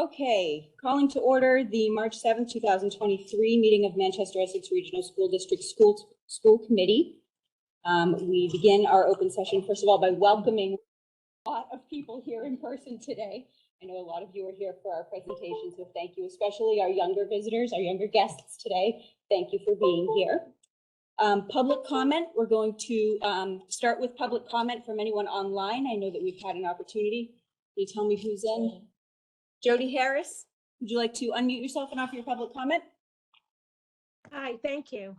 Okay, calling to order the March 7th, 2023 meeting of Manchester Essex Regional School District School Committee. We begin our open session, first of all, by welcoming a lot of people here in person today. I know a lot of you are here for our presentation, so thank you, especially our younger visitors, our younger guests today. Thank you for being here. Public comment, we're going to start with public comment from anyone online. I know that we've had an opportunity. Can you tell me who's in? Jody Harris, would you like to unmute yourself and offer your public comment? Hi, thank you.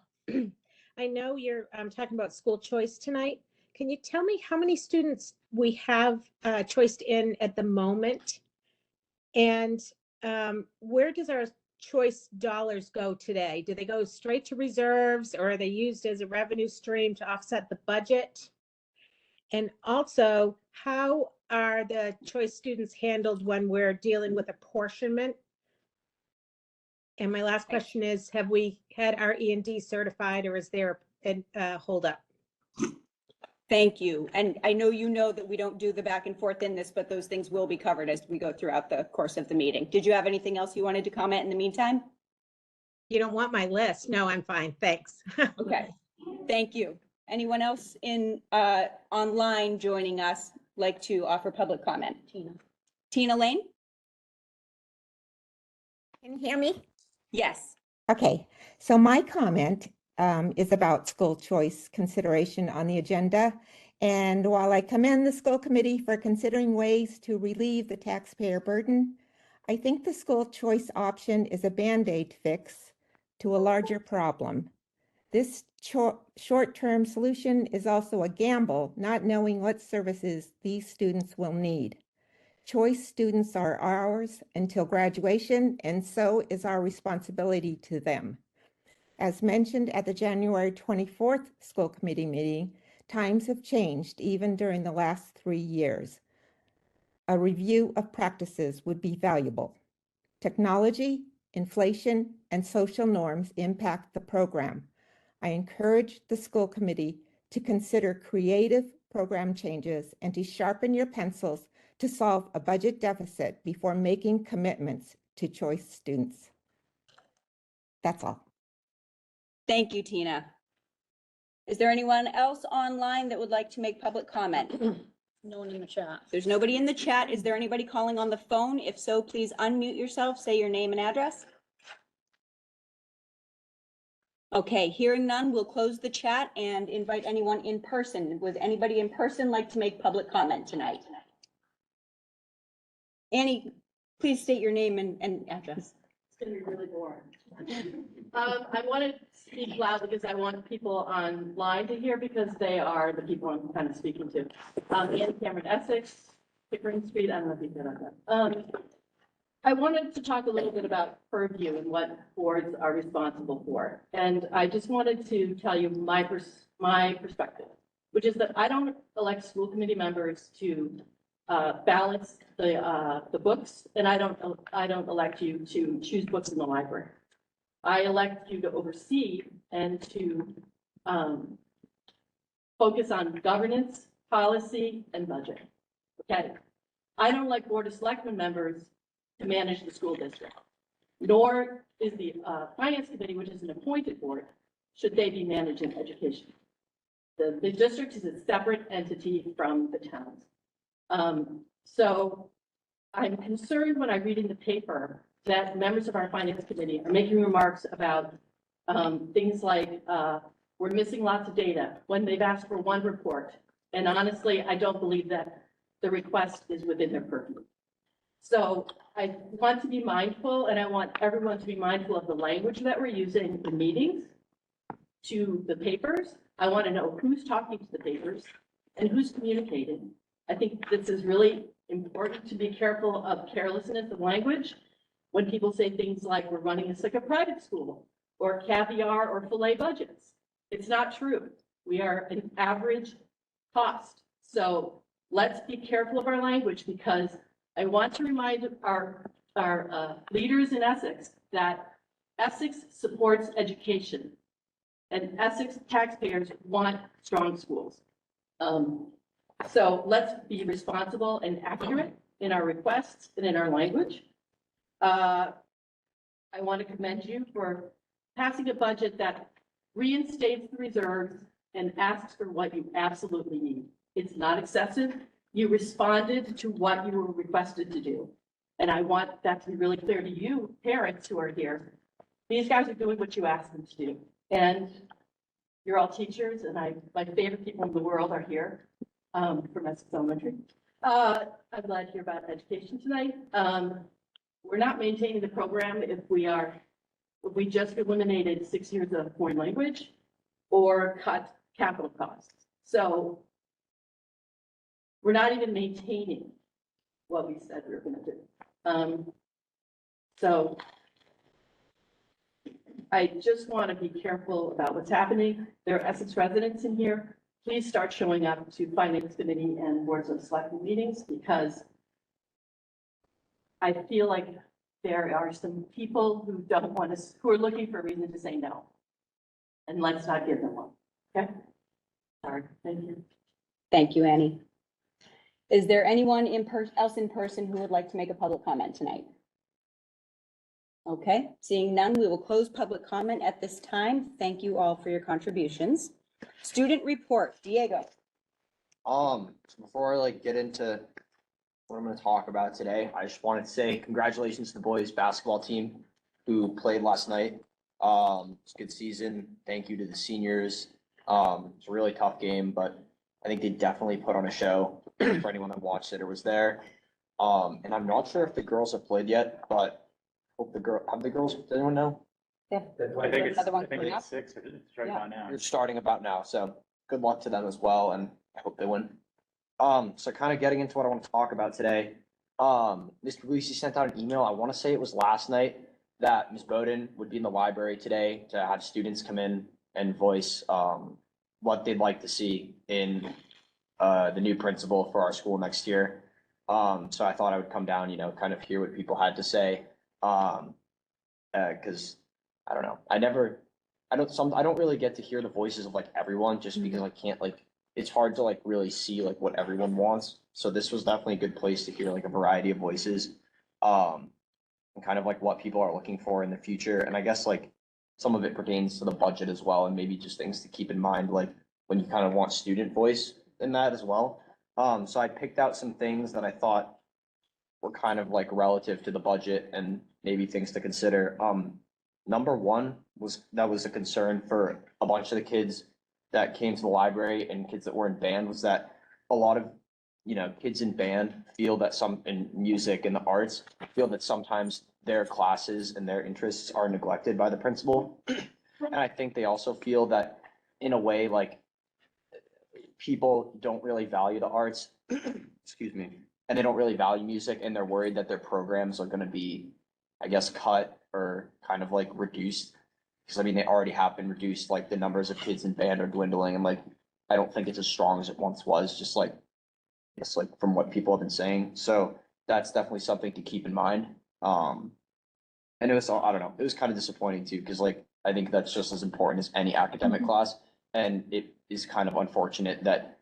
I know you're talking about school choice tonight. Can you tell me how many students we have choiced in at the moment? And where does our choice dollars go today? Do they go straight to reserves, or are they used as a revenue stream to offset the budget? And also, how are the choice students handled when we're dealing with apportionment? And my last question is, have we had our E&D certified, or is there a holdup? Thank you. And I know you know that we don't do the back and forth in this, but those things will be covered as we go throughout the course of the meeting. Did you have anything else you wanted to comment in the meantime? You don't want my list? No, I'm fine. Thanks. Okay, thank you. Anyone else in online joining us like to offer public comment? Tina Lane? Can you hear me? Yes. Okay, so my comment is about school choice consideration on the agenda. And while I commend the school committee for considering ways to relieve the taxpayer burden, I think the school choice option is a Band-Aid fix to a larger problem. This short-term solution is also a gamble, not knowing what services these students will need. Choice students are ours until graduation, and so is our responsibility to them. As mentioned at the January 24th school committee meeting, times have changed even during the last 3 years. A review of practices would be valuable. Technology, inflation, and social norms impact the program. I encourage the school committee to consider creative program changes and to sharpen your pencils to solve a budget deficit before making commitments to choice students. That's all. Thank you, Tina. Is there anyone else online that would like to make public comment? No one in the chat. There's nobody in the chat. Is there anybody calling on the phone? If so, please unmute yourself, say your name and address. Okay, hearing none, we'll close the chat and invite anyone in person. Would anybody in person like to make public comment tonight? Annie, please state your name and address. It's gonna be really boring. I want to speak loud because I want people online to hear, because they are the people I'm kind of speaking to. Anne Cameron, Essex, Pickering Street. I don't know if you can hear that. I wanted to talk a little bit about purview and what boards are responsible for. And I just wanted to tell you my perspective, which is that I don't elect school committee members to balance the books, and I don't elect you to choose books in the library. I elect you to oversee and to focus on governance, policy, and budget. Okay. I don't elect Board of Selectmen members to manage the school district, nor is the Finance Committee, which is an appointed board, should they be managing education. The district is a separate entity from the towns. So I'm concerned when I read in the paper that members of our Finance Committee are making remarks about things like we're missing lots of data when they've asked for one report. And honestly, I don't believe that the request is within their purview. So I want to be mindful, and I want everyone to be mindful of the language that we're using in meetings to the papers. I want to know who's talking to the papers and who's communicating. I think this is really important to be careful of carelessness of language when people say things like we're running this like a private school or caviar or filet budgets. It's not true. We are an average cost. So let's be careful of our language, because I want to remind our leaders in Essex that Essex supports education, and Essex taxpayers want strong schools. So let's be responsible and accurate in our requests and in our language. I want to commend you for passing a budget that reinstates the reserves and asks for what you absolutely need. It's not excessive. You responded to what you were requested to do. And I want that to be really clear to you, parents who are here. These guys are doing what you asked them to do. And you're all teachers, and my favorite people in the world are here from Essex Elementary. I'm glad to hear about education tonight. We're not maintaining the program if we just eliminated 6 years of foreign language or cut capital costs. So we're not even maintaining what we said we were going to do. So I just want to be careful about what's happening. There are Essex residents in here. Please start showing up to Finance Committee and Boards of Selectmen meetings, because I feel like there are some people who don't want to, who are looking for a reason to say no. And let's not give them one, okay? Sorry, thank you. Thank you, Annie. Is there anyone else in person who would like to make a public comment tonight? Okay, seeing none, we will close public comment at this time. Thank you all for your contributions. Student report, Diego. Before I get into what I'm going to talk about today, I just wanted to say congratulations to the boys basketball team who played last night. It's a good season. Thank you to the seniors. It's a really tough game, but I think they definitely put on a show for anyone that watched it or was there. And I'm not sure if the girls have played yet, but hope have the girls, does anyone know? Yeah. I think it's, Another one I think coming up. it's 6, it's right Yeah. about now. You're starting about now, so good luck to them as well, and I hope they win. So kind of getting into what I want to talk about today. Mr. Lucy sent out an email, I want to say it was last night, that Ms. Bowden would be in the library today to have students come in and voice what they'd like to see in the new principal for our school next year. So I thought I would come down, kind of hear what people had to say. Because I don't know, I don't really get to hear the voices of everyone, just because I can't it's hard to really see what everyone wants. So this was definitely a good place to hear a variety of voices, and kind of what people are looking for in the future. And I guess some of it pertains to the budget as well, and maybe just things to keep in mind, when you kind of want student voice in that as well. So I picked out some things that I thought were kind of relative to the budget and maybe things to consider. Number one was a concern for a bunch of the kids that came to the library and kids that were in band, was that a lot of, kids in band feel that in music and the arts feel that sometimes their classes and their interests are neglected by the principal. And I think they also feel that in a way, people don't really value the arts, excuse me, and they don't really value music, and they're worried that their programs are going to be, I guess, cut or kind of reduced. Because they already have been reduced, the numbers of kids in band are dwindling, and I don't think it's as strong as it once was, just from what people have been saying. So that's definitely something to keep in mind. And it was, I don't know, it was kind of disappointing too, because I think that's just as important as any academic class. And it is kind of unfortunate that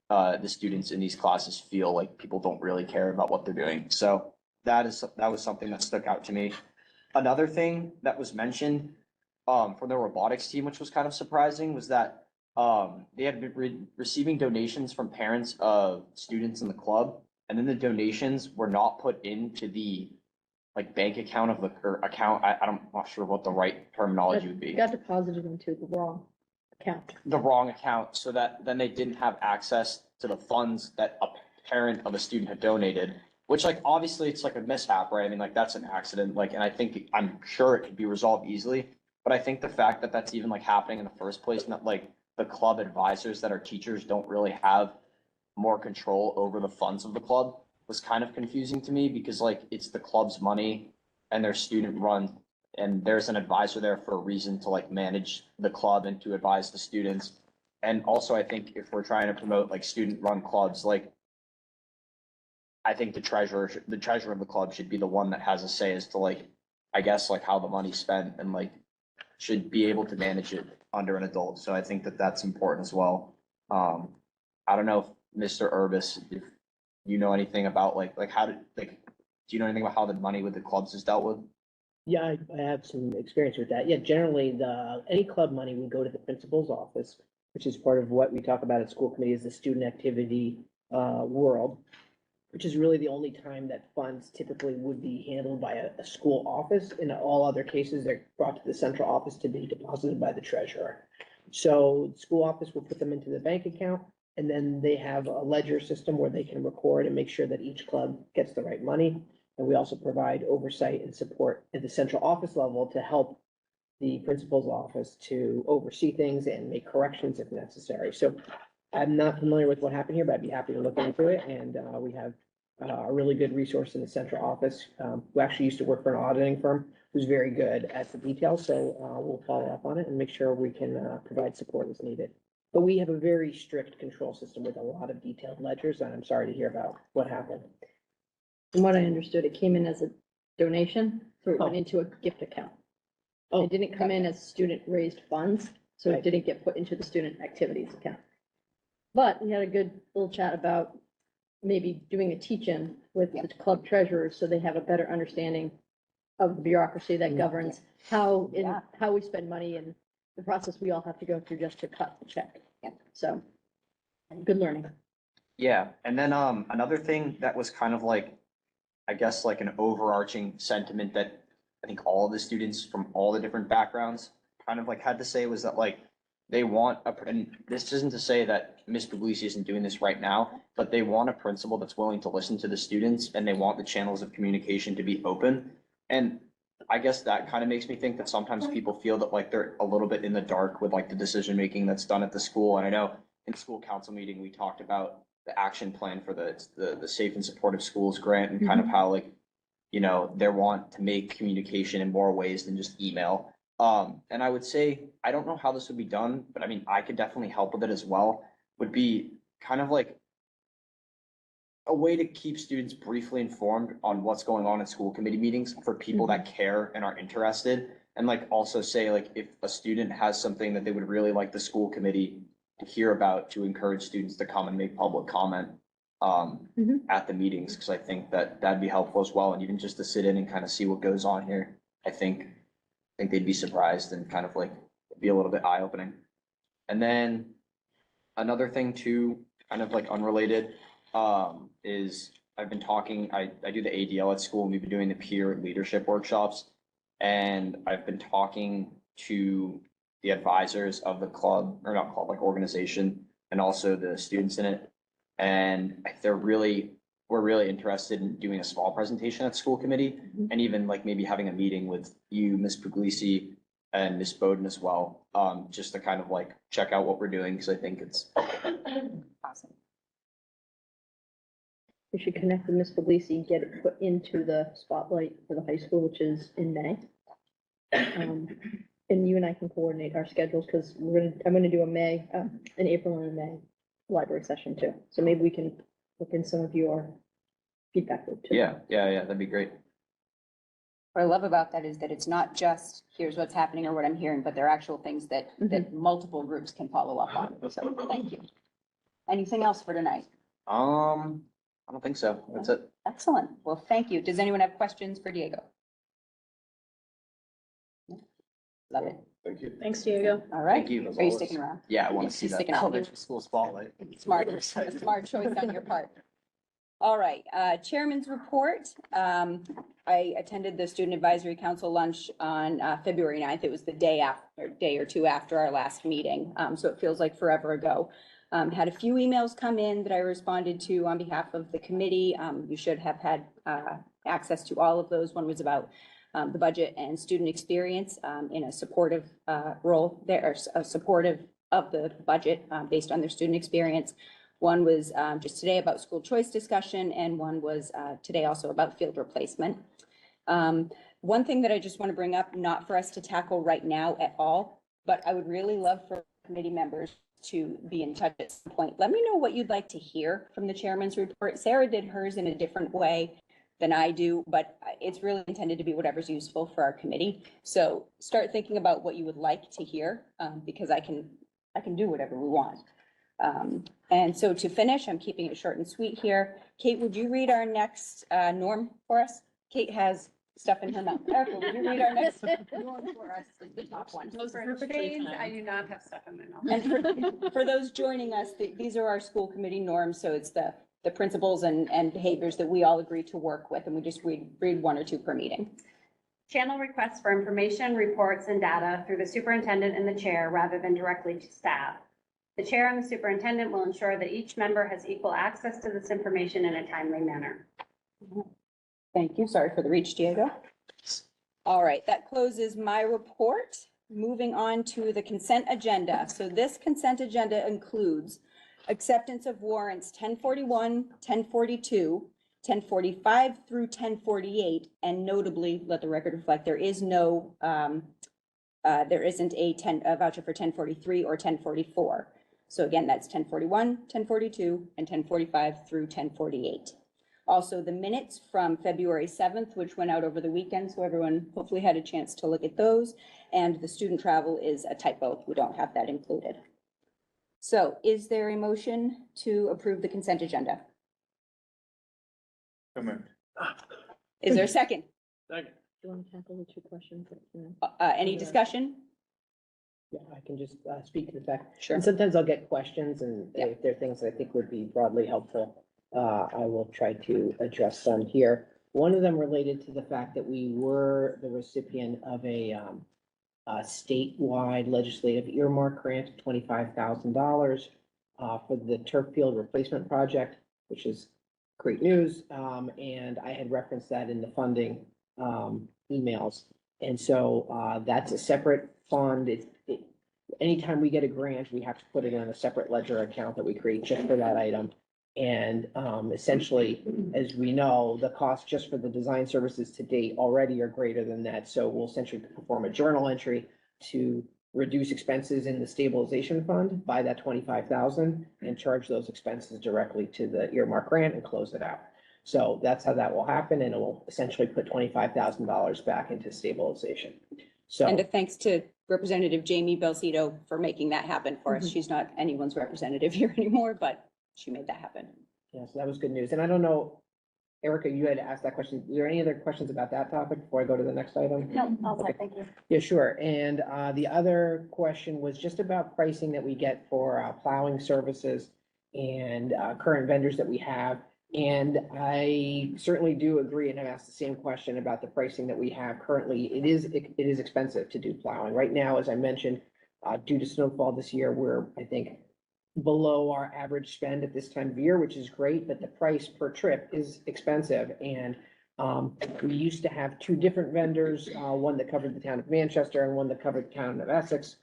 the students in these classes feel like people don't really care about what they're doing. So that was something that stuck out to me. Another thing that was mentioned for the robotics team, which was kind of surprising, was that they had been receiving donations from parents of students in the club, and then the donations were not put into the bank account of or account. I'm not sure what the right terminology would be. Got deposited into the wrong account. The wrong account, so that then they didn't have access to the funds that a parent of a student had donated, which obviously it's a mishap, right? I mean, that's an accident, and I'm sure it could be resolved easily, but I think the fact that that's even happening in the first place, and that the club advisors that are teachers don't really have more control over the funds of the club was kind of confusing to me, because it's the club's money and their student run, and there's an advisor there for a reason to manage the club and to advise the students. And also, I think if we're trying to promote student run clubs, I think the treasurer of the club should be the one that has a say as to I guess how the money's spent, and should be able to manage it under an adult. So I think that that's important as well. I don't know if Mr. Urbis, if you know anything about how to Do you know anything about how the money with the clubs is dealt with? Yeah, I have some experience with that. Yeah, generally, any club money would go to the principal's office, which is part of what we talk about at school committee is the student activity world, which is really the only time that funds typically would be handled by a school office. In all other cases, they're brought to the central office to be deposited by the treasurer. So the school office will put them into the bank account, and then they have a ledger system where they can record and make sure that each club gets the right money. And we also provide oversight and support at the central office level to help the principal's office to oversee things and make corrections if necessary. So I'm not familiar with what happened here, but I'd be happy to look into it. And we have a really good resource in the central office, who actually used to work for an auditing firm, who's very good at the details. So we'll follow up on it and make sure we can provide support as needed. But we have a very strict control system with a lot of detailed ledgers, and I'm sorry to hear about what happened. From what I understood, it came in as a donation, so it went Oh. into a gift account. Oh, It didn't come in as student raised funds, so it Right. didn't get put into the student activities account. But we had a good little chat about maybe doing a teach-in with the club treasurers, so they have a better understanding of the bureaucracy that governs how, Yeah. how we spend money and the process we all have to go through just to cut the check. Yeah. So, good learning. Yeah, and then another thing that was kind of like, I guess like an overarching sentiment that I think all the students from all the different backgrounds kind of like had to say was that like they want and this isn't to say that Ms. Puglisi isn't doing this right now, but they want a principal that's willing to listen to the students and they want the channels of communication to be open. And I guess that kind of makes me think that sometimes people feel that like they're a little bit in the dark with like the decision making that's done at the school. And I know in school council meeting, we talked about the action plan for the Safe and Supportive Schools grant and kind of how like, you know, they want to make communication in more ways than just email. And I would say, I don't know how this would be done, but I mean, I could definitely help with it as well, would be kind of like a way to keep students briefly informed on what's going on in school committee meetings for people that care and are interested. And like also say like if a student has something that they would really like the school committee to hear about, to encourage students to come and make public comment at the meetings, because I think that that'd be helpful as well. And even just to sit in and kind of see what goes on here, I think they'd be surprised and kind of like be a little bit eye opening. And then another thing too, kind of like unrelated, is I've been talking, I do the ADL at school and we've been doing the peer leadership workshops. And I've been talking to the advisors of the club, or not club, like organization, and also the students in it. And we're really interested in doing a small presentation at school committee and even like maybe having a meeting with you, Ms. Puglisi, and Ms. Bowden as well, just to kind of like check out what we're doing, because I think it's Awesome. We should connect with Ms. Puglisi, get it put into the spotlight for the high school, which is in May. And you and I can coordinate our schedules, because I'm gonna do an April and a May library session too. So maybe we can look in some of your feedback loop too. yeah, that'd be great. What I love about that is that it's not just, here's what's happening or what I'm hearing, but there are actual things that, that multiple groups can follow up on. So thank you. Anything else for tonight? I don't think so. That's it. Excellent. Well, thank you. Does anyone have questions for Diego? Love it. Thank you. Thanks, Diego. All right. Thank you. as Are you always. sticking around? Yeah, I want Yes, to see he's that sticking around. elementary school spotlight. Smart, a smart choice on your part. All right, Chairman's report. I attended the Student Advisory Council lunch on February 9th. It was the day or two after our last meeting, so it feels like forever ago. Had a few emails come in that I responded to on behalf of the committee. You should have had access to all of those. One was about the budget and student experience in a supportive role there, or supportive of the budget based on their student experience. One was just today about school choice discussion, and one was today also about field replacement. One thing that I just want to bring up, not for us to tackle right now at all, but I would really love for committee members to be in touch at some point. Let me know what you'd like to hear from the chairman's report. Sarah did hers in a different way than I do, but it's really intended to be whatever's useful for our committee. So start thinking about what you would like to hear, because I can do whatever we want. And so to finish, I'm keeping it short and sweet here. Kate, would you read our next norm for us? Kate has stuff in her mouth. Erica, would you read our next norm for us, the top one? For a change, I do not have stuff in my mouth. And for those joining us, these are our school committee norms, so it's the principles and behaviors that we all agree to work with, and we just read one or two per meeting. Channel requests for information, reports, and data through the superintendent and the chair rather than directly to staff. The chair and the superintendent will ensure that each member has equal access to this information in a timely manner. Thank you. Sorry for the reach, Diego. All right, that closes my report. Moving on to the consent agenda. So this consent agenda includes acceptance of warrants 1041, 1042, 1045 through 1048, and notably, let the record reflect, there isn't a voucher for 1043 or 1044. So again, that's 1041, 1042, and 1045 through 1048. Also, the minutes from February 7th, which went out over the weekend, so everyone hopefully had a chance to look at those. And the student travel is a typo. We don't have that included. So is there a motion to approve the consent agenda? Is there a second? Second. Do you want to tackle the two questions? Any discussion? Yeah, I can just speak to the fact. Sure. And sometimes I'll get questions, and Yeah. if there are things I think would be broadly helpful, I will try to address some here. One of them related to the fact that we were the recipient of a statewide legislative earmark grant of $25,000 for the turf field replacement project, which is great news. And I had referenced that in the funding emails. And so that's a separate fund. Anytime we get a grant, we have to put it in a separate ledger account that we create just for that item. And essentially, as we know, the cost just for the design services to date already are greater than that. So we'll essentially perform a journal entry to reduce expenses in the stabilization fund by that 25,000 and charge those expenses directly to the earmark grant and close it out. So that's how that will happen, and it will essentially put $25,000 back into stabilization. So. And a thanks to Representative Jamie Belcito for making that happen for us. She's not anyone's representative here anymore, but she made that happen. Yeah, so that was good news. And I don't know, Erica, you had asked that question. Is there any other questions about that topic before I go to the next item? No, all Okay. set, thank you. Yeah, sure. And the other question was just about pricing that we get for plowing services and current vendors that we have. And I certainly do agree, and have asked the same question about the pricing that we have currently. It is expensive to do plowing. Right now, as I mentioned, due to snowfall this year, we're, I think, below our average spend at this time of year, which is great, but the price per trip is expensive. And we used to have two different vendors, one that covered the town of Manchester and one that covered the town of Essex.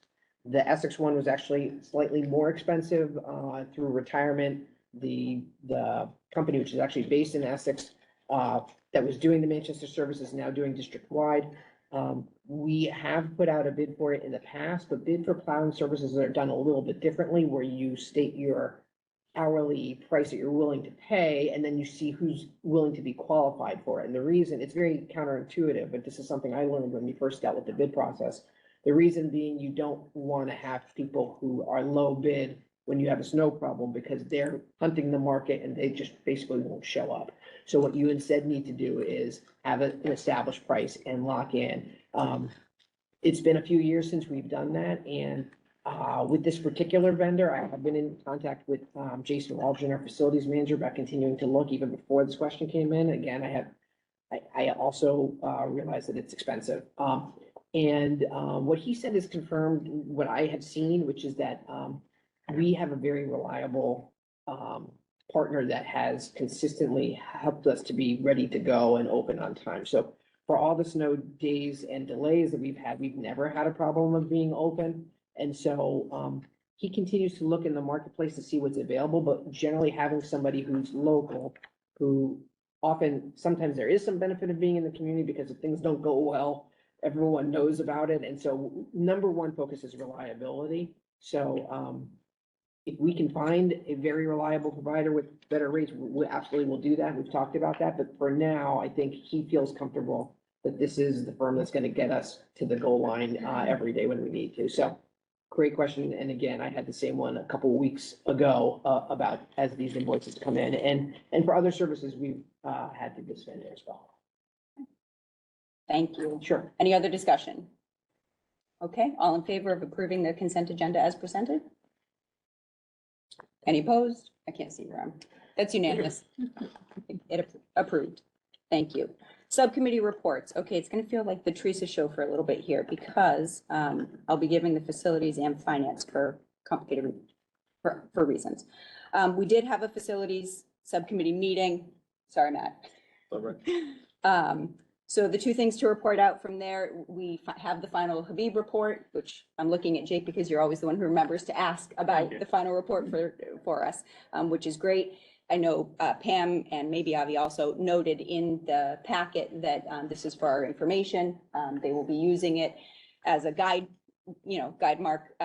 The Essex one was actually slightly more expensive through retirement. The company, which is actually based in Essex, that was doing the Manchester service is now doing district-wide. We have put out a bid for it in the past, but bid for plowing services are done a little bit differently, where you state your hourly price that you're willing to pay, and then you see who's willing to be qualified for it. And the reason, it's very counterintuitive, but this is something I learned when we first dealt with the bid process. The reason being, you don't want to have people who are low bid when you have a snow problem, because they're hunting the market and they just basically won't show up. So what you instead need to do is have an established price and lock in. It's been a few years since we've done that, and with this particular vendor, I have been in contact with Jason Waldron, our facilities manager, about continuing to look even before this question came in. Again, I also realized that it's expensive. And what he said is confirmed what I had seen, which is that we have a very reliable partner that has consistently helped us to be ready to go and open on time. So for all the snow days and delays that we've had, we've never had a problem of being open. And so he continues to look in the marketplace to see what's available, but generally having somebody who's local, who sometimes there is some benefit of being in the community, because if things don't go well, everyone knows about it. And so number one focus is reliability. So if we can find a very reliable provider with better rates, we absolutely will do that. We've talked about that, but for now, I think he feels comfortable that this is the firm that's going to get us to the goal line every day when we need to. So Great question. And again, I had the same one a couple of weeks ago, about as these invoices come in, and for other services, we've, had to disband it as well. Thank you. Sure. Any other discussion? Okay, all in favor of approving the consent agenda as presented? Any opposed? I can't see your arm. That's unanimous. Approved. Thank you. Subcommittee reports. Okay, it's gonna feel like the Teresa show for a little bit here because I'll be giving the facilities and finance for complicated for reasons. We did have a facilities subcommittee meeting. Sorry, Matt. So the two things to report out from there, we have the final Habib report, which I'm looking at Jake because you're always the one who remembers to ask about the final report for us, which is great. I know Pam and maybe Avi also noted in the packet that this is for our information. They will be using it as a guide, guide mark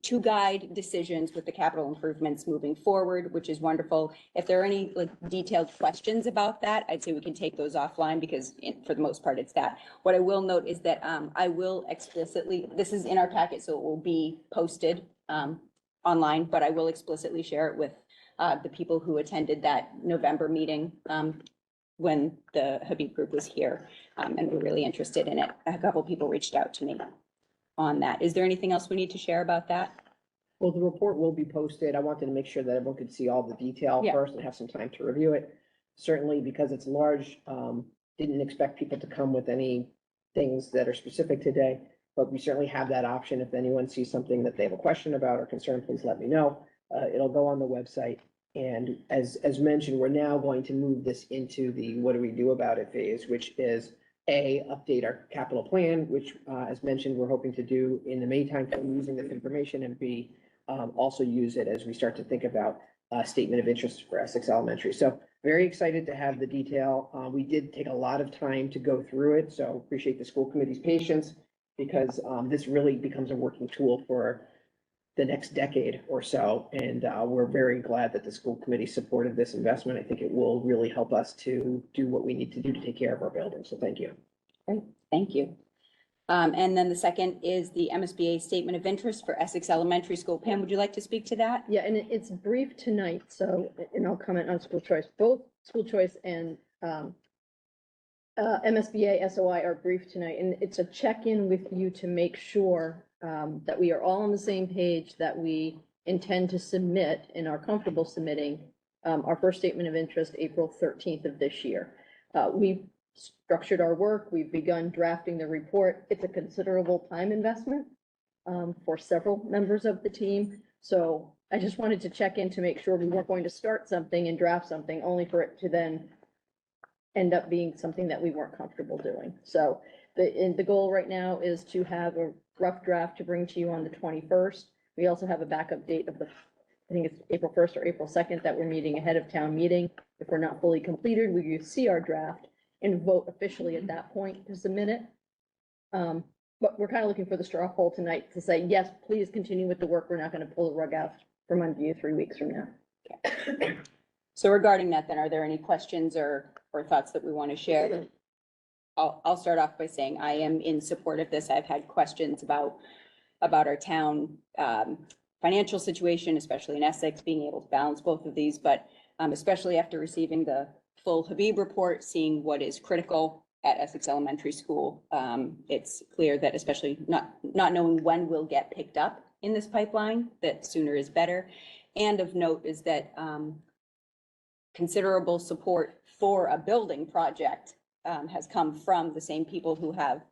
to guide decisions with the capital improvements moving forward, which is wonderful. If there are any detailed questions about that, I'd say we can take those offline because for the most part, it's that. What I will note is that I will explicitly, this is in our packet, so it will be posted online, but I will explicitly share it with the people who attended that November meeting when the Habib group was here and were really interested in it. A couple people reached out to me on that. Is there anything else we need to share about that? Well, the report will be posted. I wanted to make sure that everyone could see all the detail Yeah. first and have some time to review it. Certainly, because it's large, didn't expect people to come with any things that are specific today, but we certainly have that option. If anyone sees something that they have a question about or concern, please let me know. It'll go on the website. And as mentioned, we're now going to move this into the what do we do about it phase, which is A, update our capital plan, which, as mentioned, we're hoping to do in the May timeframe using this information, and B, also use it as we start to think about a statement of interest for Essex Elementary. So very excited to have the detail. We did take a lot of time to go through it, so appreciate the school committee's patience because this really becomes a working tool for the next decade or so. And we're very glad that the school committee supported this investment. I think it will really help us to do what we need to do to take care of our buildings. So thank you. Great, thank you. And then the second is the MSBA Statement of Interest for Essex Elementary School. Pam, would you like to speak to that? Yeah, and it's brief tonight, so, and I'll comment on school choice. Both school choice and MSBA SOI are brief tonight, and it's a check-in with you to make sure that we are all on the same page, that we intend to submit and are comfortable submitting our first statement of interest April 13th of this year. We've structured our work. We've begun drafting the report. It's a considerable time investment for several members of the team. So I just wanted to check in to make sure we weren't going to start something and draft something only for it to then end up being something that we weren't comfortable doing. So the goal right now is to have a rough draft to bring to you on the 21st. We also have a backup date of I think it's April 1st or April 2nd that we're meeting ahead of town meeting. If we're not fully completed, we will see our draft and vote officially at that point to submit it. But we're kind of looking for the straw poll tonight to say, yes, please continue with the work. We're not going to pull the rug out from under you 3 weeks from now. So regarding that, then, are there any questions or thoughts that we want to share? I'll start off by saying I am in support of this. I've had questions about our town financial situation, especially in Essex, being able to balance both of these, but especially after receiving the full Habib report, seeing what is critical at Essex Elementary School, it's clear that especially not knowing when we'll get picked up in this pipeline, that sooner is better. And of note is that considerable support for a building project has come from the same people who have,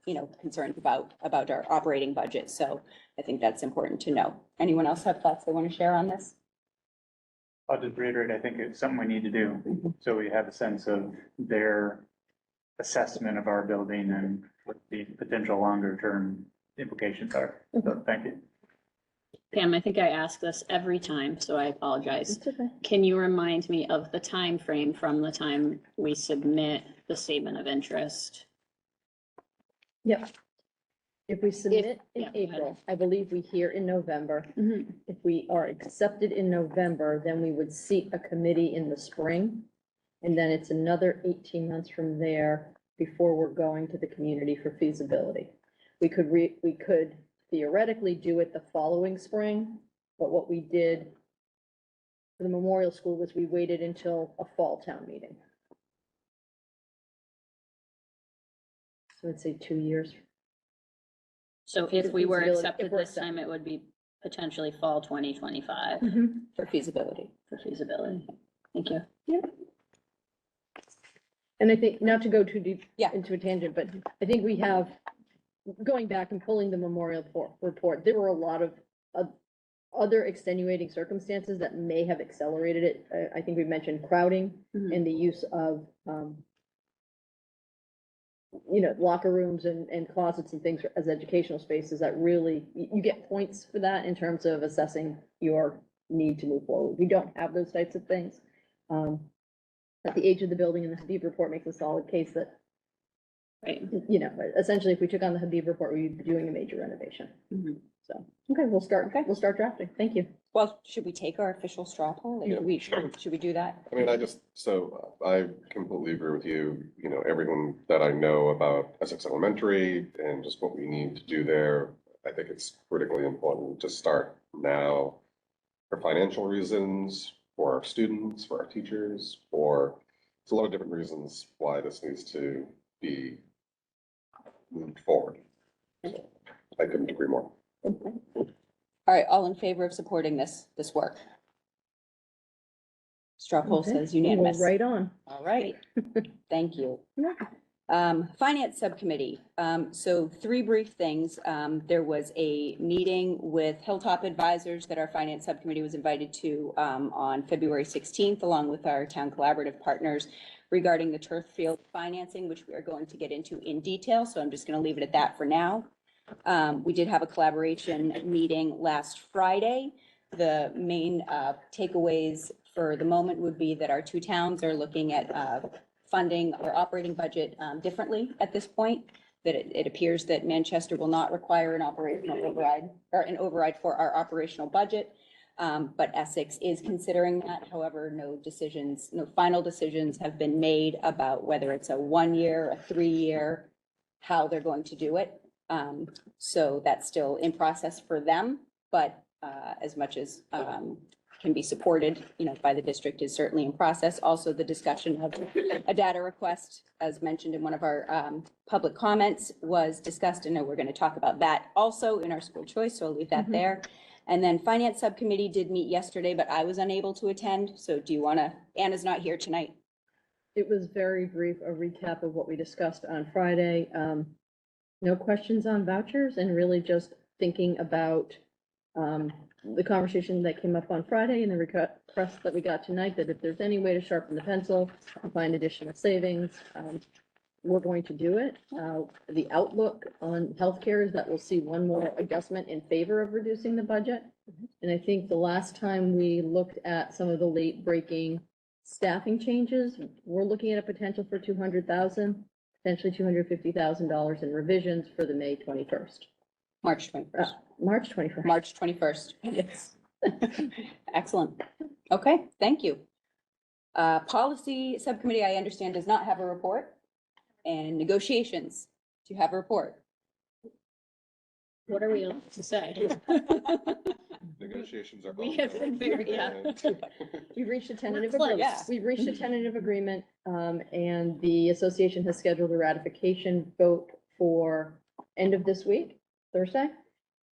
concerns about our operating budget. So I think that's important to know. Anyone else have thoughts they want to share on this? I'll just reiterate, I think it's something we need to do. So we have a sense of their assessment of our building and what the potential longer term implications are. So thank you. Pam, I think I ask this every time, so I apologize. It's okay. Can you remind me of the time frame from the time we submit the statement of interest? Yep. If we submit in yeah, go ahead. April, I believe we hear in November. Mhm. If we are accepted in November, then we would seat a committee in the spring. And then it's another 18 months from there before we're going to the community for feasibility. We could theoretically do it the following spring, but what we did for the Memorial School was we waited until a fall town meeting. So I'd say 2 years. So if we were Feasibility, accepted if we're this time, it would be potentially fall 2025 For feasibility. for feasibility. Thank you. And I think, not to go too deep Yeah. into a tangent, but I think we have, going back and pulling the Memorial report, there were a lot of other extenuating circumstances that may have accelerated it. I think we mentioned crowding Mhm. and the use of, locker rooms and closets and things as educational spaces that really, you get points for that in terms of assessing your need to move forward. We don't have those types of things. At the age of the building, and the Habib report makes a solid case that, Right. essentially, if we took on the Habib report, we'd be doing a major renovation. Mhm. So, okay, we'll start drafting. Thank you. Well, should we take our official straw poll? Like, Yeah. should we do that? I mean, I completely agree with you, everything that I know about Essex Elementary and just what we need to do there. I think it's critically important to start now for financial reasons, for our students, for our teachers, it's a lot of different reasons why this needs to be moved forward. I couldn't agree more. All right, all in favor of supporting this work? Straw poll Okay, says we'll unanimous. Right on. All right, thank you. Yeah. Finance Subcommittee. So 3 brief things. There was a meeting with Hilltop Advisors that our Finance Subcommittee was invited to on February 16th, along with our town collaborative partners regarding the turf field financing, which we are going to get into in detail. So I'm just going to leave it at that for now. We did have a collaboration meeting last Friday. The main takeaways for the moment would be that our 2 towns are looking at funding our operating budget differently at this point. That it appears that Manchester will not require an operational override or an override for our operational budget. But Essex is considering that. However, no final decisions have been made about whether it's a 1-year, a 3-year, how they're going to do it. So that's still in process for them, but as much as can be supported, by the district is certainly in process. Also, the discussion of a data request, as mentioned in one of our public comments, was discussed, and we're going to talk about that also in our school choice, so I'll leave that there. And then Finance Subcommittee did meet yesterday, but I was unable to attend. So do you want to, Anna's not here tonight. It was very brief, a recap of what we discussed on Friday. No questions on vouchers, and really just thinking about the conversation that came up on Friday and the request that we got tonight, that if there's any way to sharpen the pencil and find additional savings, we're going to do it. The outlook on healthcare is that we'll see one more adjustment in favor of reducing the budget. And I think the last time we looked at some of the late breaking staffing changes, we're looking at a potential for 200,000, potentially $250,000 in revisions for the May 21st. March 21st. March 21st. March 21st. Yes. Excellent. Okay, thank you. Policy Subcommittee, I understand, does not have a report. And negotiations, do you have a report? What are we allowed to say? Negotiations are. We have been very, We've reached a tentative Close. agreement. Yeah. We've reached a tentative agreement, and the association has scheduled a ratification vote for end of this week, Thursday.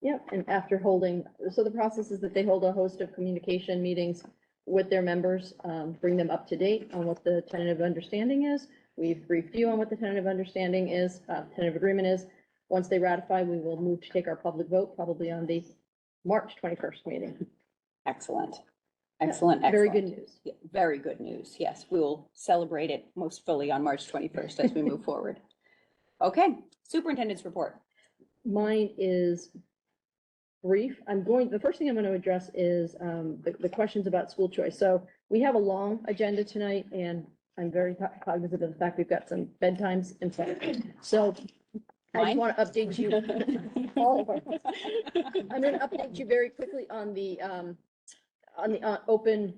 Yep, and after holding, so the process is that they hold a host of communication meetings with their members, bring them up to date on what the tentative understanding is. We've briefed you on what the tentative understanding is, tentative agreement is. Once they ratify, we will move to take our public vote, probably on the March 21st meeting. Excellent. Excellent. Very Excellent. good news. Yeah, very good news. Yes, we will celebrate it most fully on March 21st as we move forward. Okay, superintendent's report. Mine is brief. The first thing I'm going to address is the questions about school choice. So we have a long agenda tonight, and I'm very cognizant of the fact we've got some bedtimes in front. So I just Mine? want to update you. All of them. I'm going to update you very quickly on the open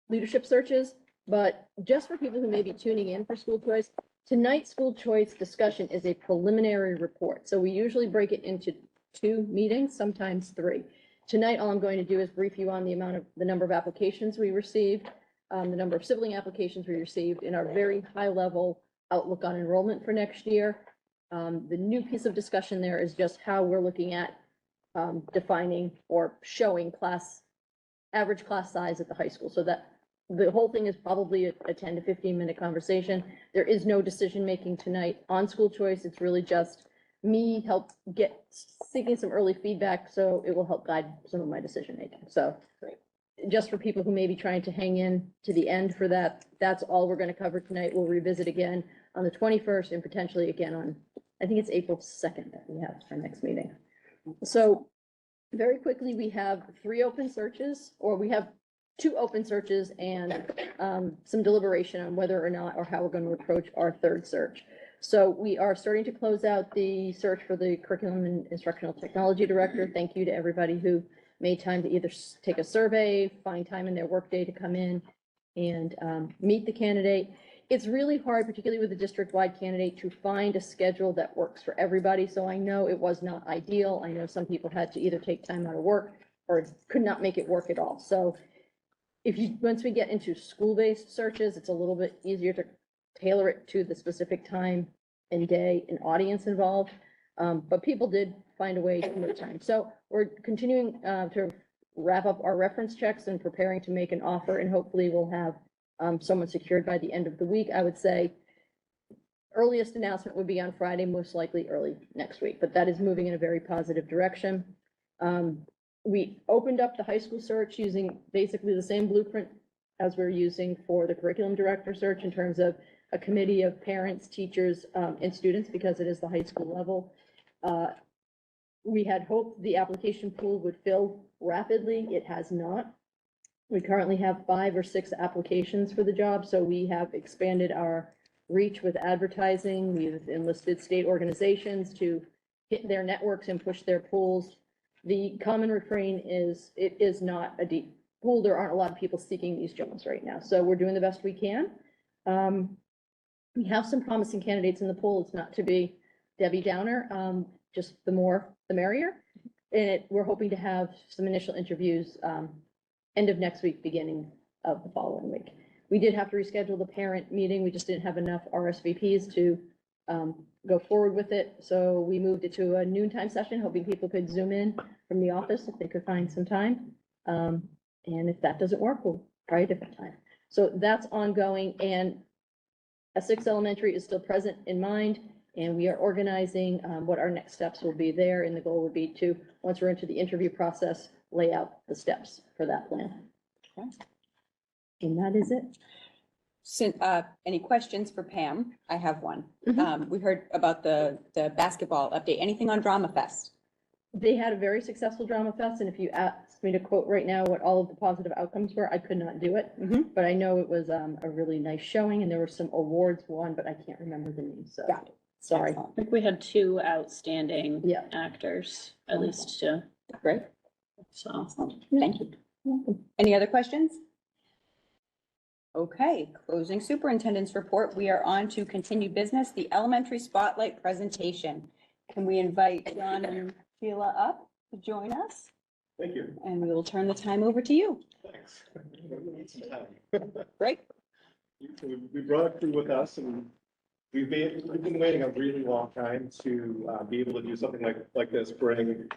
leadership searches. But just for people who may be tuning in for school choice, tonight's school choice discussion is a preliminary report. So we usually break it into 2 meetings, sometimes 3. Tonight, all I'm going to do is brief you on the number of applications we received, the number of sibling applications we received, and our very high-level outlook on enrollment for next year. The new piece of discussion there is just how we're looking at defining or showing average class size at the high school, so that the whole thing is probably a 10 to 15-minute conversation. There is no decision-making tonight on school choice. It's really just me seeking some early feedback, so it will help guide some of my decision-making. So just for people who may be trying to hang in to the end for that, that's all we're going to cover tonight. We'll revisit again on the 21st and potentially again on, I think it's April 2nd that we have our next meeting. So very quickly, we have 3 open searches, or we have 2 open searches and some deliberation on whether or not or how we're going to approach our 3rd search. So we are starting to close out the search for the curriculum and instructional technology director. Thank you to everybody who made time to either take a survey, find time in their workday to come in and meet the candidate. It's really hard, particularly with a district-wide candidate, to find a schedule that works for everybody. So I know it was not ideal. I know some people had to either take time out of work or could not make it work at all. So once we get into school-based searches, it's a little bit easier to tailor it to the specific time and day and audience involved. But people did find a way to make time. So we're continuing to wrap up our reference checks and preparing to make an offer, and hopefully we'll have someone secured by the end of the week. I would say earliest announcement would be on Friday, most likely early next week, but that is moving in a very positive direction. We opened up the high school search using basically the same blueprint as we're using for the curriculum director search in terms of a committee of parents, teachers, and students, because it is the high school level. We had hoped the application pool would fill rapidly. It has not. We currently have 5 or 6 applications for the job, so we have expanded our reach with advertising. We've enlisted state organizations to hit their networks and push their pools. The common refrain is it is not a deep pool. There aren't a lot of people seeking these jobs right now, so we're doing the best we can. We have some promising candidates in the pool. It's not to be Debbie Downer, just the more the merrier. And we're hoping to have some initial interviews end of next week, beginning of the following week. We did have to reschedule the parent meeting. We just didn't have enough RSVPs to go forward with it. So we moved it to a noontime session, hoping people could Zoom in from the office if they could find some time. And if that doesn't work, we'll try a different time. So that's ongoing, and Essex Elementary is still present in mind, and we are organizing what our next steps will be there. And the goal would be to, once we're into the interview process, lay out the steps for that plan. Okay. And that is it. Any questions for Pam? I have one. Mhm. We heard about the basketball update. Anything on Drama Fest? They had a very successful drama fest, and if you asked me to quote right now what all of the positive outcomes were, I could not do it. Mhm. But I know it was a really nice showing, and there were some awards won, but I can't remember the names, so. Got it. Sorry. Excellent. I think we had 2 outstanding Yeah. actors, at least 2. Great. So Awesome. Thank you. Any other questions? Okay, closing superintendent's report. We are on to continued business, the elementary spotlight presentation. Can we invite John and Sheila up to join us? Thank you. And we will turn the time over to you. Thanks. Great. We brought a crew with us, and we've been waiting a really long time to be able to do something like this, bring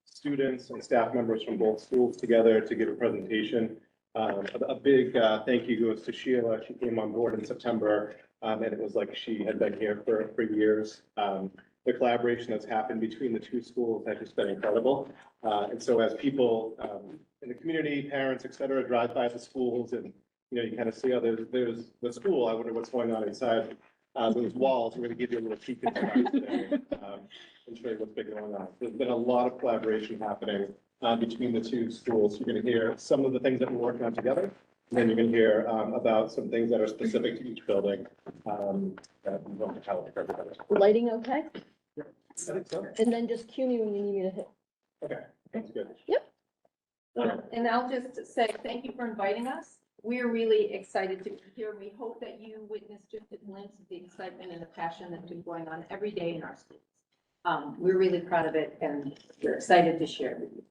students and staff members from both schools together to give a presentation. A big thank you goes to Sheila. She came on board in September, and it was like she had been here for years. The collaboration that's happened between the 2 schools has just been incredible. And so as people in the community, parents, et cetera, drive by the schools, and you kind of see, oh, there's the school. I wonder what's going on inside those walls. We're going to give you a little peek inside today, and show you what's been going on. There's been a lot of collaboration happening between the 2 schools. You're going to hear some of the things that we're working on together, and then you're going to hear about some things that are specific to each building that we want to highlight for everybody. Lighting okay? I think so. And then just cue me when you need me to hit. Okay, that's good. And I'll just say thank you for inviting us. We're really excited to be here. We hope that you witnessed just a glimpse of the excitement and the passion that's been going on every day in our schools. We're really proud of it and we're excited to share it with you.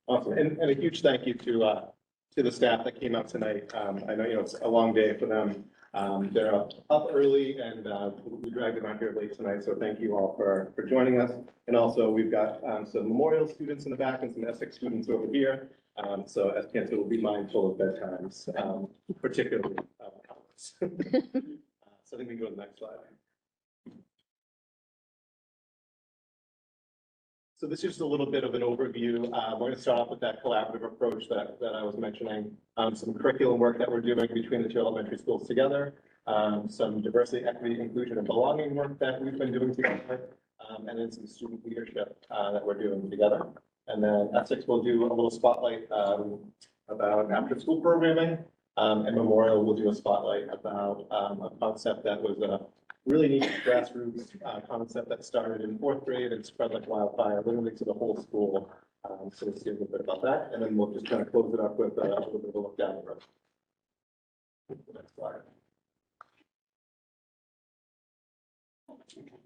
Awesome. And a huge thank you to the staff that came out tonight. I know, it's a long day for them. They're up early and, we dragged them out here late tonight. So thank you all for joining us. And also we've got, some Memorial students in the back and some Essex students over here. So as Ken said, we'll be mindful of bedtimes, particularly. So I think we can go to the next slide. So this is just a little bit of an overview. We're going to start off with that collaborative approach that I was mentioning. Some curriculum work that we're doing between the two elementary schools together. Some diversity, equity, inclusion, and belonging work that we've been doing together. And then some student leadership that we're doing together. And then Essex will do a little spotlight about after-school programming. And Memorial will do a spotlight about a concept that was a really neat grassroots concept that started in 4th grade and spread like wildfire, literally to the whole school. So we'll see a little bit about that, and then we'll just kind of close it up with a little bit of a look down the road. Next slide.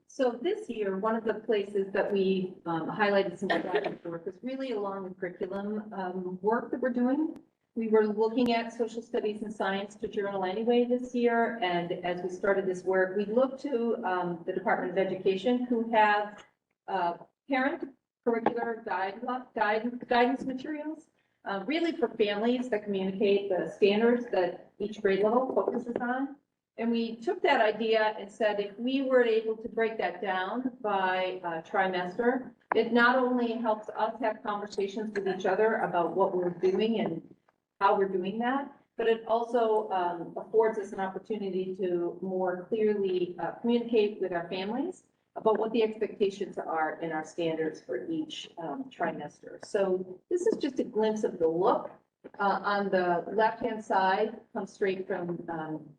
So this year, one of the places that we highlighted some collaborative work is really along the curriculum work that we're doing. We were looking at social studies and science to journal anyway this year, and as we started this work, we looked to the Department of Education, who have parent curricular guidance materials, really for families that communicate the standards that each grade level focuses on. And we took that idea and said, if we were able to break that down by trimester, it not only helps us have conversations with each other about what we're doing and how we're doing that, but it also affords us an opportunity to more clearly communicate with our families about what the expectations are in our standards for each trimester. So this is just a glimpse of the look. On the left-hand side, comes straight from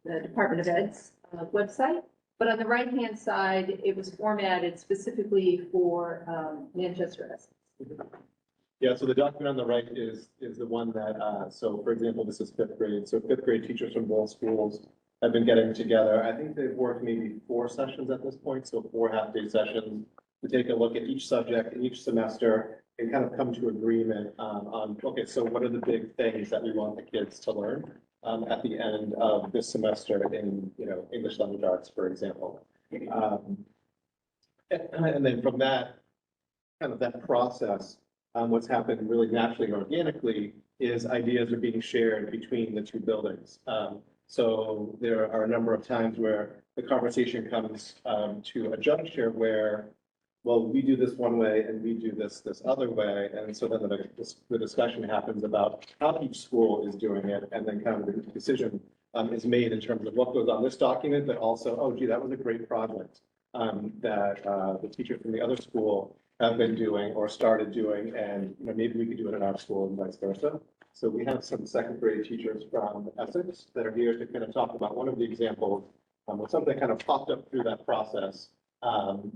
the Department of Ed's website, but on the right-hand side, it was formatted specifically for Manchester Essex. Yeah, so the document on the right is the one that, so for example, this is 5th grade. So 5th grade teachers from both schools have been getting together. I think they've worked maybe 4 sessions at this point, so 4 half-day sessions to take a look at each subject in each semester and kind of come to agreement on, okay, so what are the big things that we want the kids to learn at the end of this semester in, English language arts, for example. And then from that, kind of that process, what's happened really naturally and organically is ideas are being shared between the 2 buildings. So there are a number of times where the conversation comes to a juncture where, well, we do this one way and we do this other way. And so then the discussion happens about how each school is doing it. And then kind of the decision is made in terms of what goes on this document, but also, oh, gee, that was a great project that the teacher from the other school have been doing or started doing, and maybe we could do it in our school and vice versa. So we have some 2nd grade teachers from Essex that are here to kind of talk about one of the examples of something that kind of popped up through that process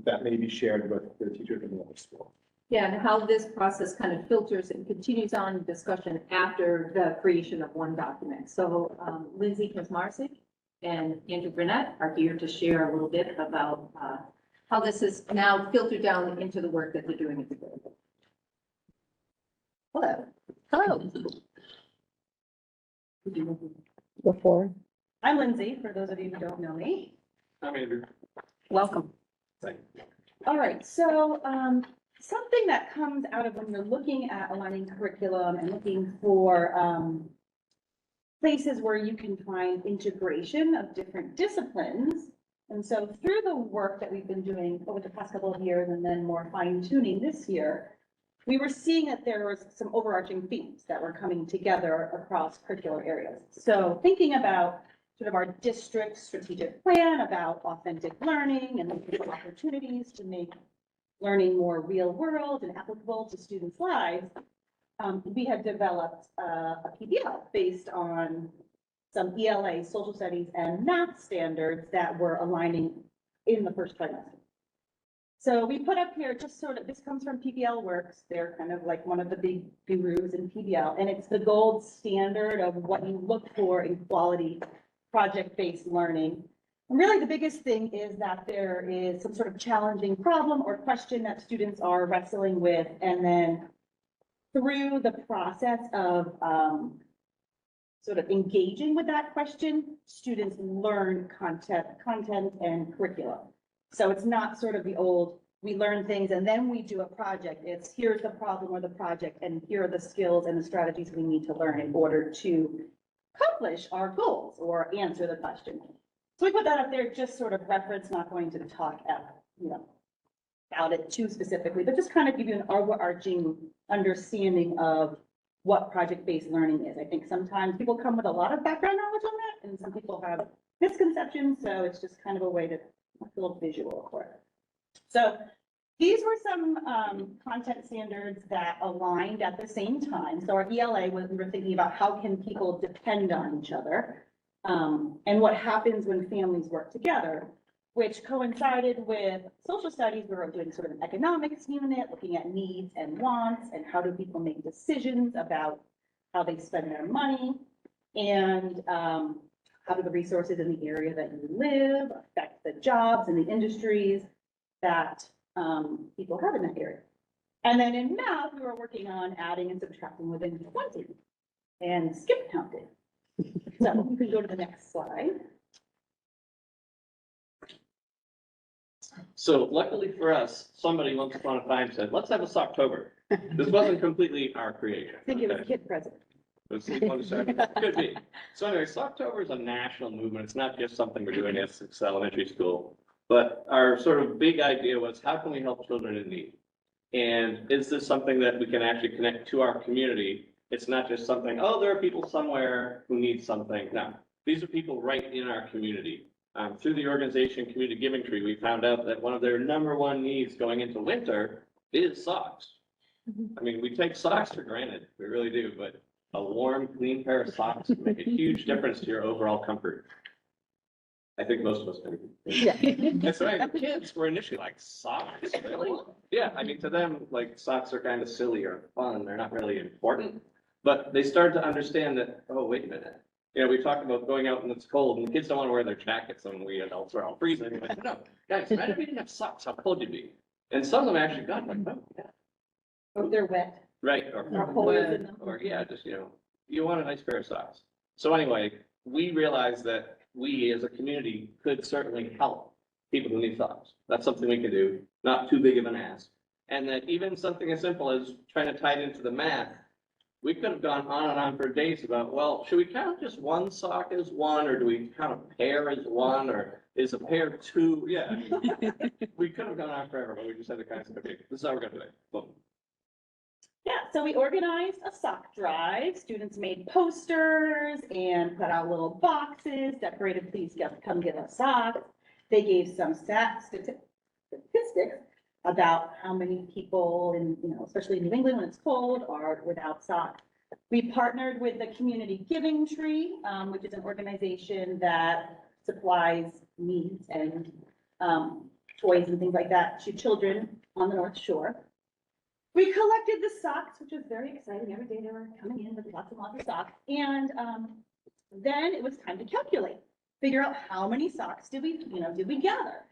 that may be shared with the teachers in the other school. Yeah, and how this process kind of filters and continues on discussion after the creation of one document. So Lindsay Kosmarczyk and Andrew Burnett are here to share a little bit about how this is now filtered down into the work that they're doing at the grade. Hello. Hello. Before. I'm Lindsay, for those of you who don't know me. I'm Andrew. Welcome. Thank you. All right, so something that comes out of when you're looking at aligning curriculum and looking for places where you can find integration of different disciplines. And so through the work that we've been doing over the past couple of years and then more fine tuning this year, we were seeing that there was some overarching themes that were coming together across curricular areas. So thinking about sort of our district strategic plan about authentic learning and looking for opportunities to make learning more real world and applicable to students' lives, we had developed a PBL based on some ELA, social studies, and math standards that were aligning in the first trimester. So we put up here just sort of, this comes from PBL Works. They're kind of like one of the big gurus in PBL, and it's the gold standard of what you look for in quality project-based learning. And really, the biggest thing is that there is some sort of challenging problem or question that students are wrestling with, and then through the process of sort of engaging with that question, students learn content and curriculum. So it's not sort of the old, we learn things and then we do a project. It's here's the problem or the project, and here are the skills and the strategies we need to learn in order to accomplish our goals or answer the question. So we put that up there, just sort of reference, not going to talk about it too specifically, but just kind of give you an overarching understanding of what project-based learning is. I think sometimes people come with a lot of background knowledge on that, and some people have misconceptions, so it's just kind of a way to feel visual for it. So these were some content standards that aligned at the same time. So our ELA, we were thinking about how can people depend on each other, and what happens when families work together, which coincided with social studies. We were doing sort of an economics unit, looking at needs and wants, and how do people make decisions about how they spend their money, and how do the resources in the area that you live affect the jobs and the industries that people have in that area. And then in math, we were working on adding and subtracting within 20 and skip counting. So you can go to the next slide. So luckily for us, somebody once upon a time said, let's have a Socktober. This wasn't completely our creation. I think it was a kid present. Could be. So anyway, Socktober is a national movement. It's not just something we're doing at Essex Elementary School. But our sort of big idea was, how can we help children in need? And is this something that we can actually connect to our community? It's not just something, oh, there are people somewhere who need something. No, these are people right in our community. Through the organization Community Giving Tree, we found out that one of their #1 needs going into winter is socks. I mean, we take socks for granted, we really do, but a warm, clean pair of socks can make a huge difference to your overall comfort. I think most of us do. Yeah. And so the kids were initially like, socks? Really? Yeah, I mean, to them, like, socks are kind of silly or fun, they're not really important. But they started to understand that, oh, wait a minute. You know, we talked about going out when it's cold, and the kids don't want to wear their jackets, and we adults are all freezing. Like, no, guys, imagine if we didn't have socks, how cold you'd be. And some of them actually got like, oh, yeah. Oh, they're wet. Right, Or holes in them. or yeah, just, you want a nice pair of socks. So anyway, we realized that we as a community could certainly help people who need socks. That's something we can do, not too big of an ask. And that even something as simple as trying to tie it into the math, we could have gone on and on for days about, well, should we count just one sock as one, or do we count a pair as one, or is a pair two? Yeah. We could have gone on forever, but we just had to kind of say, okay, this is how we're gonna do it. Boom. Yeah, so we organized a sock drive. Students made posters and put out little boxes, decorated, please come get us socks. They gave some statistics about how many people in, especially in New England when it's cold, are without socks. We partnered with the Community Giving Tree, which is an organization that supplies needs and toys and things like that to children on the North Shore. We collected the socks, which was very exciting. Every day they were coming in with lots and lots of socks. And then it was time to calculate, figure out how many socks did we gather.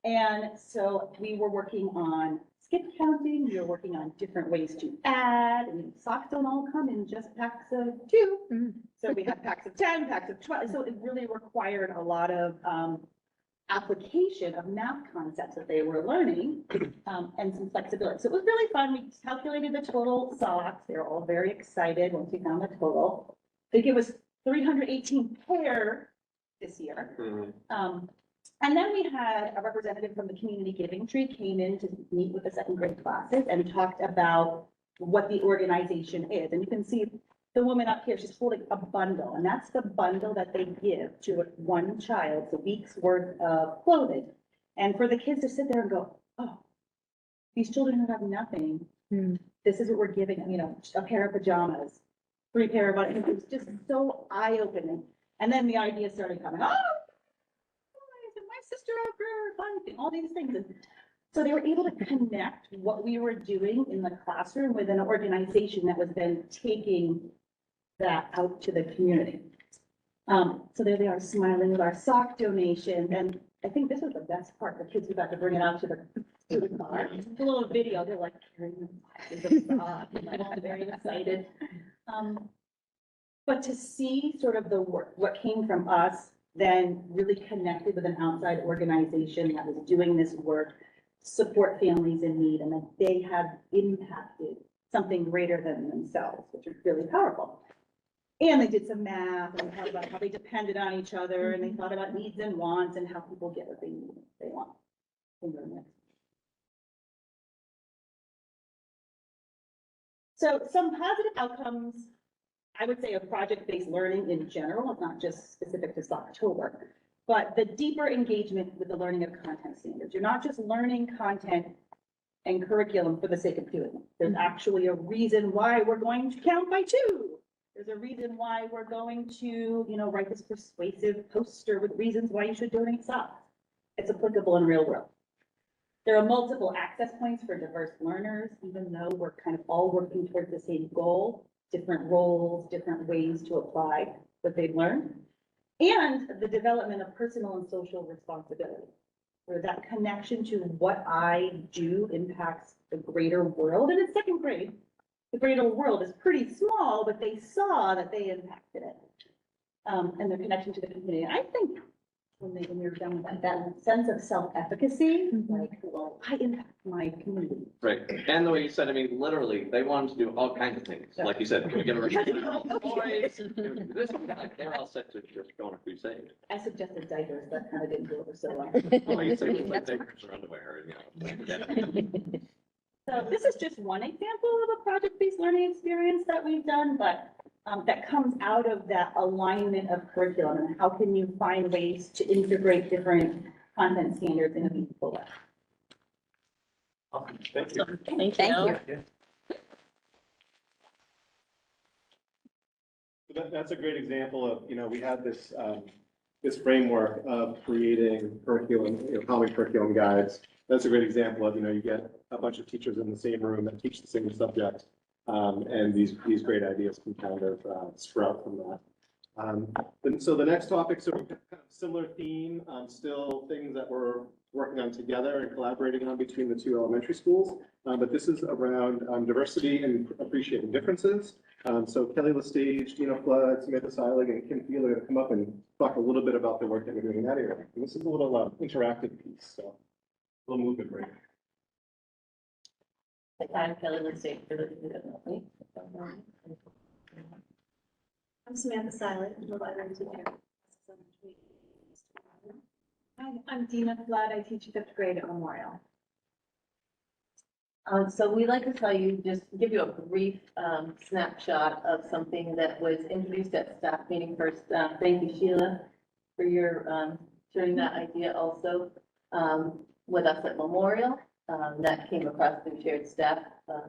And so we were working on skip counting. We were working on different ways to add. And socks don't all come in just packs of 2. So we had packs of 10, packs of 12. So it really required a lot of application of math concepts that they were learning, and some flexibility. So it was really fun. We calculated the total socks. They were all very excited once we found the total. I think it was 318 pair this year. And then we had a representative from the Community Giving Tree came in to meet with the 2nd grade classes and talked about what the organization is. And you can see the woman up here, she's holding a bundle, and that's the bundle that they give to one child, a week's worth of clothing. And for the kids to sit there and go, oh, these children who have nothing, this is what we're giving them, a pair of pajamas, 3 pair of underwear. It was just so eye-opening. And then the ideas started coming, oh, my sister over, all these things. And so they were able to connect what we were doing in the classroom with an organization that was then taking that out to the community. So there they are smiling with our sock donation. And I think this was the best part. The kids who got to bring it out to the car. A little video, they're like carrying them boxes of socks, and they're all very excited. But to see sort of the work, what came from us, then really connected with an outside organization that was doing this work, support families in need, and that they have impacted something greater than themselves, which is really powerful. And they did some math and thought about how they depended on each other, and they thought about needs and wants and how people get what they need, what they want. So some positive outcomes, I would say, of project-based learning in general, not just specific to October, but the deeper engagement with the learning of content standards. You're not just learning content and curriculum for the sake of doing it. There's actually a reason why we're going to count by 2. There's a reason why we're going to, write this persuasive poster with reasons why you should donate socks. It's applicable in real world. There are multiple access points for diverse learners, even though we're kind of all working towards the same goal, different roles, different ways to apply what they've learned. And the development of personal and social responsibility, where that connection to what I do impacts the greater world. And in second grade, the greater world is pretty small, but they saw that they impacted it. And their connection to the community. I think when you're done with that sense of self-efficacy, like, well, I impact my community. Right, and the way you said, I mean, literally, they wanted to do all kinds of things, like you said, we get rid of all the boys, this and that, they're all set to just go on a crusade. I suggested diapers, that kind of didn't go over so well. Oh, you said it's like diapers or underwear, So this is just one example of a project-based learning experience that we've done, but that comes out of that alignment of curriculum and how can you find ways to integrate different content standards in a meaningful way. Thank you. Thank you. That's a great example of, we had this, this framework of creating curriculum, common curriculum guides. That's a great example of, you get a bunch of teachers in the same room that teach the same subject. And these great ideas can kind of sprout from that. So the next topic, so kind of similar theme, still things that we're working on together and collaborating on between the 2 elementary schools. But this is around diversity and appreciating differences. So Kelly Lestage, Dina Flood, Samantha Seilig, and Kim Field are going to come up and talk a little bit about the work that we're doing in that area. And this is a little interactive piece, so a little movement break. I'm Kelly Lestage for those who don't know me. I'm Samantha Silent, I'm the library teacher. Hi, I'm Dina Flood, I teach 5th grade at Memorial. So we'd like to tell you, just give you a brief snapshot of something that was introduced at staff meeting first. Thank you, Sheila, for your sharing that idea also with us at Memorial. That came across through shared staff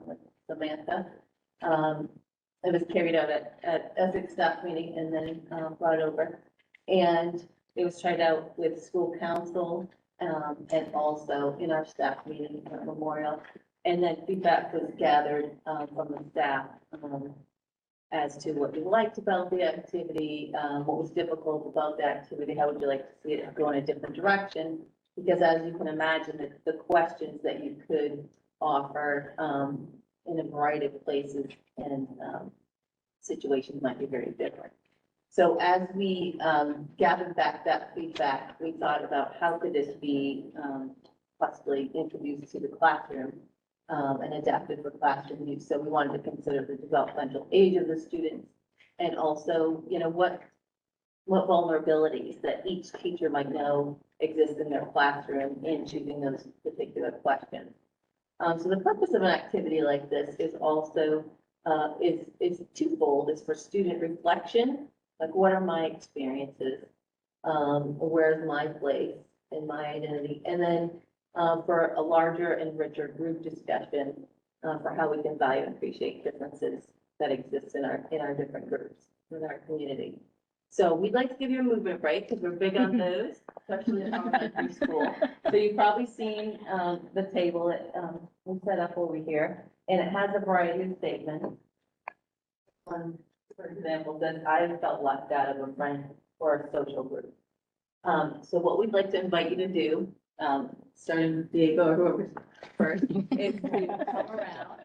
with Samantha. It was carried out at Essex staff meeting and then brought over. And it was tried out with school council and also in our staff meeting at Memorial. And then feedback was gathered from the staff as to what you liked about the activity, what was difficult about the activity, how would you like to see it go in a different direction? Because as you can imagine, the questions that you could offer in a variety of places and situations might be very different. So as we gathered back that feedback, we thought about how could this be possibly introduced to the classroom and adapted for classroom use. So we wanted to consider the developmental age of the students and also, what vulnerabilities that each teacher might know exist in their classroom in choosing those particular questions. So the purpose of an activity like this is also is twofold. It's for student reflection, like what are my experiences, where's my place in my identity, and then for a larger and richer group discussion for how we can value and appreciate differences that exist in our different groups in our community. So we'd like to give you a movement break because we're big on those, especially in elementary school. So you've probably seen the table that we set up over here, and it has a variety of statements. For example, that I felt left out of a friend or a social group. So what we'd like to invite you to do, starting with Diego or whoever's first, is to come around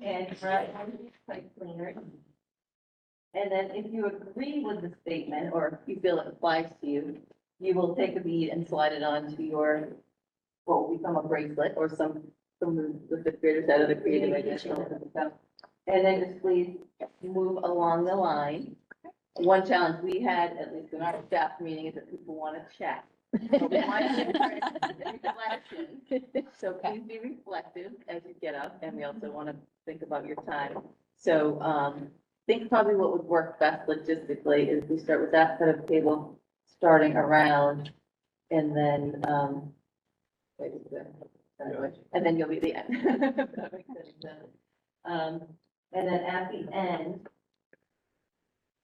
and write on these type cleaners. And then if you agree with the statement, or if you feel it applies to you, you will take a bead and slide it onto your, what will become a bracelet, or some of the fifth graders out of the creative ideas. And then just please move along the line. One challenge we had, at least in our staff meeting, is that people want to chat. So we want to encourage reflection. So please be reflective as you get up, and we also want to think about your time. So, I think probably what would work best logistically is we start with that set of table starting around, and then, and then you'll be the end. That makes sense. And then at the end,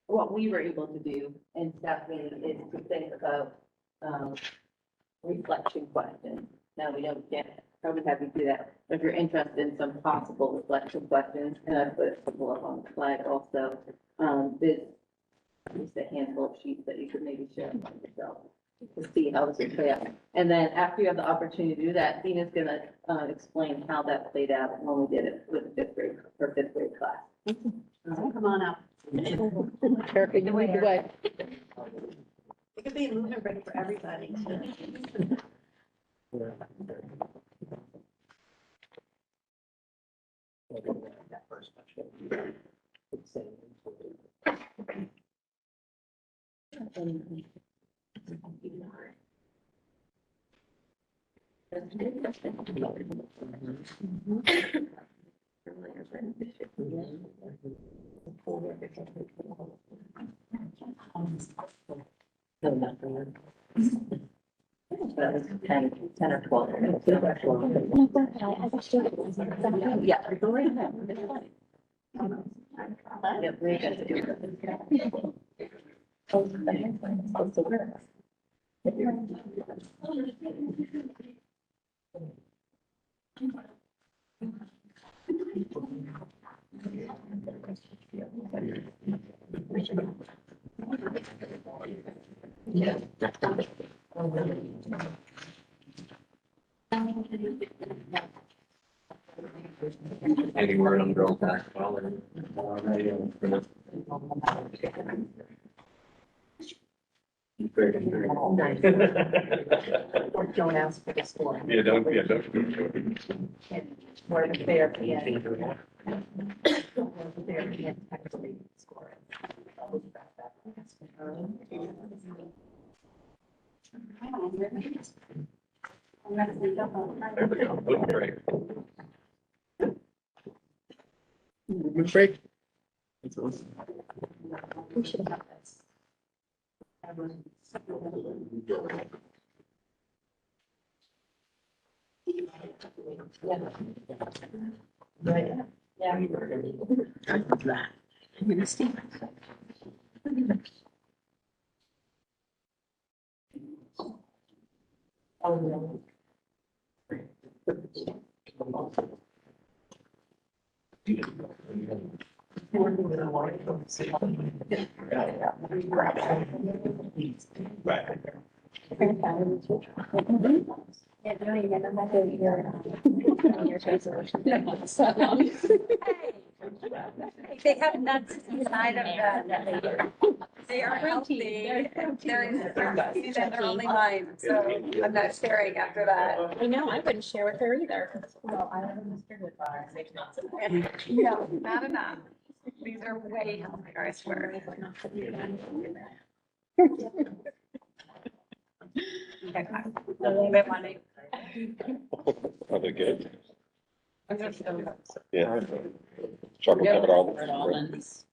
what we were able to do in staff meeting is to think about, reflection questions. Now, we don't get, probably have you do that, but if you're interested in some possible reflection questions, and I put a couple up on the slide also, there's just a handful of sheets that you could maybe share among yourself to see how this would play out. And then after you have the opportunity to do that, Dina's gonna explain how that played out when we did it with the fifth grade class. Come on up. Erica, you lead the way. It could be a movement break for everybody. That was 10 or 12. Yeah. Yep, we got to do Any word on girls basketball? Don't ask for the score. Yeah, don't. More therapy and. Therapy and actually score. Movement break. We should have this. Right. Yeah. I'm gonna see. Oh, no. Yeah, no, you get them back to your resolution. They have nuts inside of them. They are healthy. They're only mine, so I'm not sharing after that. I know, I wouldn't share with her either. Well, I don't understand it. No, not enough. These are way healthier, I swear. A little bit money. Are they good? Yeah. Chocolate covered almonds.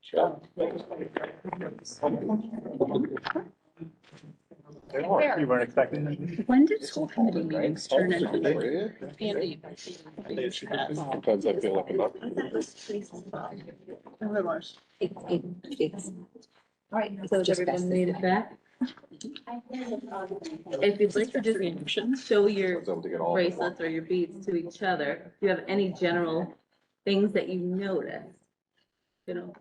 Sure. You weren't expecting it? When did school committee meetings turn into family? Sometimes I feel like I'm not. All right, so has everyone made it back? If you'd like to just show your To get all. bracelets or your beads to each other, if you have any general things that you notice, you know.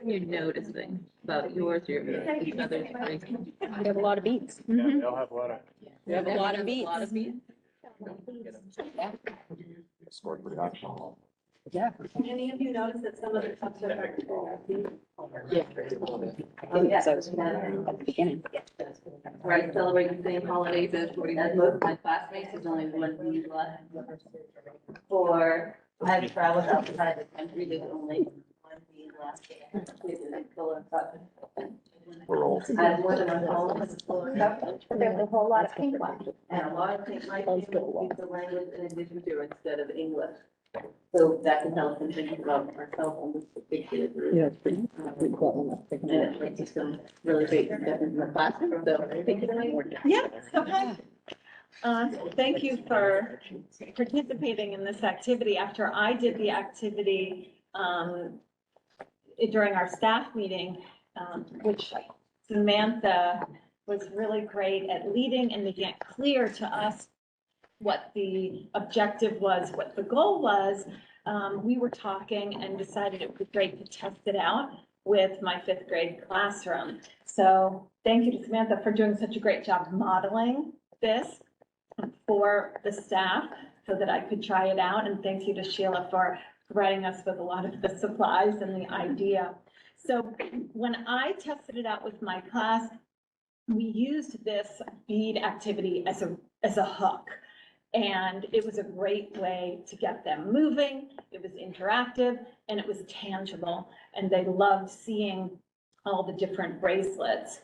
You're noticing about yours, each other's. We have a lot of beats. Yeah, they all have a lot of. We have a lot of beats. Scored pretty high. Yeah. Any of you notice that some of the clubs are? Yeah. Yes, I was at the beginning. Right, celebrating the same holidays as most of my classmates, there's only one week left. Or I've traveled outside the country, there's only one week left. We're all. I have more than one home in the Fuller Cup. There's a whole lot of pink ones. And a lot of things like people use the language in addition to instead of English. So that can help in thinking about ourselves on this particular group. Yeah, it's pretty. And it makes us some really great difference in the classroom, so thank you very much. Yeah, okay. Thank you for participating in this activity. After I did the activity during our staff meeting, which Samantha was really great at leading and making it clear to us what the objective was, what the goal was, we were talking and decided it would be great to test it out with my 5th grade classroom. So thank you to Samantha for doing such a great job modeling this for the staff so that I could try it out. And thank you to Sheila for providing us with a lot of the supplies and the idea. So when I tested it out with my class, we used this bead activity as a hook. And it was a great way to get them moving. It was interactive and it was tangible. And they loved seeing all the different bracelets.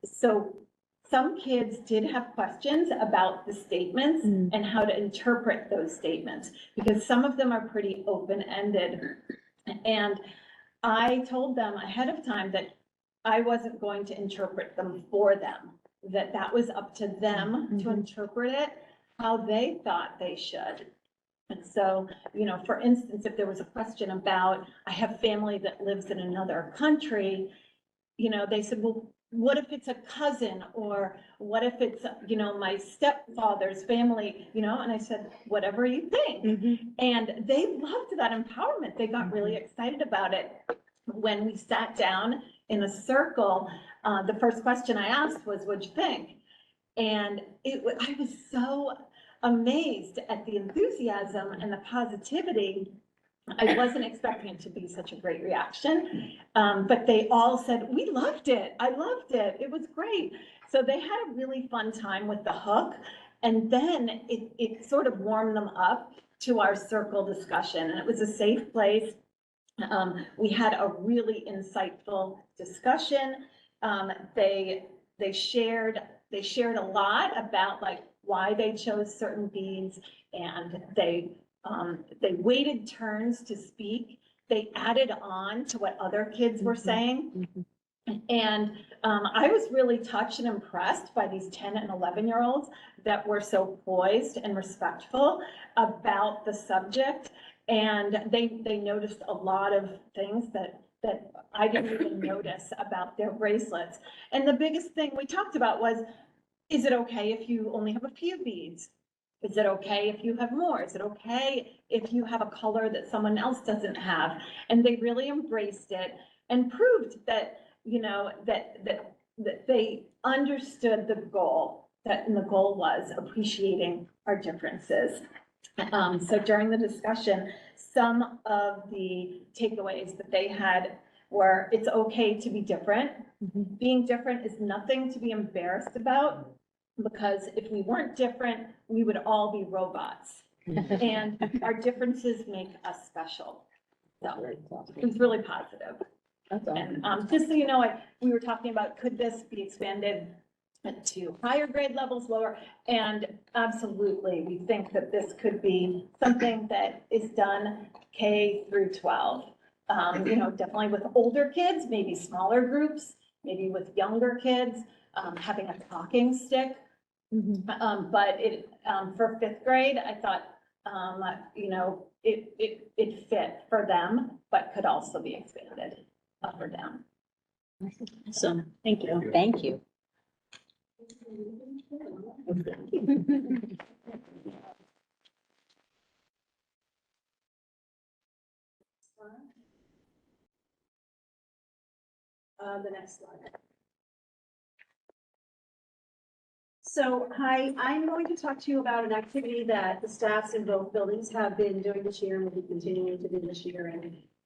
So some kids did have questions about the statements and how to interpret those statements, because some of them are pretty open-ended. And I told them ahead of time that I wasn't going to interpret them for them, that was up to them to interpret it how they thought they should. And so, you know, for instance, if there was a question about, I have family that lives in another country, you know, they said, well, what if it's a cousin, or what if it's, you know, my stepfather's family, you know? And I said, whatever you think. And they loved that empowerment. They got really excited about it. When we sat down in a circle, the first question I asked was, what'd you think? And I was so amazed at the enthusiasm and the positivity. I wasn't expecting it to be such a great reaction, but they all said, we loved it. I loved it. It was great. So they had a really fun time with the hook. And then it sort of warmed them up to our circle discussion. And it was a safe place. We had a really insightful discussion. They shared a lot about like why they chose certain beads, and they waited turns to speak. They added on to what other kids were saying. And I was really touched and impressed by these 10 and 11-year-olds that were so poised and respectful about the subject. And they noticed a lot of things that I didn't even notice about their bracelets. And the biggest thing we talked about was, is it okay if you only have a few beads? Is it okay if you have more? Is it okay if you have a color that someone else doesn't have? And they really embraced it and proved that, you know, that they understood the goal, and the goal was appreciating our differences. So during the discussion, some of the takeaways that they had were, it's okay to be different. Being different is nothing to be embarrassed about, because if we weren't different, we would all be robots. And our differences make us special. So it was really positive. And just so you know, we were talking about, could this be expanded to higher grade levels, lower? And absolutely, we think that this could be something that is done K through 12. You know, definitely with older kids, maybe smaller groups, maybe with younger kids, having a talking stick. But for 5th grade, I thought, you know, it fit for them, but could also be expanded up or down. So, thank you. Thank you. the next slide. So, hi, I'm going to talk to you about an activity that the staffs in both buildings have been doing this year and will be continuing to do this year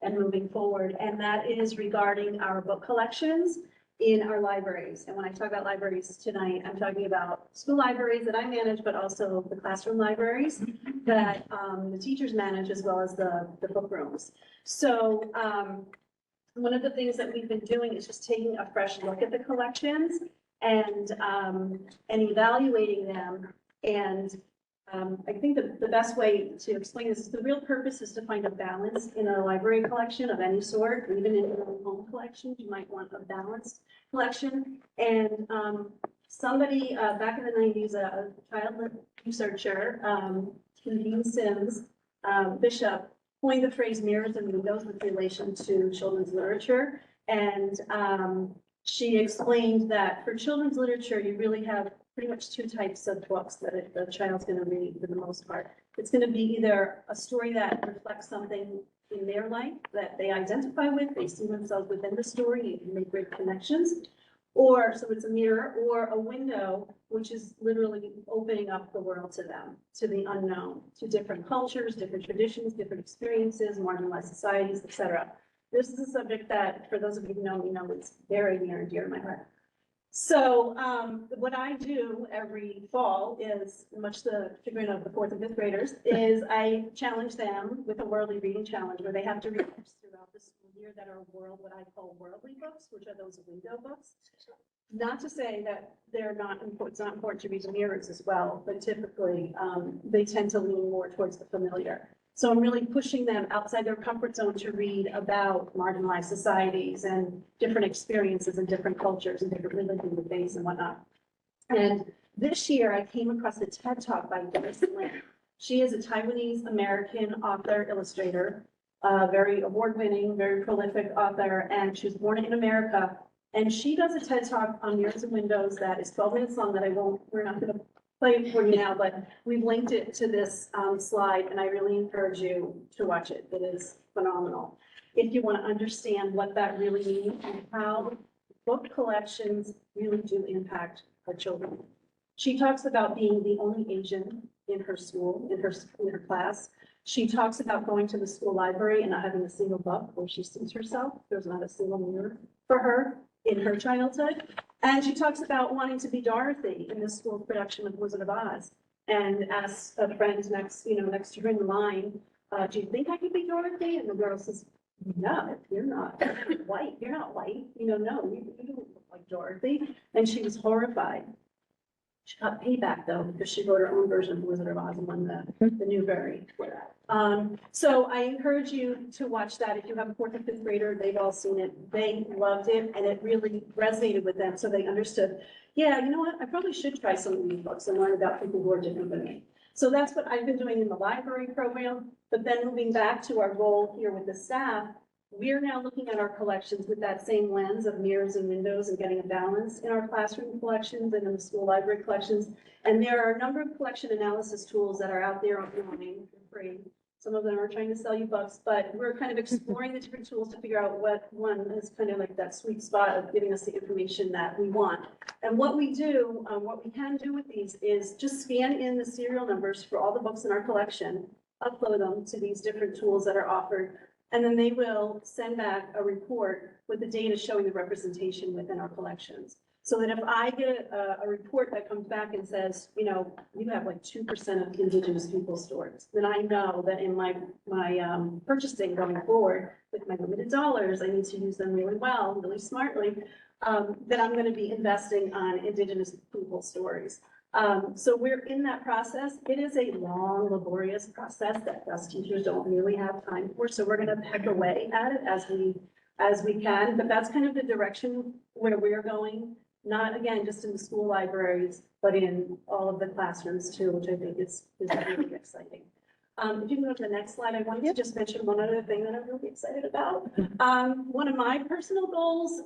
and moving forward. And that is regarding our book collections in our libraries. And when I talk about libraries tonight, I'm talking about school libraries that I manage, but also the classroom libraries that the teachers manage, as well as the book rooms. So one of the things that we've been doing is just taking a fresh look at the collections and evaluating them. And I think the best way to explain this is the real purpose is to find a balance in a library collection of any sort, even in your own home collections, you might want a balanced collection. And somebody back in the 90s, a child researcher, Dean Sims, Bishop, coined the phrase mirrors and windows with relation to children's literature. And she explained that for children's literature, you really have pretty much two types of books that the child's going to read for the most part. It's going to be either a story that reflects something in their life that they identify with, they see themselves within the story, you can make great connections, or so it's a mirror, or a window, which is literally opening up the world to them, to the unknown, to different cultures, different traditions, different experiences, marginalized societies, etc. This is a subject that, for those of you who know me, know it's very near and dear to my heart. So what I do every fall is, much the chagrin of the 4th and 5th graders, is I challenge them with a worldly reading challenge where they have to read books throughout the school year that are what I call worldly books, which are those window books. Not to say that they're not important, it's not important to read the mirrors as well, but typically they tend to lean more towards the familiar. So I'm really pushing them outside their comfort zone to read about marginalized societies and different experiences and different cultures and different religions and faiths and whatnot. And this year I came across a TED Talk by Doris Lin. She is a Taiwanese American author, illustrator, very award-winning, very prolific author, and she was born in America. And she does a TED Talk on mirrors and windows that is 12 minutes long that we're not going to play it for you now, but we've linked it to this slide, and I really encourage you to watch it. It is phenomenal. If you want to understand what that really means and how book collections really do impact our children. She talks about being the only Asian in her school, in her class. She talks about going to the school library and not having a single book where she sees herself. There's not a single mirror for her in her childhood. And she talks about wanting to be Dorothy in the school production of Wizard of Oz, and asks a friend next to her in line, do you think I could be Dorothy? And the girl says, no, you're not white. You're not white. No, you don't look like Dorothy. And she was horrified. She got payback though, because she wrote her own version of Wizard of Oz and won the Newbery. So I encourage you to watch that. If you have a 4th and 5th grader, they've all seen it. They loved it, and it really resonated with them. So they understood, yeah, you know what? I probably should try some of these books and learn about people who are different than me. So that's what I've been doing in the library program. But then moving back to our goal here with the staff, we're now looking at our collections with that same lens of mirrors and windows and getting a balance in our classroom collections and in the school library collections. And there are a number of collection analysis tools that are out there online for free. Some of them are trying to sell you books, but we're kind of exploring the different tools to figure out what one is kind of like that sweet spot of giving us the information that we want. And what we do, what we can do with these is just scan in the serial numbers for all the books in our collection, upload them to these different tools that are offered, and then they will send back a report with the data showing the representation within our collections. So that if I get a report that comes back and says, you have like 2% of Indigenous people stories, then I know that in my purchasing going forward with my limited dollars, I need to use them really well, really smartly, that I'm going to be investing on Indigenous people stories. So we're in that process. It is a long, laborious process that us teachers don't really have time for. So we're going to peck away at it as we can. But that's kind of the direction where we're going. Not again just in the school libraries, but in all of the classrooms too, which I think is really exciting. If you can go to the next slide, I wanted to just mention one other thing that I'm really excited about. One of my personal goals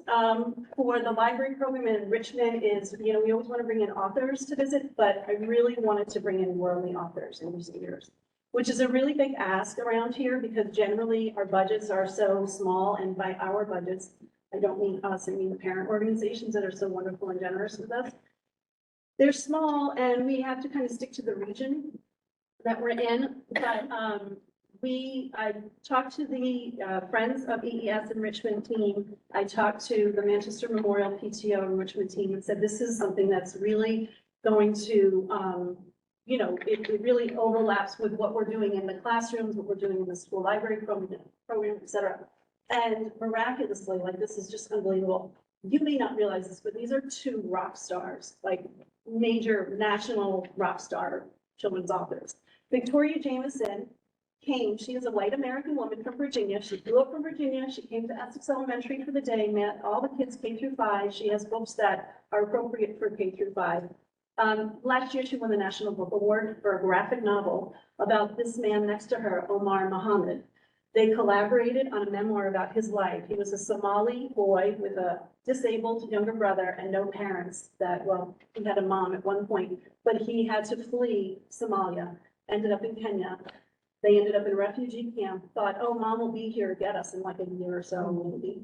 for the library program in Richmond is, we always want to bring in authors to visit, but I really wanted to bring in worldly authors and readers, which is a really big ask around here because generally our budgets are so small, and by our budgets, I don't mean us, I mean the parent organizations that are so wonderful and generous with us. They're small and we have to kind of stick to the region that we're in, but, I talked to the Friends of EES Enrichment team. I talked to the Manchester Memorial PTO Enrichment team and said, this is something that's really going to, it really overlaps with what we're doing in the classrooms, what we're doing in the school library program, et cetera. And miraculously, like, this is just unbelievable. You may not realize this, but these are two rock stars, like major national rock star children's authors. Victoria Jameson came, she is a white American woman from Virginia. She grew up from Virginia. She came to Essex Elementary for the day, met all the kids K through 5. She has books that are appropriate for K through 5. Last year, she won the National Book Award for a graphic novel about this man next to her, Omar Mohammed. They collaborated on a memoir about his life. He was a Somali boy with a disabled younger brother and no parents that, well, he had a mom at one point, but he had to flee Somalia, ended up in Kenya. They ended up in a refugee camp, thought, oh, mom will be here to get us in like a year or so, maybe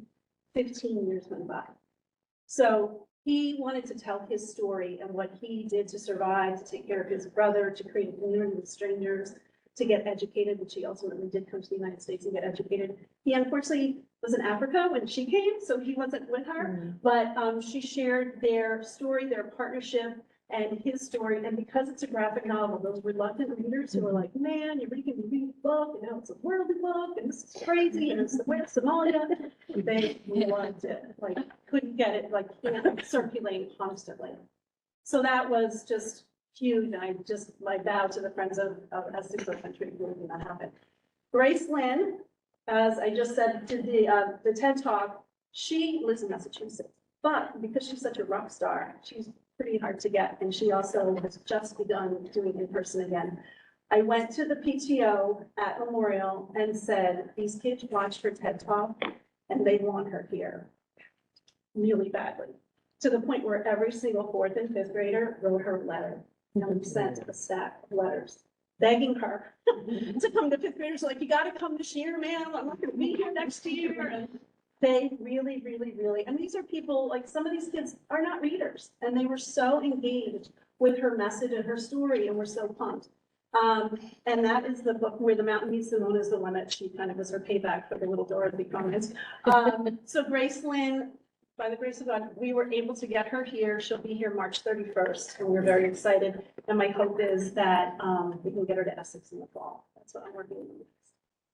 15 years went by. So he wanted to tell his story and what he did to survive, to take care of his brother, to create a community with strangers, to get educated, which he ultimately did come to the United States and get educated. He unfortunately was in Africa when she came, so he wasn't with her, but she shared their story, their partnership, and his story. And because it's a graphic novel, those reluctant readers who are like, man, you're reading a book, and now it's a worldly book, and this is crazy, and it's the way of Somalia, they loved it, like, couldn't get it, like, circulating constantly. So that was just huge, and my bow to the Friends of Essex Elementary for making that happen. Grace Lynn, as I just said, did the TED Talk. She lives in Massachusetts, but because she's such a rock star, she's pretty hard to get, and she also has just begun doing in person again. I went to the PTO at Memorial and said, these kids watched her TED Talk, and they want her here really badly, to the point where every single 4th and 5th grader wrote her a letter. And we sent a stack of letters begging her to come to 5th graders, like, you gotta come this year, man, I'm not gonna be here next year. And they really, really, really, and these are people, like, some of these kids are not readers, and they were so engaged with her message and her story, and we're so pumped. And that is the book Where the Mountain Meets the Moon, is the one that she kind of was her payback for the little Dorothy comments. So Grace Lynn, by the grace of God, we were able to get her here. She'll be here March 31st, and we're very excited. And my hope is that we can get her to Essex in the fall. That's what I'm working on.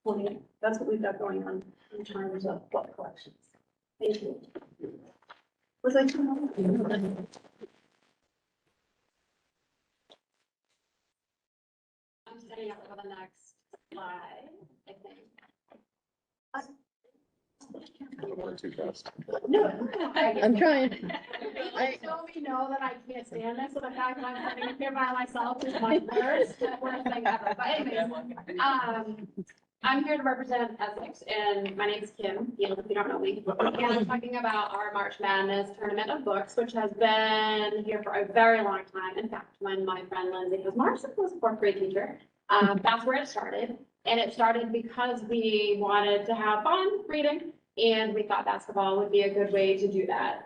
Well, that's what we've got going on in terms of book collections. Thank you. Was I too long? I'm setting up for the next slide, I think. Too fast. No, I'm trying. I totally know that I can't stand this, so the fact that I'm sitting up here by myself is my worst thing ever. But anyways, I'm here to represent Essex, and my name is Kim, if you don't know me. And I'm talking about our March Madness Tournament of Books, which has been here for a very long time. In fact, when my friend Lindsay was March was a 4th grade teacher, that's where it started. And it started because we wanted to have fun reading, and we thought basketball would be a good way to do that.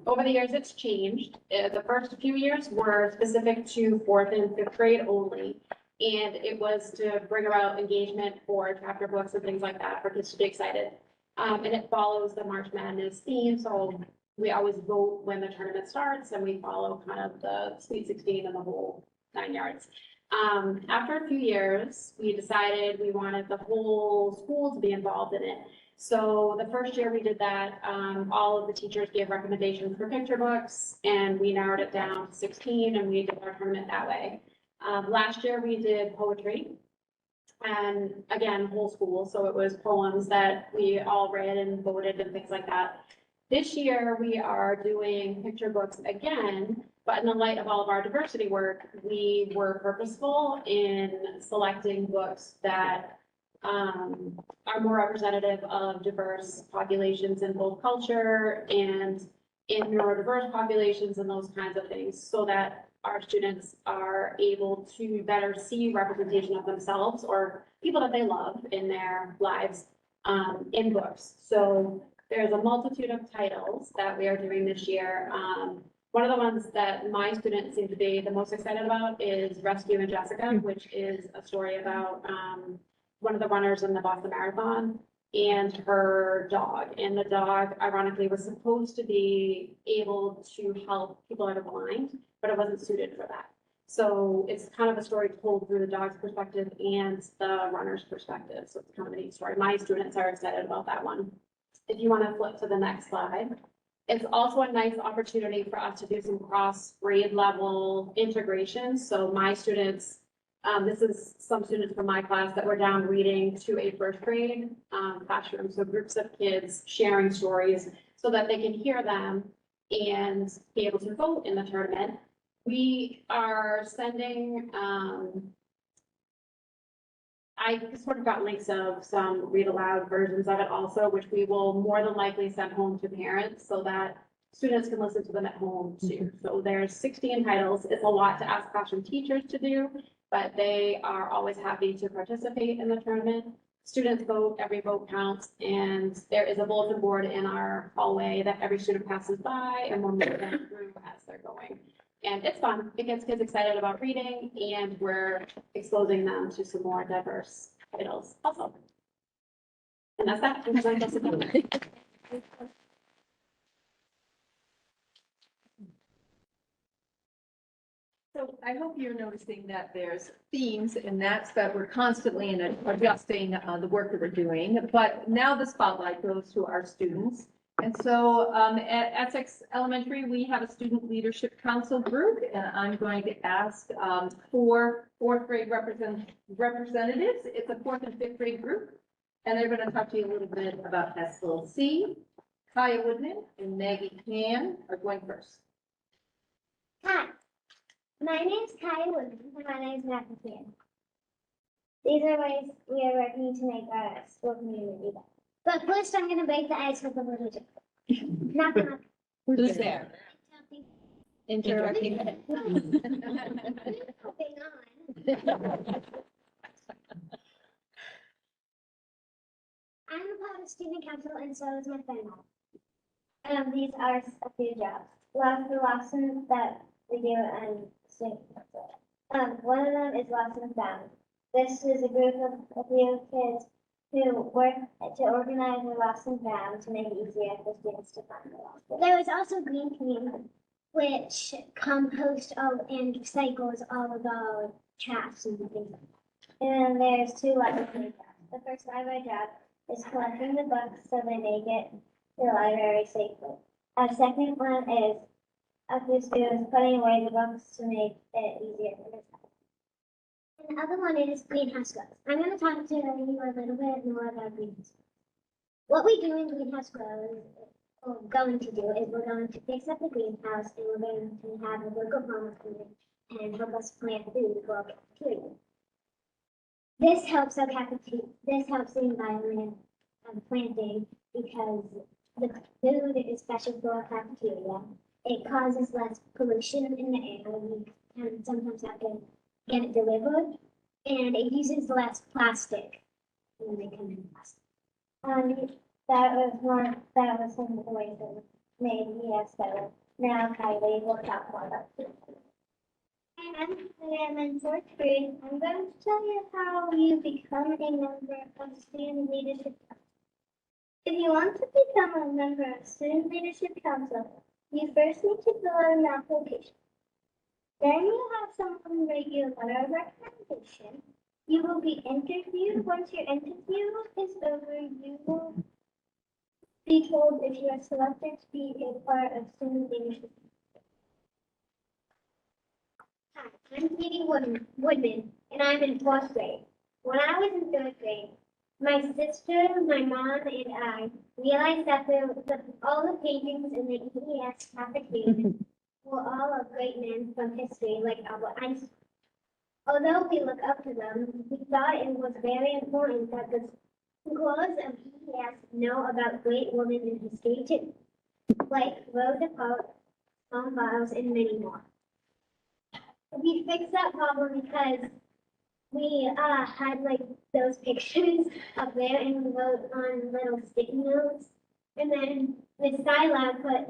Over the years, it's changed. The first few years were specific to 4th and 5th grade only. And it was to bring about engagement for chapter books and things like that for kids to be excited. And it follows the March Madness theme. So we always vote when the tournament starts, and we follow kind of the Sweet 16 and the whole 9 yards. After a few years, we decided we wanted the whole school to be involved in it. So the first year we did that, all of the teachers gave recommendations for picture books, and we narrowed it down to 16, and we did our tournament that way. Last year we did poetry, and again, whole school. So it was poems that we all read and voted and things like that. This year we are doing picture books again, but in the light of all of our diversity work, we were purposeful in selecting books that are more representative of diverse populations in both culture and in neurodiverse populations and those kinds of things, so that our students are able to better see representation of themselves or people that they love in their lives in books. So There's a multitude of titles that we are doing this year. One of the ones that my students seem to be the most excited about is Rescue and Jessica, which is a story about one of the runners in the Boston Marathon and her dog. And the dog, ironically, was supposed to be able to help people that are blind, but it wasn't suited for that. So it's kind of a story told through the dog's perspective and the runner's perspective. So it's kind of a neat story. My students are excited about that one. If you want to flip to the next slide. It's also a nice opportunity for us to do some cross grade level integration. So my students, this is some students from my class that were down reading to a first grade classroom. So groups of kids sharing stories so that they can hear them and be able to vote in the tournament. We are sending, I sort of got links of some read aloud versions of it also, which we will more than likely send home to parents so that students can listen to them at home too. So there's 16 titles. It's a lot to ask classroom teachers to do, but they are always happy to participate in the tournament. Students vote, every vote counts, and there is a bulletin board in our hallway that every student passes by and we'll move them through as they're going. And it's fun. It gets kids excited about reading and we're exposing them to some more diverse titles also. And that's that. So I hope you're noticing that there's themes, and that's that we're constantly adjusting the work that we're doing. But now the spotlight goes to our students. And so at Essex Elementary, we have a student leadership council group, and I'm going to ask four fourth grade representatives. It's a fourth and fifth grade group, and they're going to talk to you a little bit about SLC. Kaya Woodman and Maggie Can are going first. Hi, my name is Kaya Woodman, and my name is Maggie Can. These are ways we are working to make our school community better. But first, I'm going to break the ice with a little joke. Knock, knock. Who's there? Interrupting. Interrupting. Moving on. I'm a part of student council, and so is my friend. These are a few jobs. The lessons that we do in student council. One of them is Lost and Found. This is a group of a few kids who work to organize the lost and found to make it easier for students to find the lost. There is also Green Community, which composts all and recycles all of our trash and things. And then there's two library jobs. The first library job is collecting the books so they make it to the library safely. Our second one is a few students putting away the books to make it easier for them. And the other one is greenhouse grows. I'm going to talk to you a little bit more about greenhouse grows. What we do in greenhouse grows, or going to do, is we're going to fix up the greenhouse and we're going to have a local farmer come in and help us plant food for our cafeteria. This helps our cafeteria. This helps the environment of planting because the food is special for our cafeteria. It causes less pollution in the air. We can sometimes have to get it delivered, and it uses less plastic when they come in plastic. That was some of the ways that made us better. Now Kylie will talk more about it. I'm in fourth grade. I'm going to tell you how you become a member of Student Leadership Council. If you want to become a member of Student Leadership Council, you first need to fill out an application. Then you have someone write you a letter of recommendation. You will be interviewed. Once your interview is over, you will be told if you are selected to be a part of Student Leadership. Hi, I'm Katie Woodman, and I'm in fourth grade. When I was in third grade, my sister, my mom, and I realized that all the paintings in the EES cafeteria were all of great men from history, like Albert Einstein. Although we look up to them, we thought it was very important that the scholars of EES know about great women in history too, like Rosa Parks, Simone Biles, and many more. We fixed that problem because we had like those pictures up there and we wrote on little sticky notes And then Miss Skylar put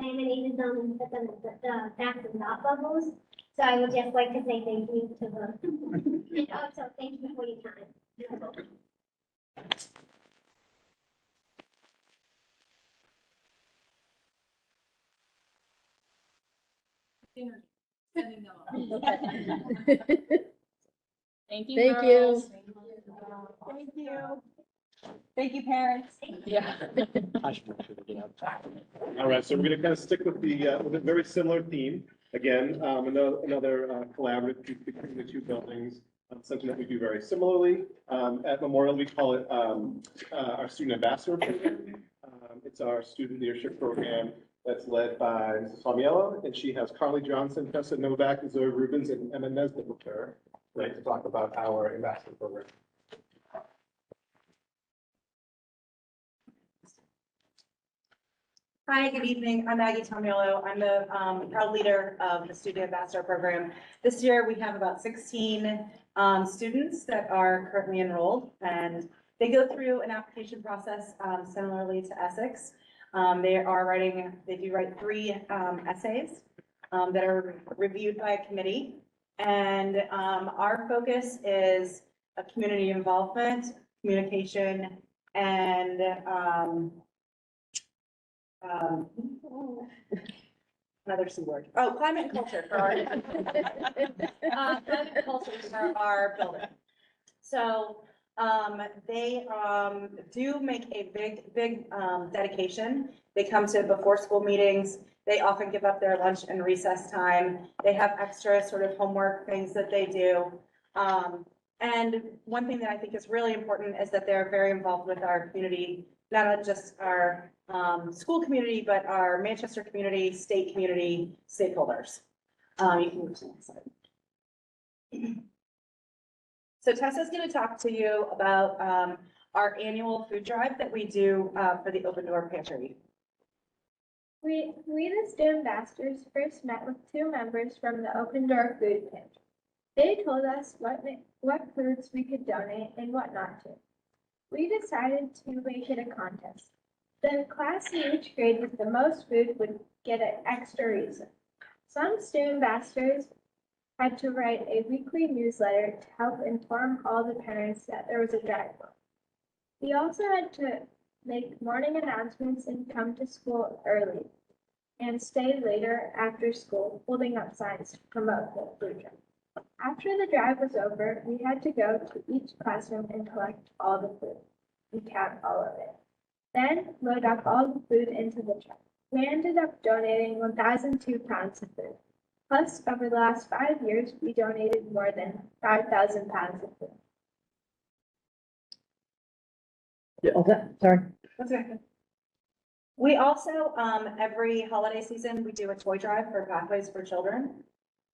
laminated them and put them the backs and thought bubbles. So I would just like to say thank you to the, and also thank you for your time. Thank you, Thank girls. Thank you. Thank you, parents. Yeah. All right, so we're gonna kind of stick with a very similar theme. Again, another collaborative piece between the two buildings, something that we do very similarly. At Memorial, we call it our Student Ambassador Program. It's our student leadership program that's led by Mrs. Famiello, and she has Carly Johnson, Tessa Novak, Zoe Rubens, and Emma Nesbitt with her, right, to talk about our ambassador program. Hi, good evening. I'm Maggie Tomiolo. I'm the proud leader of the Student Ambassador Program. This year, we have about 16 students that are currently enrolled, and they go through an application process similarly to Essex. They do write 3 essays that are reviewed by a committee. And our focus is community involvement, communication, and another C word. Oh, climate and culture for our, climate and culture for our building. So, they, do make a big dedication. They come to before school meetings. They often give up their lunch and recess time. They have extra sort of homework things that they do. And one thing that I think is really important is that they're very involved with our community, not just our school community, but our Manchester community, state community, stakeholders. You can move to the next slide. So Tessa's going to talk to you about our annual food drive that we do for the Open Door Pantry. We, the student ambassadors, first met with 2 members from the Open Door Food Pantry. They told us what foods we could donate and what not to. We decided to make it a contest. The class in each grade with the most food would get an extra reason. Some student ambassadors had to write a weekly newsletter to help inform all the parents that there was a drive. We also had to make morning announcements and come to school early and stay later after school, holding up signs to promote the food drive. After the drive was over, we had to go to each classroom and collect all the food and count all of it. Then load up all the food into the truck. We ended up donating 1,002 pounds of food. Plus, over the last 5 years, we donated more than 5,000 pounds of food. Sorry. That's okay. We also, every holiday season, we do a toy drive for Pathways for Children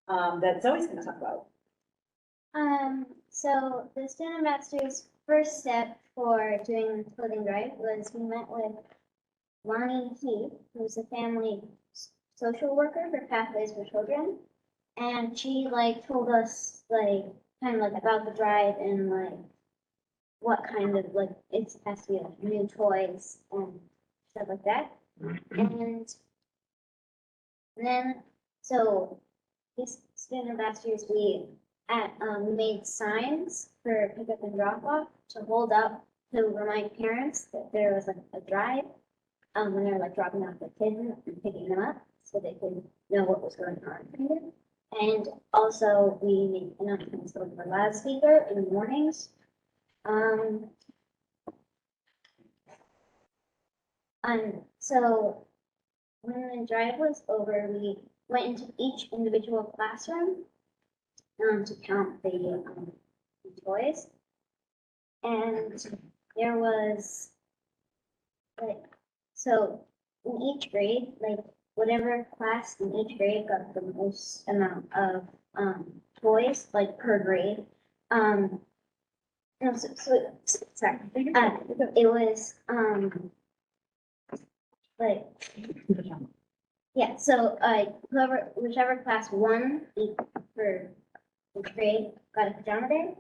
that Zoe's going to talk about. So the student ambassador's first step for doing the clothing drive was we met with Lonnie Heath, who's a family social worker for Pathways for Children. And she told us kind of about the drive and what kind of it has to be new toys and stuff like that. And then so these student ambassadors we made signs for pickup and drop off to hold up to remind parents that there was a drive when they're dropping off their kids and picking them up so they could know what was going on. And also we made announcements over the loudspeaker in the mornings. So when the drive was over, we went into each individual classroom to count the toys. And there was so in each grade, whatever class in each grade got the most amount of toys, per grade. No, sorry. It was yeah. So whichever class won for each grade got a pajama day,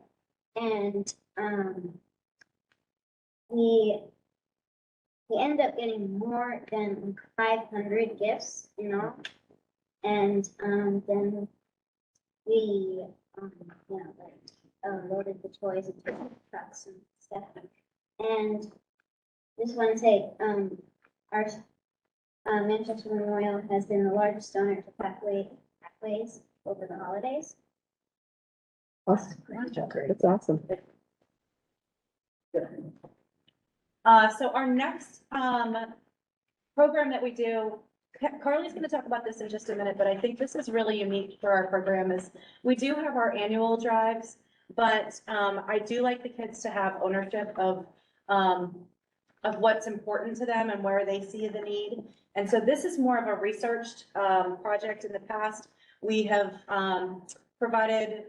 and we we ended up getting more than 500 gifts, you know? And then we, loaded the toys into trucks and stuff. And just want to say, our Manchester Memorial has been the largest donor to pathways over the holidays. That's awesome. So our next, program that we do, Carly's gonna talk about this in just a minute, but I think this is really unique for our program is we do have our annual drives, but, I do like the kids to have ownership of what's important to them and where they see the need. And so this is more of a researched, project. In the past, we have, provided,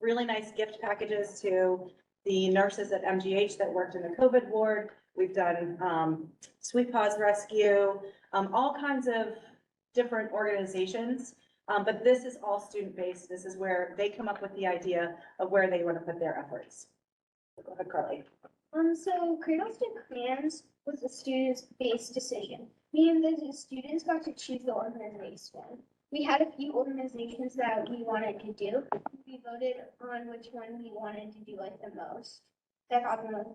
really nice gift packages to the nurses at MGH that worked in the COVID ward. We've done Sweet Paws Rescue, all kinds of different organizations. But this is all student-based. This is where they come up with the idea of where they want to put their efforts. Go ahead, Carly. So Cradles to Crayons was a student-based decision, meaning that the students got to choose the organization. We had a few organizations that we wanted to do. We voted on which one we wanted to do like the most, that got the most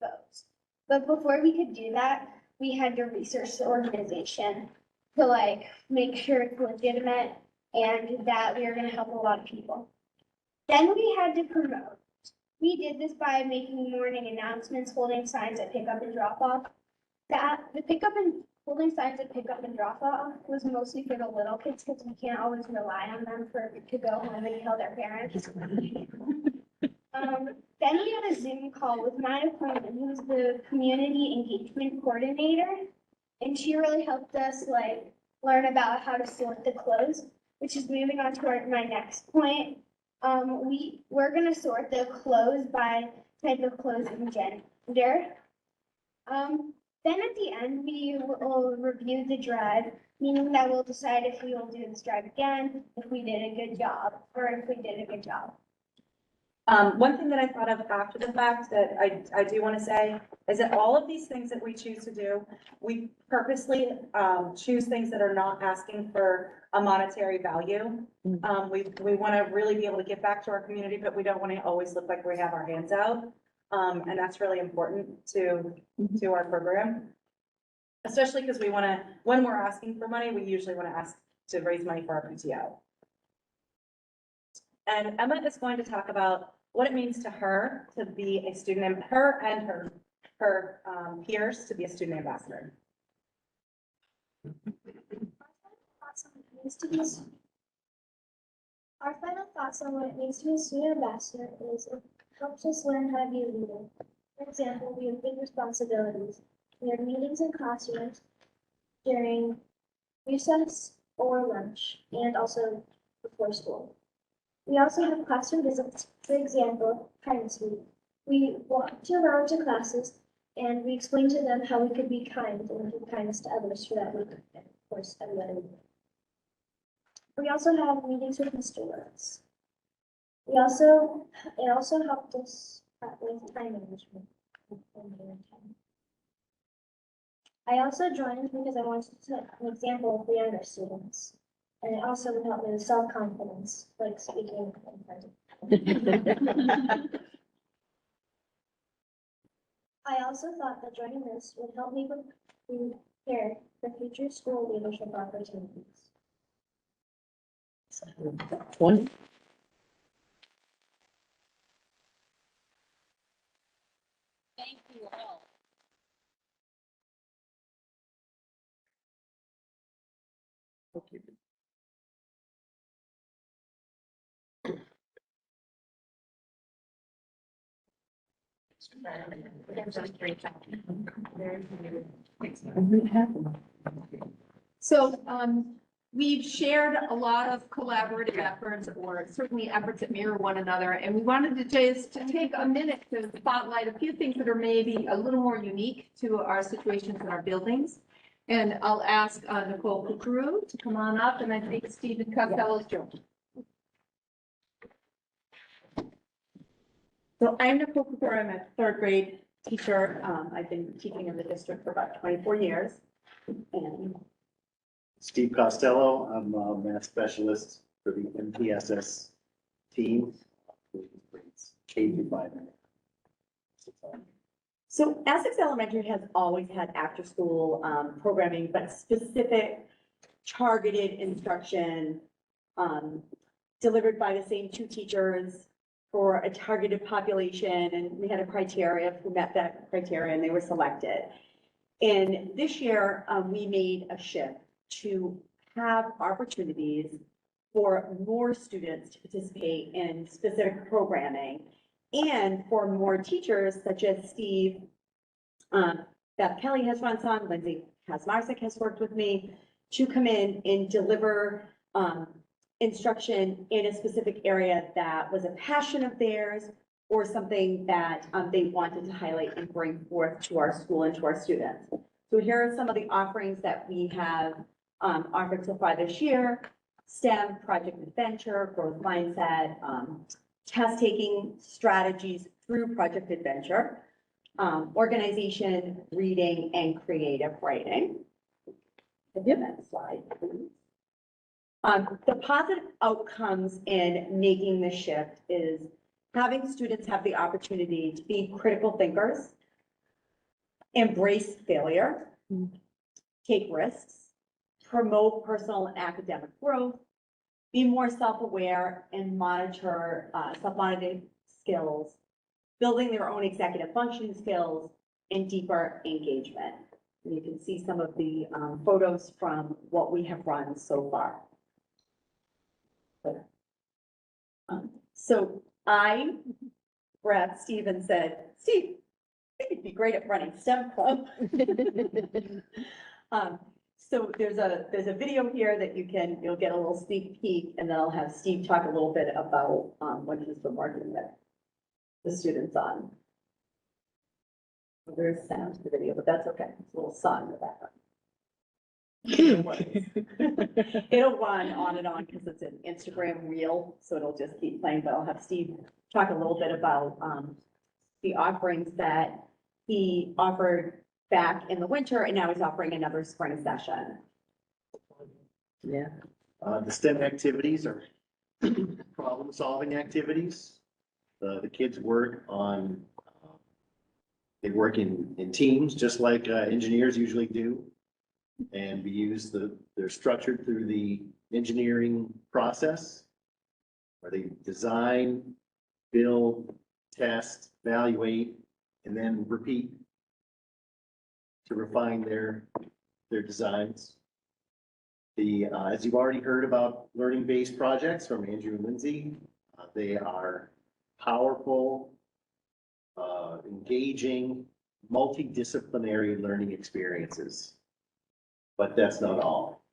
votes. But before we could do that, we had to research the organization to like make sure it's legitimate and that we are going to help a lot of people. Then we had to promote. We did this by making morning announcements, holding signs at pickup and drop off. The pickup and holding signs at pickup and drop off was mostly for the little kids because we can't always rely on them to go home and tell their parents. Then we had a Zoom call with my opponent, who was the community engagement coordinator, and she really helped us like learn about how to sort the clothes, which is moving on to my next point. We're gonna sort the clothes by type of clothes and gender. Then at the end, we will review the drive, meaning that we'll decide if we will do this drive again, if we did a good job, or if we did a good job. One thing that I thought of after the fact that I do want to say is that all of these things that we choose to do, we purposely choose things that are not asking for a monetary value. We want to really be able to give back to our community, but we don't want to always look like we have our hands out. And that's really important to our program. Especially because we want to, when we're asking for money, we usually want to ask to raise money for our PTO. And Emma is going to talk about what it means to her to be a student, and her peers to be a student ambassador. Our final thoughts on what it means to be a student ambassador is it helps us learn how to be a leader. For example, we have big responsibilities. We have meetings in classrooms during recess or lunch, and also before school. We also have classroom visits. For example, kindness week. We walk around to classes and we explain to them how we could be kind and give kindness to others for that week. And of course, everybody. We also have meetings with Mr. Lewis. It also helped us with time management. I also joined because I wanted to set an example for younger students. And it also would help me with self-confidence, like speaking in front of I also thought that joining this would help me prepare for future school leadership opportunities. One. Thank you all. Okay. So, we've shared a lot of collaborative efforts, or certainly efforts that mirror one another, and we wanted to just to take a minute to spotlight a few things that are maybe a little more unique to our situations in our buildings. And I'll ask Nicole Kukuru to come on up, and I think Stephen Costello is joining. So I'm Nicole Kukuru, I'm a third grade teacher. I've been teaching in the district for about 24 years. And Steve Costello, I'm a math specialist for the MTSS team. K-5. so Essex Elementary has always had after-school programming, but specific targeted instruction delivered by the same two teachers for a targeted population, and we had a criteria of who met that criteria, and they were selected. And this year, we made a shift to have opportunities for more students to participate in specific programming, and for more teachers such as Steve, Beth Kelly has run some, Lindsay Kazmarzik has worked with me, to come in and deliver instruction in a specific area that was a passion of theirs or something that they wanted to highlight and bring forth to our school and to our students. So here are some of the offerings that we have offered so far this year: STEM, project adventure, growth mindset, test-taking strategies through project adventure, organization, reading, and creative writing. Give that slide, please. The positive outcomes in making this shift is having students have the opportunity to be critical thinkers, embrace failure, take risks, promote personal and academic growth, be more self-aware, and monitor self-monitoring skills, building their own executive functioning skills, and deeper engagement. And you can see some of the photos from what we have run so far. So I grabbed Steve and said, Steve, I think you'd be great at running STEM club. So there's a video here that you'll get a little sneak peek, and then I'll have Steve talk a little bit about what he's been working with the students on. There's sound to the video, but that's okay. It's a little song in the background. It'll run on and on because it's an Instagram reel, so it'll just keep playing, but I'll have Steve talk a little bit about the offerings that he offered back in the winter, and now he's offering another spring session. Yeah. The STEM activities are problem-solving activities. The kids work on, they work in teams, just like engineers usually do. And we use they're structured through the engineering process, where they design, build, test, evaluate, and then repeat to refine their designs. As you've already heard about learning-based projects from Andrew and Lindsay, they are powerful, engaging, multidisciplinary learning experiences. But that's not all.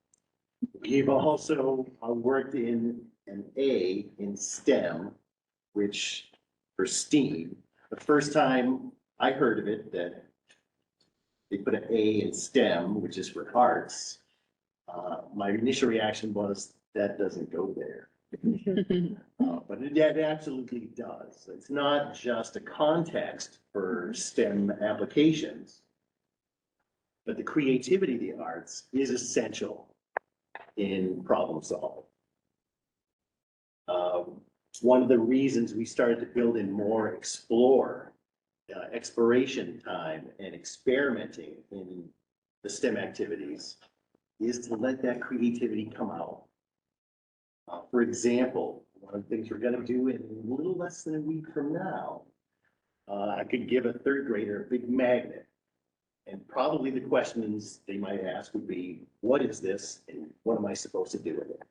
We've also worked in an A in STEM, which for STEAM, the first time I heard of it, that they put an A in STEM, which is for arts, my initial reaction was, that doesn't go there. But it absolutely does. It's not just a context for STEM applications, but the creativity of the arts is essential in problem solving. One of the reasons we started to build in more exploration time and experimenting in the STEM activities is to let that creativity come out. For example, one of the things we're going to do in a little less than a week from now, I could give a third grader a big magnet. And probably the questions they might ask would be, what is this and what am I supposed to do with it?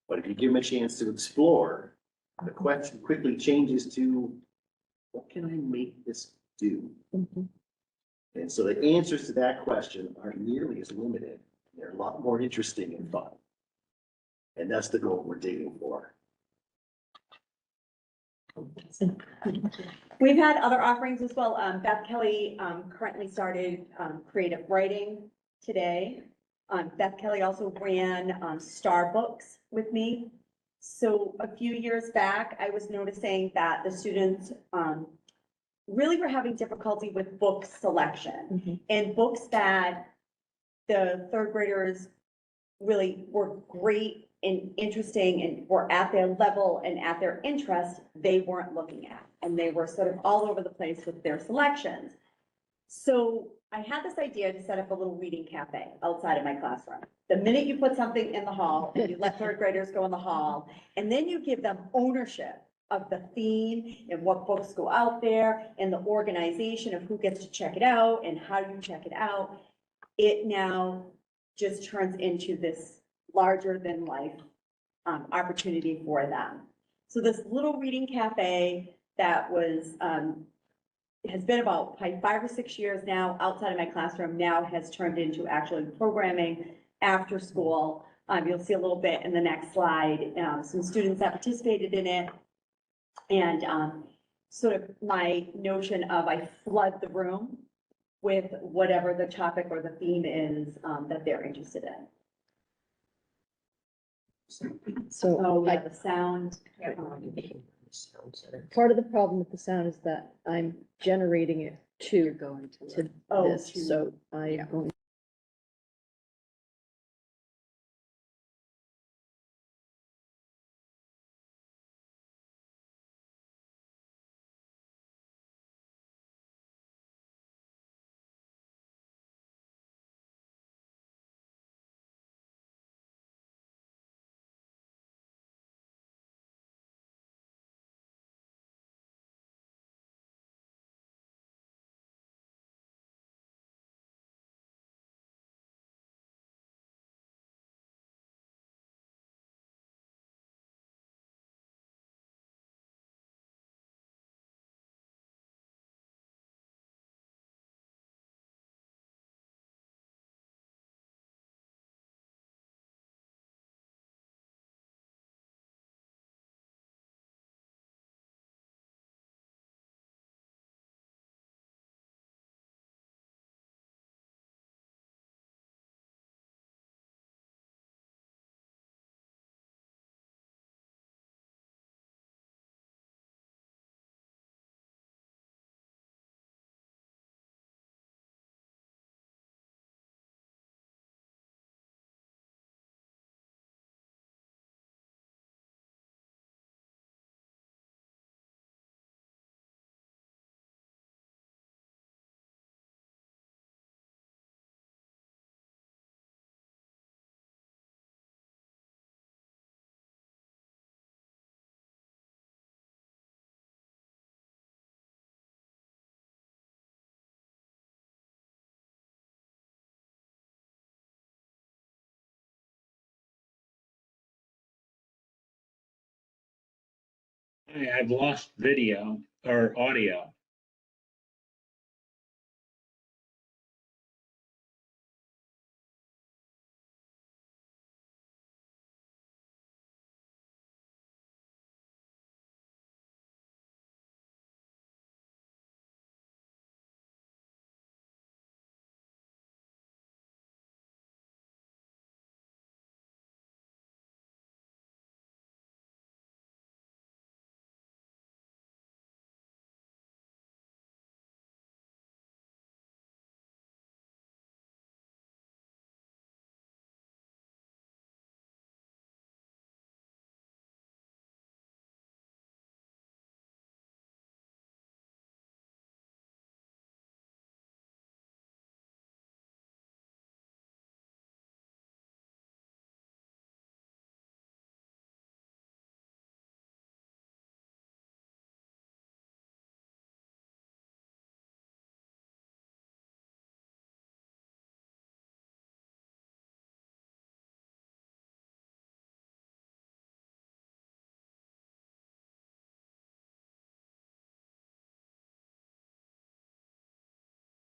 But if you give them a chance to explore, the question quickly changes to, what can I make this do? And so the answers to that question aren't nearly as limited. They're a lot more interesting and fun. And that's the goal we're digging for. We've had other offerings as well. Beth Kelly currently started creative writing today. Beth Kelly also ran Star Books with me. So a few years back, I was noticing that the students really were having difficulty with book selection and books that the third graders really were great and interesting and were at their level and at their interest, they weren't looking at. And they were sort of all over the place with their selections. So I had this idea to set up a little reading cafe outside of my classroom. The minute you put something in the hall and you let third graders go in the hall, and then you give them ownership of the theme and what books go out there and the organization of who gets to check it out and how you check it out, it now just turns into this larger than life opportunity for them. So this little reading cafe that was, has been about 5 or 6 years now outside of my classroom, now has turned into actually programming after school. You'll see a little bit in the next slide, some students that participated in it. And sort of my notion of I flood the room with whatever the topic or the theme is that they're interested in. So Oh, I- yeah, the sound. Part of the problem with the sound is that I'm generating it to Oh, this, so I'm going. I've lost video or audio.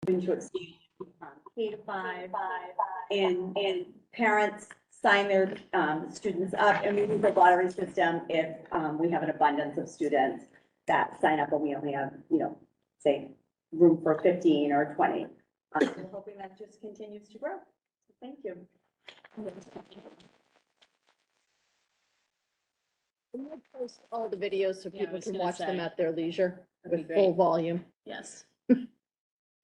To exceed K to 5, and parents sign their students up, and we use the lottery system if we have an abundance of students that sign up, and we only have, say, room for 15 or 20. We're hoping that just continues to grow. So thank you. We'll post all the videos so Yeah, I people was can gonna watch them say. at their leisure That'd be with full great. volume. Yes.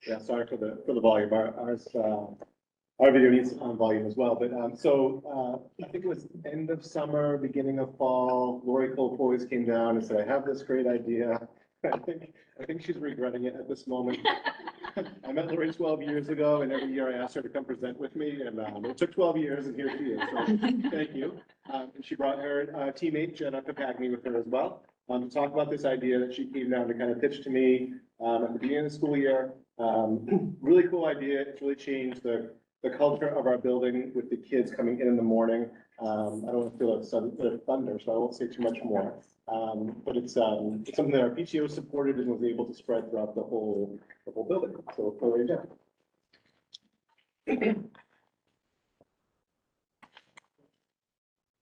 Yeah, sorry for the volume. Our video needs volume as well, but, I think it was end of summer, beginning of fall, Lori Colpoys came down and said, I have this great idea. I think she's regretting it at this moment. I met Lori 12 years ago, and every year I asked her to come present with me, and it took 12 years, and here she is, so thank you. And she brought her teammate Jenna Papagni with her as well, to talk about this idea that she came down to kind of pitch to me at the beginning of the school year. Really cool idea. It's really changed the culture of our building with the kids coming in the morning. I don't want to feel a sudden bit of thunder, so I won't say too much more. But it's something that our PTO supported and was able to spread throughout the whole building. So, for example. Good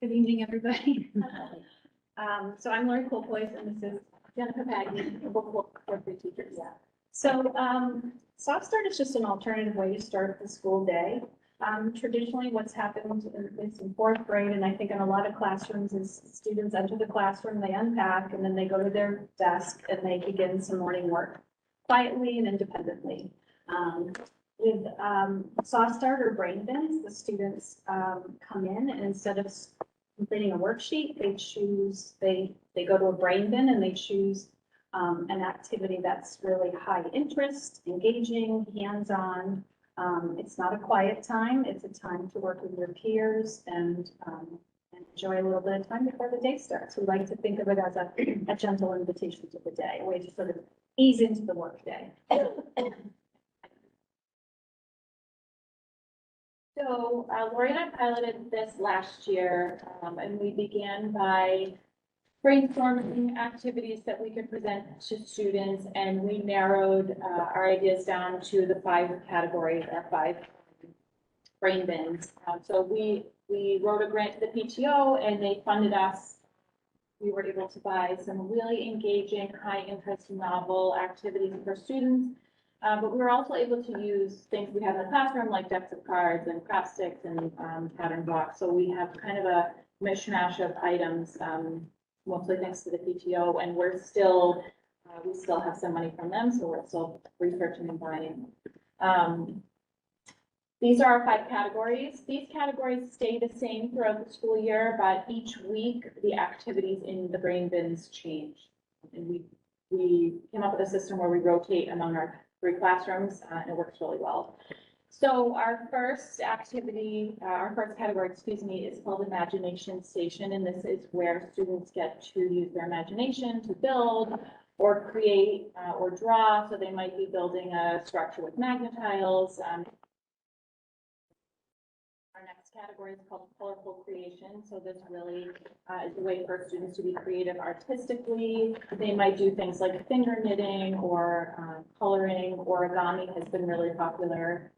evening, everybody. So I'm Lori Colpoys, and this is Jennifer Pagny, book three teachers. Yeah. So soft start is just an alternative way to start the school day. Traditionally, what's happened in fourth grade, and I think in a lot of classrooms, is students enter the classroom, they unpack, and then they go to their desk and they begin some morning work quietly and independently. With soft start or brain bins, the students come in, and instead of completing a worksheet, they go to a brain bin and they choose an activity that's really high interest, engaging, hands-on. It's not a quiet time. It's a time to work with your peers and enjoy a little bit of time before the day starts. We like to think of it as a gentle invitation to the day, a way to sort of ease into the workday. So Lori and I piloted this last year, and we began by brainstorming activities that we could present to students, and we narrowed our ideas down to the 5 categories, our 5 brain bins. So we wrote a grant to the PTO, and they funded us. We were able to buy some really engaging, high-interest, novel activities for students. But we were also able to use things we have in the classroom, like decks of cards and craft sticks and pattern blocks. So we have kind of a mishmash of items, mostly thanks to the PTO, and we still have some money from them, so we're still researching and buying. These are our 5 categories. These categories stay the same throughout the school year, but each week the activities in the brain bins change. And we came up with a system where we rotate among our 3 classrooms, and it works really well. So our first activity, our first category, is called Imagination Station, and this is where students get to use their imagination to build or create or draw. So they might be building a structure with magnetiles. Our next category is called Colorful Creation. So this really is a way for students to be creative artistically. They might do things like finger knitting or coloring. Origami has been really popular.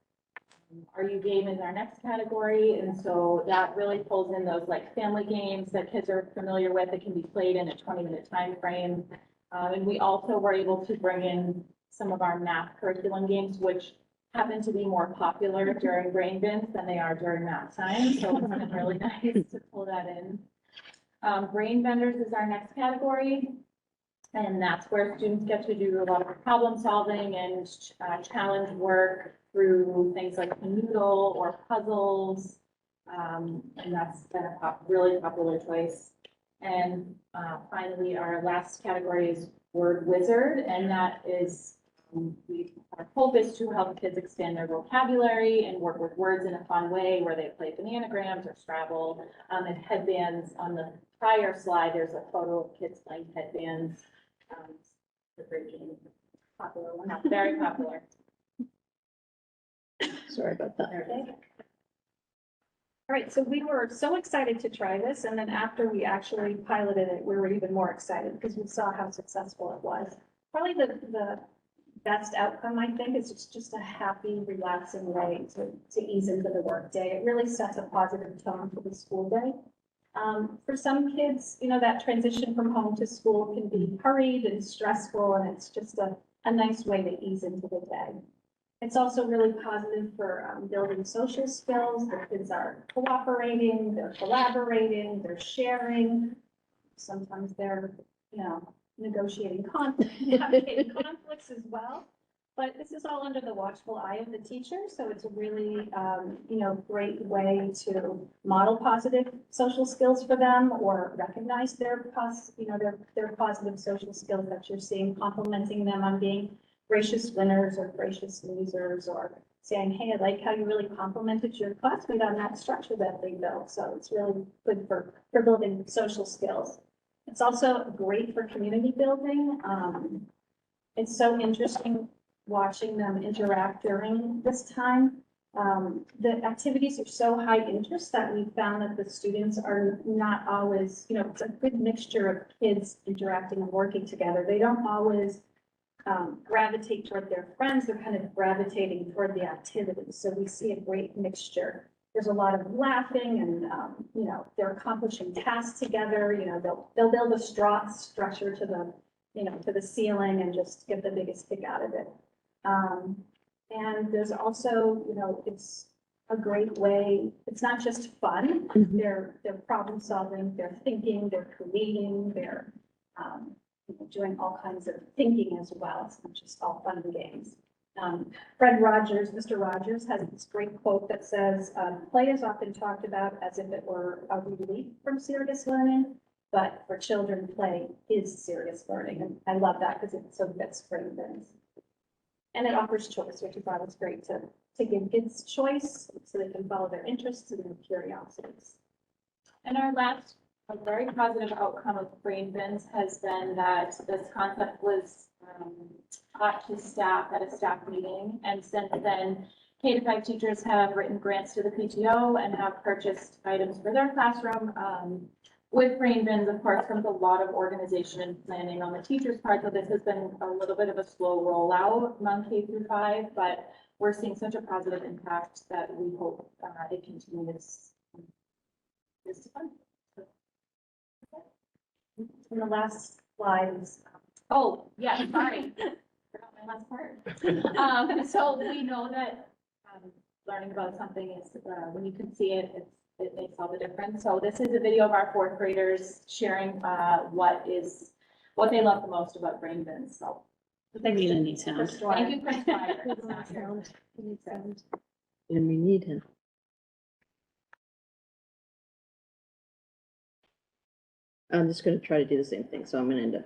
Are You Game is our next category, and so that really pulls in those like family games that kids are familiar with that can be played in a 20-minute time frame. And we also were able to bring in some of our math curriculum games, which happen to be more popular during brain bins than they are during math time. So it's been really nice to pull that in. Brain vendors is our next category. And that's where students get to do a lot of problem solving and challenge work through things like Canoodle or puzzles. And that's been a really popular choice. And finally, our last category is Word Wizard. And that is, our hope is to help kids expand their vocabulary and work with words in a fun way where they play bananagrams or Scrabble. And headbands, on the prior slide, there's a photo of kids playing headbands. Popular one, very popular. Sorry about that. All right, so we were so excited to try this, and then after we actually piloted it, we were even more excited because we saw how successful it was. Probably the best outcome, I think, is it's just a happy, relaxing way to ease into the workday. It really sets a positive tone for the school day. For some kids, you know, that transition from home to school can be hurried and stressful, and it's just a nice way to ease into the day. It's also really positive for building social skills. The kids are cooperating, they're collaborating, they're sharing. sometimes they're, negotiating navigating conflicts as well. But this is all under the watchful eye of the teacher, so it's a really, great way to model positive social skills for them or recognize their positive social skills that you're seeing, complimenting them on being gracious winners or gracious losers, or saying, hey, I like how you really complimented your classmate on that structure that they built. So it's really good for building social skills. It's also great for community building. It's so interesting watching them interact during this time. The activities are so high interest that we found that the students are not always, it's a good mixture of kids interacting and working together. They don't always gravitate toward their friends, they're kind of gravitating toward the activities. So we see a great mixture. There's a lot of laughing and, they're accomplishing tasks together. They'll build a structure to the ceiling and just get the biggest kick out of it. And there's also, it's a great way, it's not just fun, they're problem solving, they're thinking, they're creating, they're doing all kinds of thinking as well. It's not just all fun and games. Mr. Rogers has this great quote that says, play is often talked about as if it were a relief from serious learning, but for children, play is serious learning. And I love that because it so fits Brainbins. And it offers choice, which is always great to give kids choice so they can follow their interests and their curiosities. And our last a very positive outcome of Brainbins has been that this concept was taught to staff at a staff meeting. And since then, K-5 teachers have written grants to the PTO and have purchased items for their classroom. With Brainbins, of course, comes a lot of organization and planning on the teachers' part. So this has been a little bit of a slow rollout among K-5, but we're seeing such a positive impact that we hope it continues this fun. And the last slide is, oh, yeah, sorry. Forgot my last part. So we know that learning about something is, when you can see it, it makes all the difference. So this is a video of our fourth graders sharing what they love the most about Brainbins. So Thank you, need sound. thank you, Chris Meyer. He's not here. And we need him. I'm just gonna try to do the same thing, so I'm gonna end up.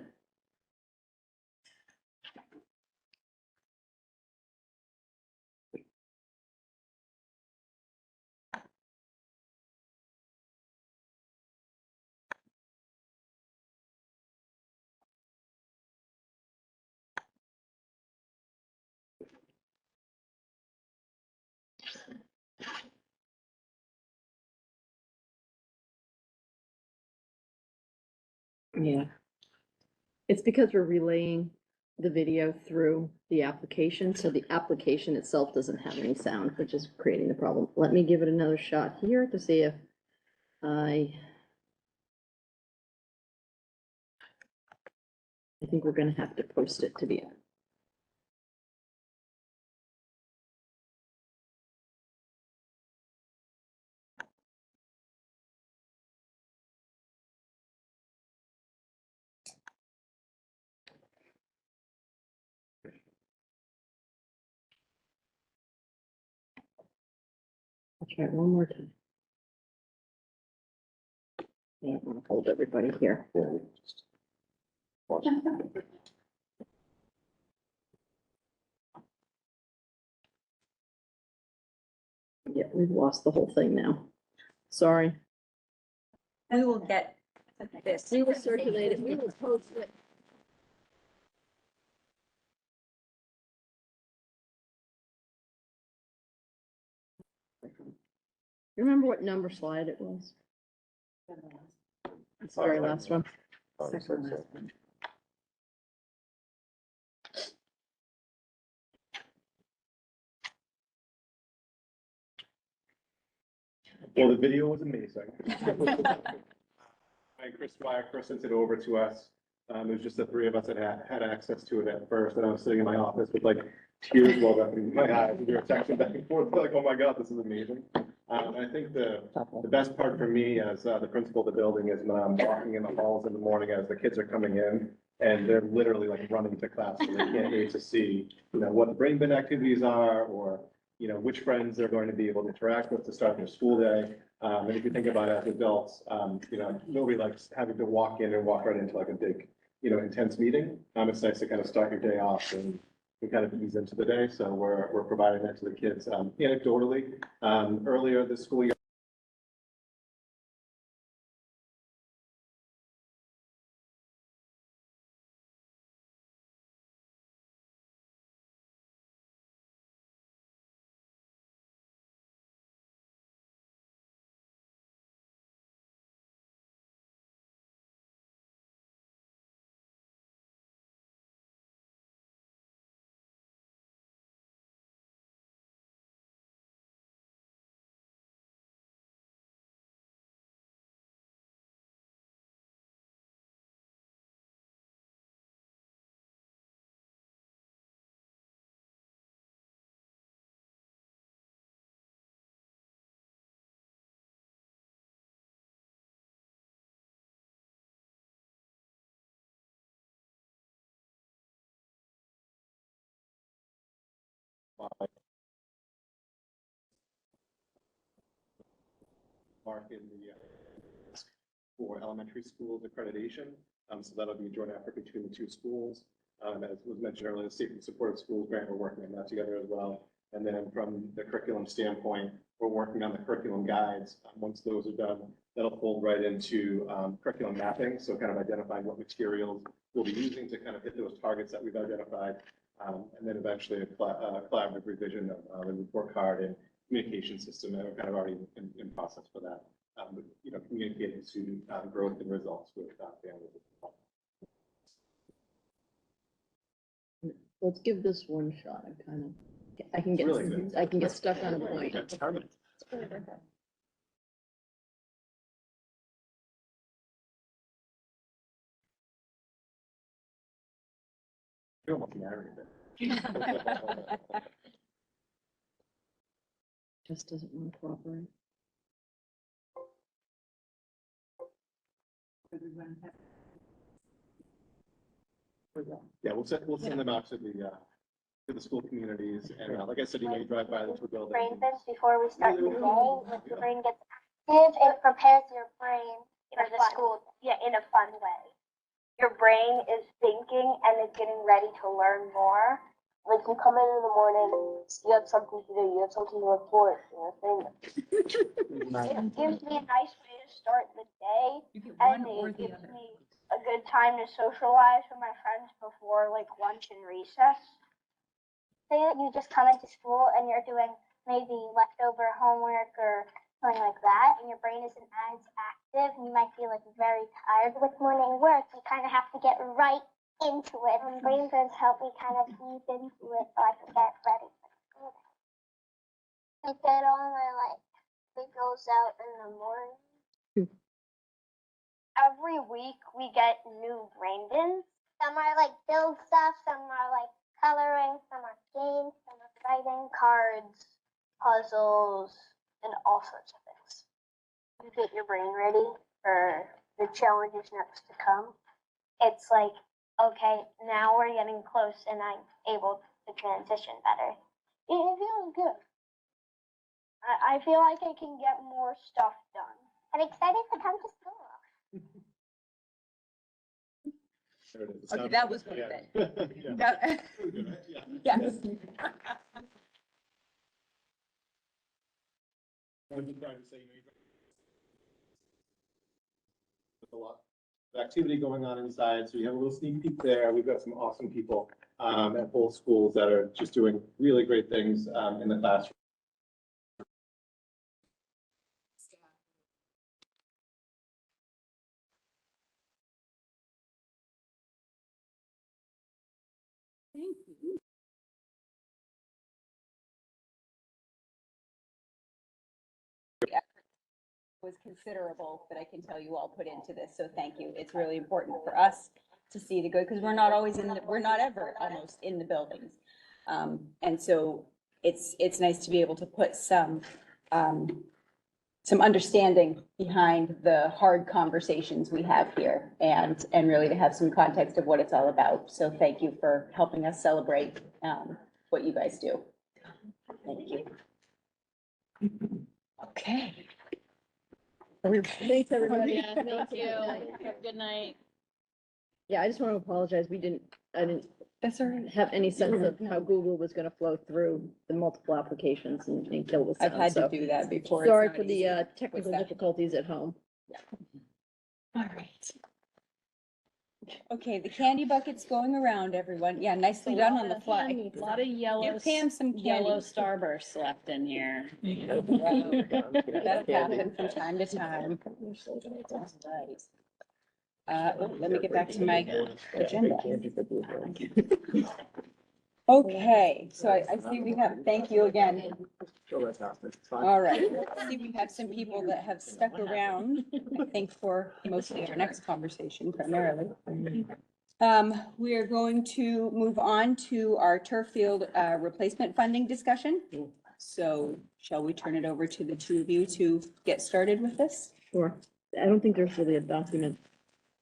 Yeah. It's because we're relaying the video through the application, so the application itself doesn't have any sound, which is creating the problem. Let me give it another shot here to see if I think we're gonna have to post it to be. I'll try it one more time. Yeah, I'm gonna hold everybody here. Yeah, we've lost the whole thing now. Sorry. We will get this. We will circulate it, we will post it. You remember what number slide it was? It's the very last one. Second last one. Well, the video was amazing. And Chris Meyer sent it over to us. It was just the three of us that had access to it at first, and I was sitting in my office with like tears welled up in my eyes, and we were texting back and forth, like, oh my God, this is amazing. I think the best part for me as the principal of the building is when I'm walking in the halls in the morning as the kids are coming in and they're literally like running to class and they can't wait to see, what the brain bin activities are or, which friends they're going to be able to interact with to start their school day. And if you think about it as adults, nobody likes having to walk in and walk right into like a big, intense meeting. It's nice to kind of start your day off and we kind of ease into the day. So we're providing that to the kids anecdotally. Earlier this school year, mark in the for elementary schools accreditation. So that'll be a joint effort between the two schools. As was mentioned earlier, the Safe and Supportive Schools grant, we're working on that together as well. And then from the curriculum standpoint, we're working on the curriculum guides. Once those are done, that'll fold right into curriculum mapping. So kind of identifying what materials we'll be using to kind of hit those targets that we've identified. And then eventually a collaborative revision of the report card and communication system that are kind of already in process for that. Communicating student growth and results with families. Let's give this one shot. I can Really good. I can get stuck on a point. You're almost married. Just doesn't want to cooperate. Yeah, we'll send them out to the school communities and like I said, you drive by the two buildings. Brain fits before we start the day, when your brain gets active, it prepares your brain for the school, in a fun way. Your brain is thinking and is getting ready to learn more. Like you come in the morning, you have something to do, you have something to report, It gives me a nice way to start the day, and it gives me a good time to socialize with my friends before like lunch and recess. Say that you just come into school and you're doing maybe leftover homework or something like that, and your brain isn't as active, and you might feel like very tired with morning work. You kind of have to get right into it. And brain foods help me kind of ease into it so I can get ready for school. I get all my it goes out in the morning. Every week we get new brain bins. Some are build stuff, some are coloring, some are games, some are writing, cards, puzzles, and all sorts of things. You get your brain ready for the challenges next to come. It's okay, now we're getting close and I'm able to transition better. It feels good. I feel like I can get more stuff done. I'm excited to come to school. There it is. Okay, that was good. Yeah. That- Yes. I'm just trying to say, with a lot of activity going on inside, so you have a little sneak peek there. We've got some awesome people at both schools that are just doing really great things in the classroom. Thank you. Was considerable that I can tell you all put into this, so thank you. It's really important for us to see the good, because we're not always we're not ever almost in the buildings. And so it's nice to be able to put some some understanding behind the hard conversations we have here and really to have some context of what it's all about. So thank you for helping us celebrate what you guys do. Thank you. Okay. Thanks, everybody. Yeah, thank you. Have a good night. Yeah, I just want to apologize. I didn't have any sense of how Google was gonna flow through the multiple applications and kill the sound. I've had to So do that before. It's sorry not for easy. the technical difficulties at home. All right. Okay, the candy bucket's going around, everyone. Yeah, nicely done on the fly. A lot of yellow, Give Pam some yellow candy. starbursts left in here. That'll happen from time to time. Let me get back to my agenda. Okay, so I see we have, thank you again. All right, I see we have some people that have stuck around, I think for mostly our next conversation primarily. We are going to move on to our turf field replacement funding discussion. So shall we turn it over to the two of you to get started with this? Sure. I don't think there's really a document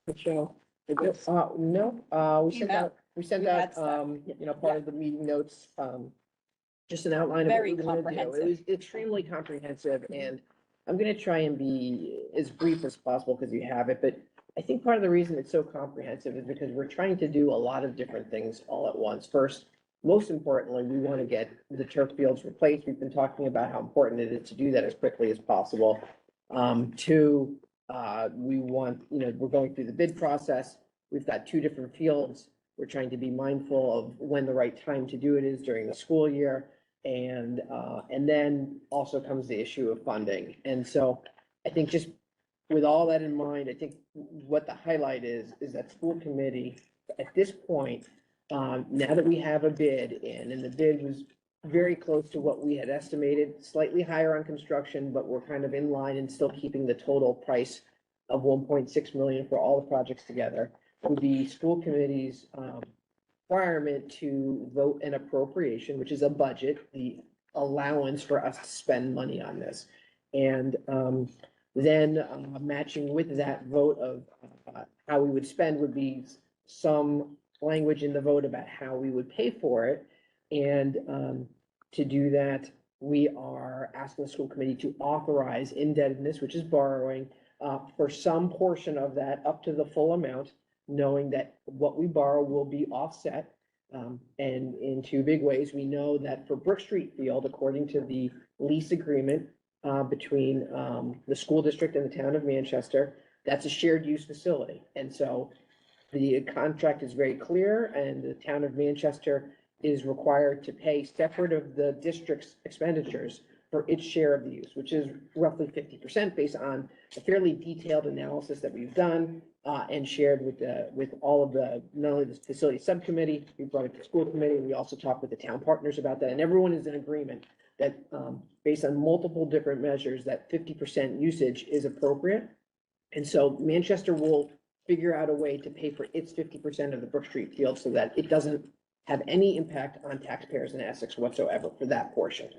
to show. No, we sent Email. out, You had stuff. part of the meeting notes, just an outline of what Very we were gonna do. comprehensive. It was extremely comprehensive, and I'm gonna try and be as brief as possible because you have it, but I think part of the reason it's so comprehensive is because we're trying to do a lot of different things all at once. First, most importantly, we want to get the turf fields replaced. We've been talking about how important it is to do that as quickly as possible. Two, we want, we're going through the bid process. We've got two different fields. We're trying to be mindful of when the right time to do it is during the school year. And then also comes the issue of funding. And so I think just with all that in mind, I think what the highlight is that school committee, at this point, now that we have a bid in, and the bid was very close to what we had estimated, slightly higher on construction, but we're kind of in line and still keeping the total price of 1.6 million for all the projects together, would be school committee's requirement to vote an appropriation, which is a budget, the allowance for us to spend money on this. And then matching with that vote of how we would spend would be some language in the vote about how we would pay for it. And to do that, we are asking the school committee to authorize indebtedness, which is borrowing, for some portion of that up to the full amount, knowing that what we borrow will be offset. And in two big ways, we know that for Brook Street Field, according to the lease agreement between the school district and the town of Manchester, that's a shared use facility. And so the contract is very clear, and the town of Manchester is required to pay separate of the district's expenditures for its share of the use, which is roughly 50% based on a fairly detailed analysis that we've done and shared with all of the, not only the facility subcommittee, we brought it to school committee, and we also talked with the town partners about that, and everyone is in agreement that based on multiple different measures, that 50% usage is appropriate. And so Manchester will figure out a way to pay for its 50% of the Brook Street Field so that it doesn't have any impact on taxpayers in Essex whatsoever for that portion.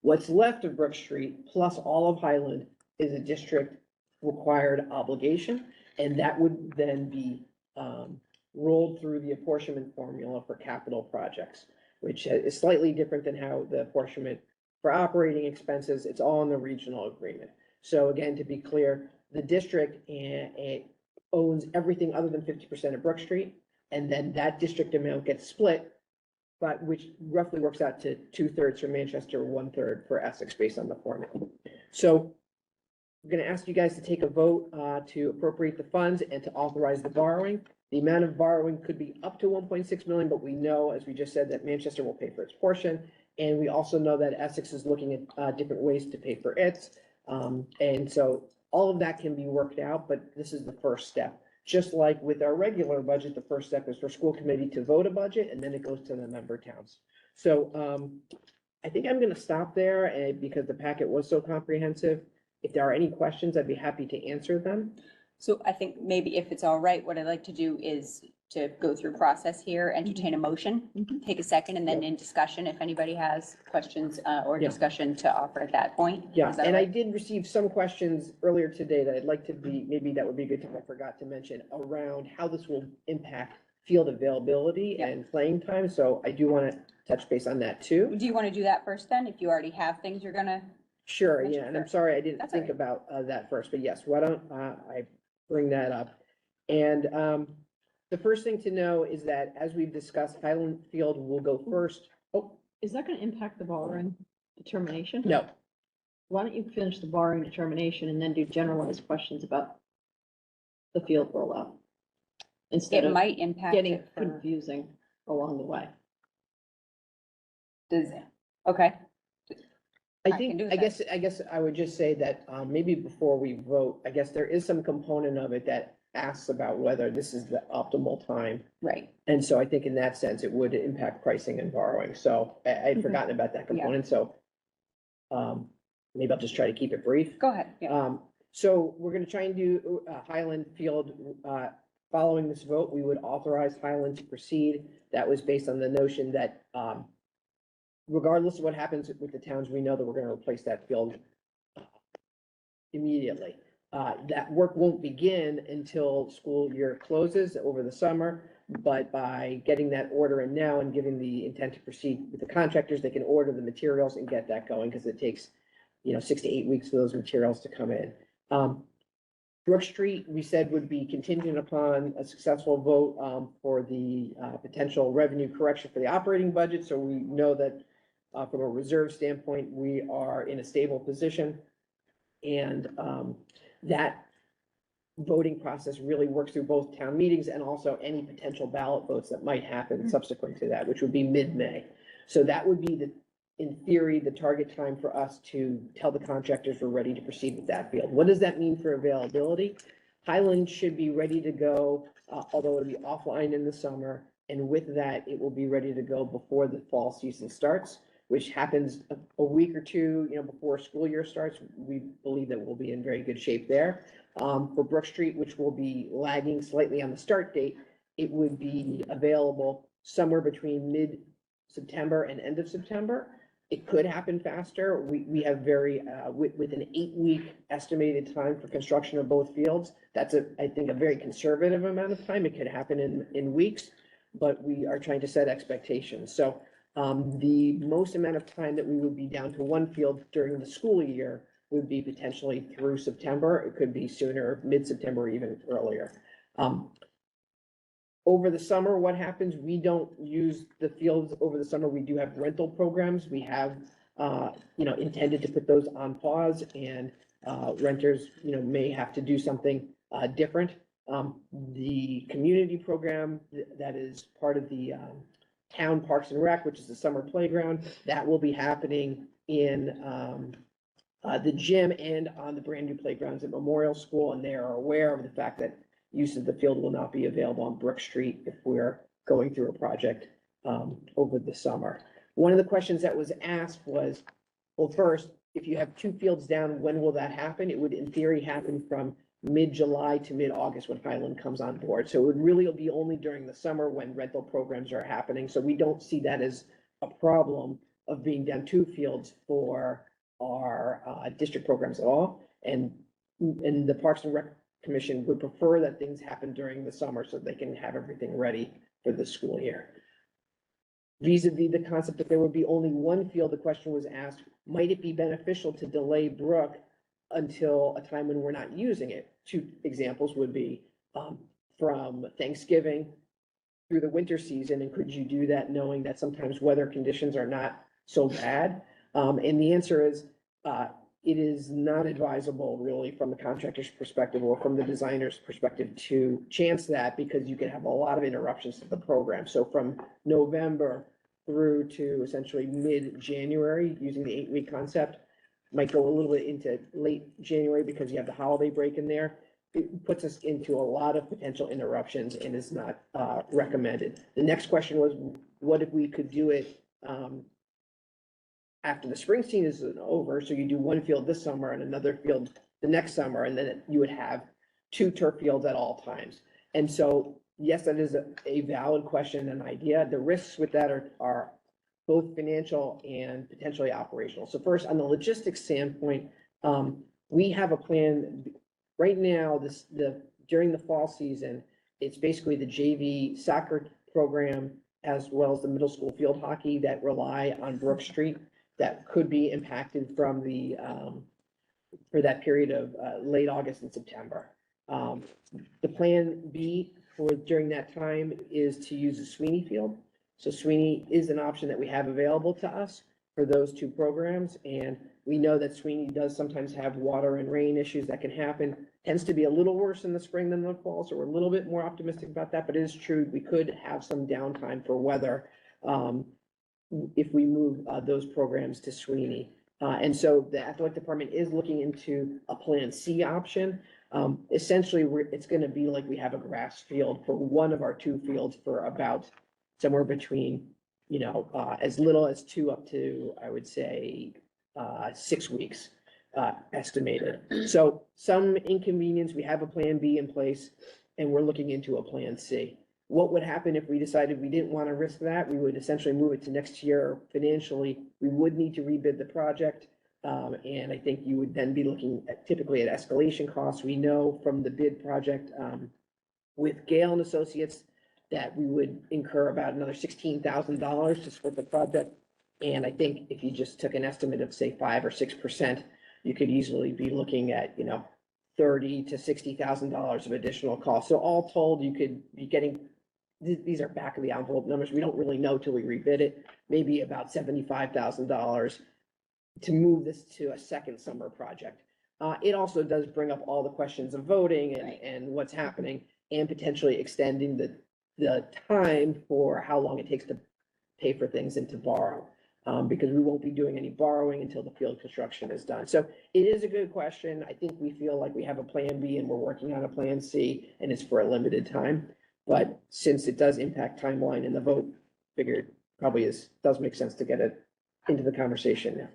What's left of Brook Street plus all of Highland is a district required obligation, and that would then be rolled through the apportionment formula for capital projects, which is slightly different than how the apportionment for operating expenses, it's all in the regional agreement. So again, to be clear, the district owns everything other than 50% of Brook Street, and then that district amount gets split, but which roughly works out to 2/3 for Manchester, 1/3 for Essex based on the formula. So I'm going to ask you guys to take a vote to appropriate the funds and to authorize the borrowing. The amount of borrowing could be up to 1.6 million, but we know, as we just said, that Manchester will pay for its portion. And we also know that Essex is looking at different ways to pay for its. And so all of that can be worked out, but this is the first step. Just like with our regular budget, the first step is for school committee to vote a budget, and then it goes to the member towns. So I think I'm going to stop there because the packet was so comprehensive. If there are any questions, I'd be happy to answer them. So I think maybe if it's all right, what I'd like to do is to go through process here, entertain a motion, take a second, and then in discussion, if anybody has questions or Yeah. discussion to offer at that point. Yeah, Is that and I right? did receive some questions earlier today that I'd like to be, maybe that would be a good thing I forgot to mention, around how this will impact field availability and playing time. So I do want to touch base on that too. Do you want to do that first then, if you already have things you're gonna? Sure, mention yeah, and I'm first? sorry I didn't That's all think about that first, but yes, why don't I bring that up? And the first thing to know is that as we've discussed, Highland Field will go first. Oh, Is that gonna impact the borrowing determination? no, Why don't you finish the borrowing determination and then do generalized questions about the field rollout? Instead It of might impact getting it for- confusing along the way. Does, okay. I can think, do I that. guess I would just say that maybe before we vote, I guess there is some component of it that asks about whether this is the optimal time. Right. And so I think in that sense, it would impact pricing and borrowing. So I'd Mhm. forgotten about that Yeah. component, so maybe I'll just try to keep it brief. Go ahead. Yeah. So we're gonna try and do Highland Field, following this vote, we would authorize Highland to proceed. That was based on the notion that, regardless of what happens with the towns, we know that we're gonna replace that field immediately. That work won't begin until school year closes over the summer, but by getting that order in now and giving the intent to proceed with the contractors, they can order the materials and get that going, because it takes, 6 to 8 weeks for those materials to come in. Brook Street, we said, would be contingent upon a successful vote for the potential revenue correction for the operating budget. So we know that from a reserve standpoint, we are in a stable position. And that voting process really works through both town meetings and also any potential ballot votes that might happen subsequent to that, which would be mid-May. So that would be in theory, the target time for us to tell the contractors we're ready to proceed with that field. What does that mean for availability? Highland should be ready to go, although it'll be offline in the summer. And with that, it will be ready to go before the fall season starts, which happens a week or two, before school year starts. We believe that we'll be in very good shape there. For Brook Street, which will be lagging slightly on the start date, it would be available somewhere between mid-September and end of September. It could happen faster. We have with an 8-week estimated time for construction of both fields. That's I think a very conservative amount of time. It could happen in weeks, but we are trying to set expectations. So the most amount of time that we would be down to one field during the school year would be potentially through September. It could be sooner, mid-September, even earlier. Over the summer, what happens? We don't use the fields over the summer. We do have rental programs. We have, intended to put those on pause, and renters, may have to do something different. The community program that is part of the town Parks and Rec, which is the summer playground, that will be happening in the gym and on the brand new playgrounds at Memorial School, and they are aware of the fact that use of the field will not be available on Brook Street if we're going through a project over the summer. One of the questions that was asked was, well, first, if you have 2 fields down, when will that happen? It would in theory happen from mid-July to mid-August when Highland comes on board. So it would really be only during the summer when rental programs are happening. So we don't see that as a problem of being down 2 fields for our district programs at all. And the Parks and Rec Commission would prefer that things happen during the summer so they can have everything ready for the school year. Vis-a-vis the concept that there would be only 1 field, the question was asked, might it be beneficial to delay Brook until a time when we're not using it? 2 examples would be from Thanksgiving through the winter season, and could you do that knowing that sometimes weather conditions are not so bad? And the answer is, it is not advisable really from the contractor's perspective or from the designer's perspective to chance that, because you can have a lot of interruptions to the program. So from November through to essentially mid-January, using the 8-week concept, might go a little bit into late January because you have the holiday break in there. It puts us into a lot of potential interruptions and is not recommended. The next question was, what if we could do it after the spring season is over? So you do 1 field this summer and another field the next summer, and then you would have 2 turf fields at all times. And so yes, that is a valid question and idea. The risks with that are both financial and potentially operational. So first, on the logistics standpoint, we have a plan right now, during the fall season, it's basically the JV soccer program as well as the middle school field hockey that rely on Brook Street that could be impacted from for that period of late August and September. The plan B for during that time is to use the Sweeney Field. So Sweeney is an option that we have available to us for those two programs. And we know that Sweeney does sometimes have water and rain issues that can happen. Tends to be a little worse in the spring than the fall, so we're a little bit more optimistic about that, but it is true, we could have some downtime for weather if we move those programs to Sweeney. And so the athletic department is looking into a Plan C option. Essentially, it's gonna be like we have a grass field for one of our two fields for about somewhere between, as little as 2 up to, I would say, 6 weeks estimated. So some inconvenience, we have a Plan B in place, and we're looking into a Plan C. What would happen if we decided we didn't want to risk that? We would essentially move it to next year financially. We would need to rebid the project. And I think you would then be looking at typically at escalation costs. We know from the bid project with Gale and Associates that we would incur about another $16,000 to split the project. And I think if you just took an estimate of say 5 or 6%, you could easily be looking at, $30,000 to $60,000 of additional costs. So all told, you could be getting, these are back of the envelope numbers. We don't really know till we rebid it, maybe about $75,000 to move this to a second summer project. It also does bring up all the questions of voting and what's happening and potentially extending the time for how long it takes to pay for things and to borrow. Because we won't be doing any borrowing until the field construction is done. So it is a good question. I think we feel like we have a Plan B and we're working on a Plan C and it's for a limited time. But since it does impact timeline and the vote, figured probably does make sense to get it into the conversation.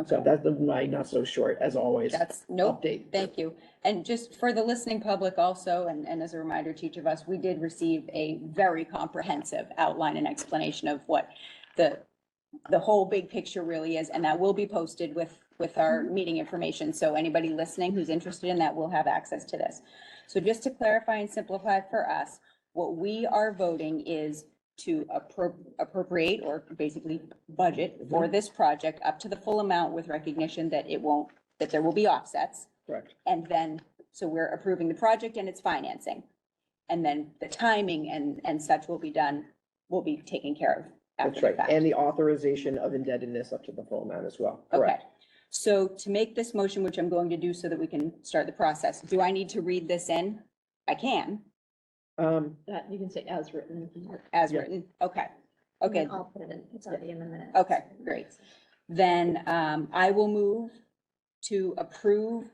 So that's my not so short, as always. That's update. Thank you. And just for the listening public also, and as a reminder to each of us, we did receive a very comprehensive outline and explanation of what the whole big picture really is, and that will be posted with our meeting information. So anybody listening who's interested in that will have access to this. So just to clarify and simplify for us, what we are voting is to appropriate or basically budget for this project up to the full amount with recognition that that there will be offsets. Correct. And then, so we're approving the project and its financing. And then the timing and such will be taken care of. That's right. And the authorization of indebtedness up to the full amount as well. Okay. Correct. So to make this motion, which I'm going to do so that we can start the process, do I need to read this in? I can. You can say as written. As written, okay. Okay, I'll put it in, it's already in the minutes. okay, great. Then I will move to approve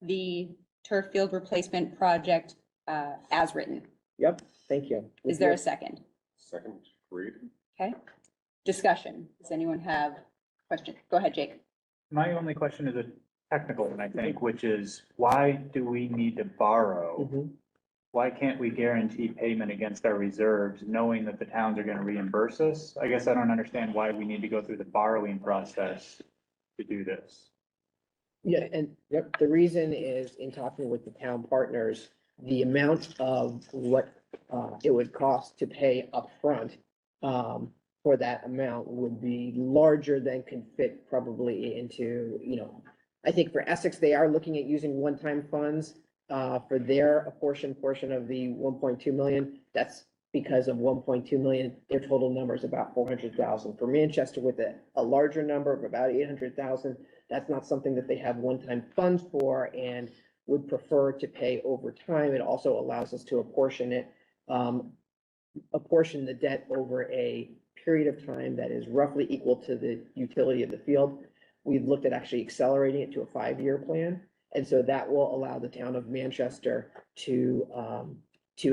the turf field replacement project as written. Yep, thank you. Is there a second? Second, agreed. Okay, discussion. Does anyone have questions? Go ahead, Jake. My only question is a technical one, I think, which is why do we need to borrow? Why can't we guarantee payment against our reserves, knowing that the towns are gonna reimburse us? I guess I don't understand why we need to go through the borrowing process to do this. Yeah, and yep, the reason is in talking with the town partners, the amount of what it would cost to pay upfront for that amount would be larger than can fit probably into, I think for Essex, they are looking at using one-time funds for their portion of the 1.2 million. That's because of 1.2 million, their total number is about 400,000. For Manchester with a larger number of about 800,000, that's not something that they have one-time funds for and would prefer to pay over time. It also allows us to apportion the debt over a period of time that is roughly equal to the utility of the field. We've looked at actually accelerating it to a 5-year plan. And so that will allow the town of Manchester to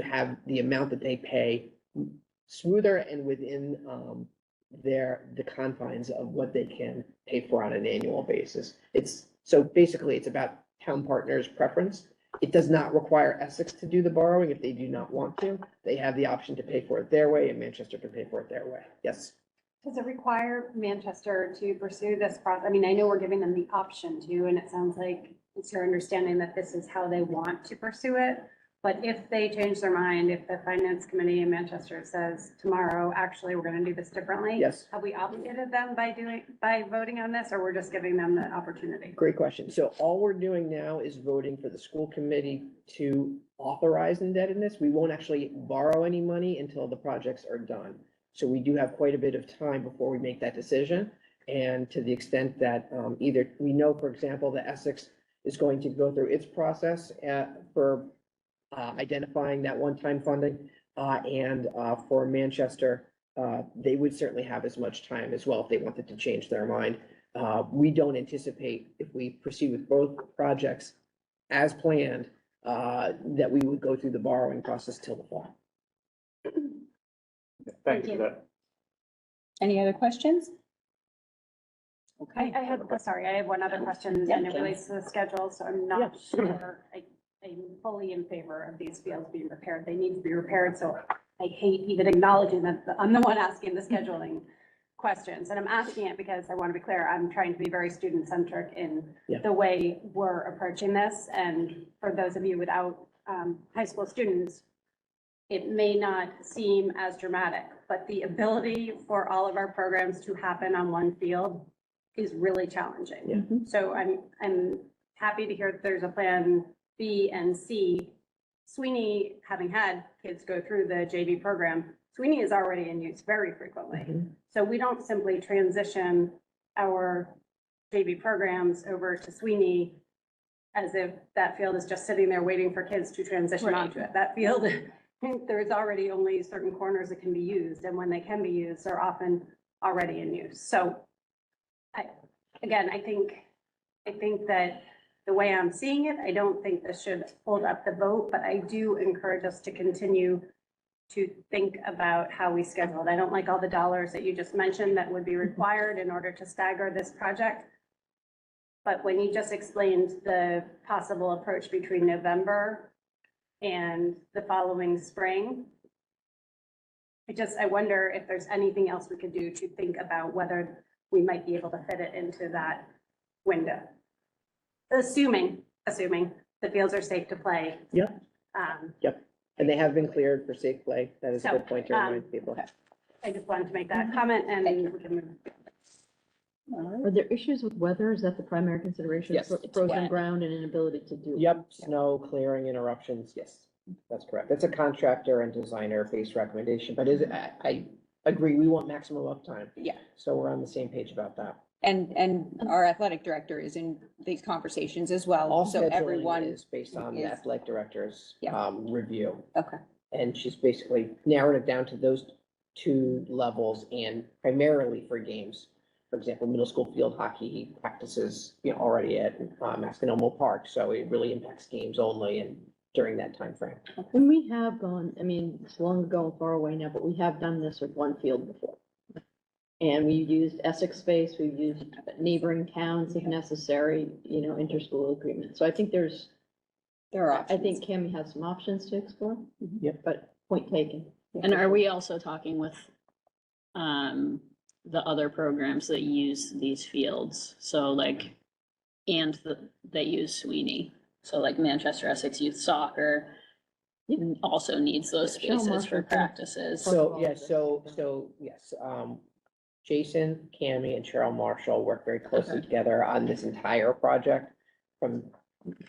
have the amount that they pay smoother and within the confines of what they can pay for on an annual basis. So basically it's about town partners' preference. It does not require Essex to do the borrowing if they do not want to. They have the option to pay for it their way, and Manchester can pay for it their way. Yes. Does it require Manchester to pursue this process? I mean, I know we're giving them the option to, and it sounds like it's your understanding that this is how they want to pursue it. But if they change their mind, if the finance committee in Manchester says tomorrow, actually, we're gonna do this differently. Yes. Have we obligated them by voting on this, or we're just giving them the opportunity? Great question. So all we're doing now is voting for the school committee to authorize indebtedness. We won't actually borrow any money until the projects are done. So we do have quite a bit of time before we make that decision. And to the extent that either, we know, for example, that Essex is going to go through its process for identifying that one-time funding. And for Manchester, they would certainly have as much time as well if they wanted to change their mind. We don't anticipate, if we proceed with both projects as planned, that we would go through the borrowing process till the fall. Thank you for that. Any other questions? Okay. I have, sorry, I have one other question, Yeah, and it sure. relates to the schedule, so I'm not sure. I'm fully in favor of these fields being repaired. They need to be repaired, so I hate even acknowledging that I'm the one asking the scheduling questions. And I'm asking it because I want to be clear, I'm trying to be very student-centric in the way we're approaching this. And for those of you without high school students, it may not seem as dramatic, but the ability for all of our programs to happen on one field is really challenging. So I'm happy to hear that there's a plan B and C. Sweeney, having had kids go through the JV program, Sweeney is already in use very frequently. So we don't simply transition our JV programs over to Sweeney as if that field is just sitting there waiting for kids to transition Right. onto it. That field, there's already only certain corners that can be used, and when they can be used, they're often already in use. So I think that the way I'm seeing it, I don't think this should hold up the vote, but I do encourage us to continue to think about how we schedule it. I don't like all the dollars that you just mentioned that would be required in order to stagger this project. But when you just explained the possible approach between November and the following spring, I wonder if there's anything else we could do to think about whether we might be able to fit it into that window. Assuming the fields are safe to play. Yep. Yep. And they have been cleared for safe play. That is a good point to remind people. I just wanted to make that comment and we can move. Are there issues with weather? Is that the primary consideration? Yes. Frozen wet. ground and inability to do it? Yep, snow, clearing, interruptions, yes, that's correct. That's a contractor and designer-based recommendation, but I agree, we want maximum uptime. Yeah. So we're on the same page about that. And our athletic director is in these conversations as well. All So scheduling everyone is based on the is- athletic director's Yeah. review. Okay. And she's basically narrowed it down to those two levels and primarily for games. For example, middle school field hockey practices, already at Masconomo Park, so it really impacts games only and during that time frame. And we have gone, I mean, it's long ago and far away now, but we have done this with one field before. And we used Essex space, we've used neighboring towns if necessary, interschool agreement. So I think there are, I think Cami has some options to explore. Yep. But point taken. And are we also talking with the other programs that use these fields? So like, that use Sweeney. So like Manchester Essex Youth Soccer also needs those Cheryl spaces for Marshall, too. practices. So, yes, yes, Jason, Cammy, and Cheryl Marshall work very closely together on this entire project. From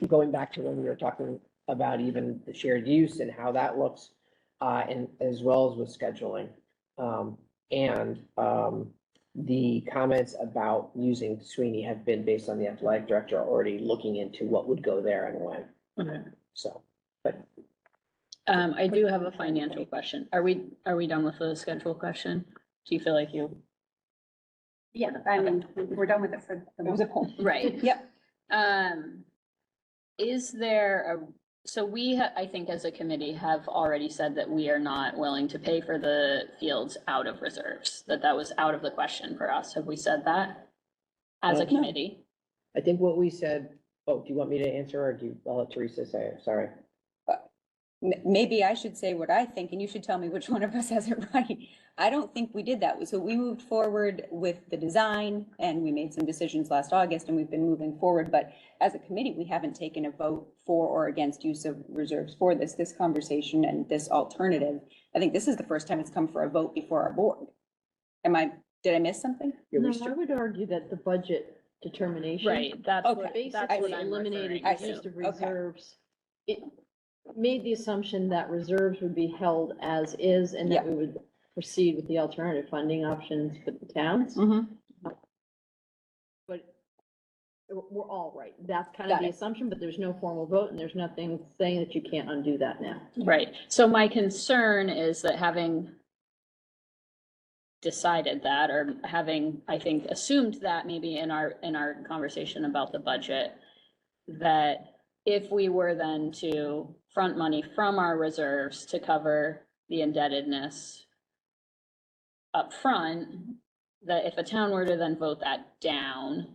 going back to when we were talking about even the shared use and how that looks, and as well as with scheduling. The comments about using Sweeney have been based on the athletic director already looking into what would go there and when. Okay. So, but I do have a financial question. Are we done with the schedule question? Do you feel like you? Yeah, I mean, we're done with it for the most part. Right. Yep. Is there so we, I think as a committee have already said that we are not willing to pay for the fields out of reserves, that was out of the question for us. Have we said that as a No. committee? I think what we said Oh, do you want me to answer or I'll let Teresa say it, sorry. Maybe I should say what I think, and you should tell me which one of us has it right. I don't think we did that. So we moved forward with the design and we made some decisions last August and we've been moving forward. But as a committee, we haven't taken a vote for or against use of reserves for this conversation and this alternative. I think this is the first time it's come for a vote before our board. Did I miss something? No, I would argue that the budget determination. Right, that's what, Basically that's what I'm eliminated referring the use to. of reserves. It made the assumption that reserves would be held as is and that we would proceed with the alternative funding options for the towns. But we're all right. That's kind of the assumption, but there's no formal vote and there's nothing saying that you can't undo that now. Right, so my concern is that having decided that, or having, I think, assumed that maybe in our conversation about the budget, that if we were then to front money from our reserves to cover the indebtedness up front, that if a town were to then vote that down,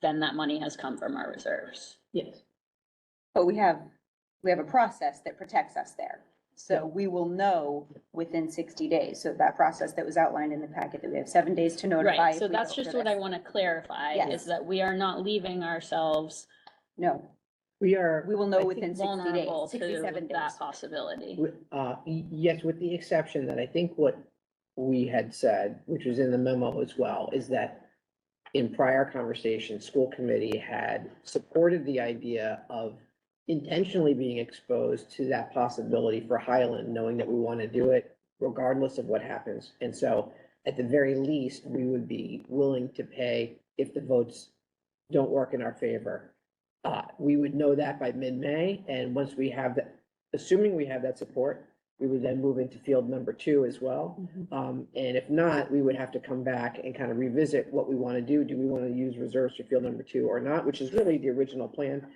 then that money has come from our reserves. Yes. But we have a process that protects us there. So we will know within 60 days. So that process that was outlined in the packet, that we have 7 days to notify. Right, if so we that's vote just for what I this. want to clarify, Yes. is that we are not leaving ourselves No, We will know I within think 60 days, vulnerable 67 to days. that possibility. Yes, with the exception that I think what we had said, which was in the memo as well, is that in prior conversations, school committee had supported the idea of intentionally being exposed to that possibility for Highland, knowing that we want to do it regardless of what happens. And so at the very least, we would be willing to pay if the votes don't work in our favor. We would know that by mid-May, and once we have that, assuming we have that support, we would then move into field number 2 as well. And if not, we would have to come back and kind of revisit what we want to do. Do we want to use reserves for field number 2 or not, which is really the original plan.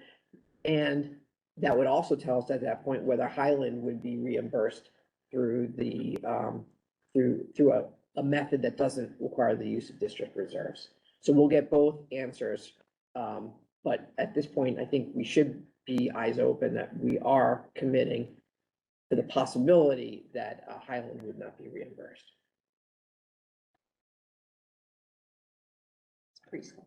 And that would also tell us at that point whether Highland would be reimbursed through the, through a method that doesn't require the use of district reserves. So we'll get both answers. But at this point, I think we should be eyes open that we are committing to the possibility that Highland would not be reimbursed. Preschool.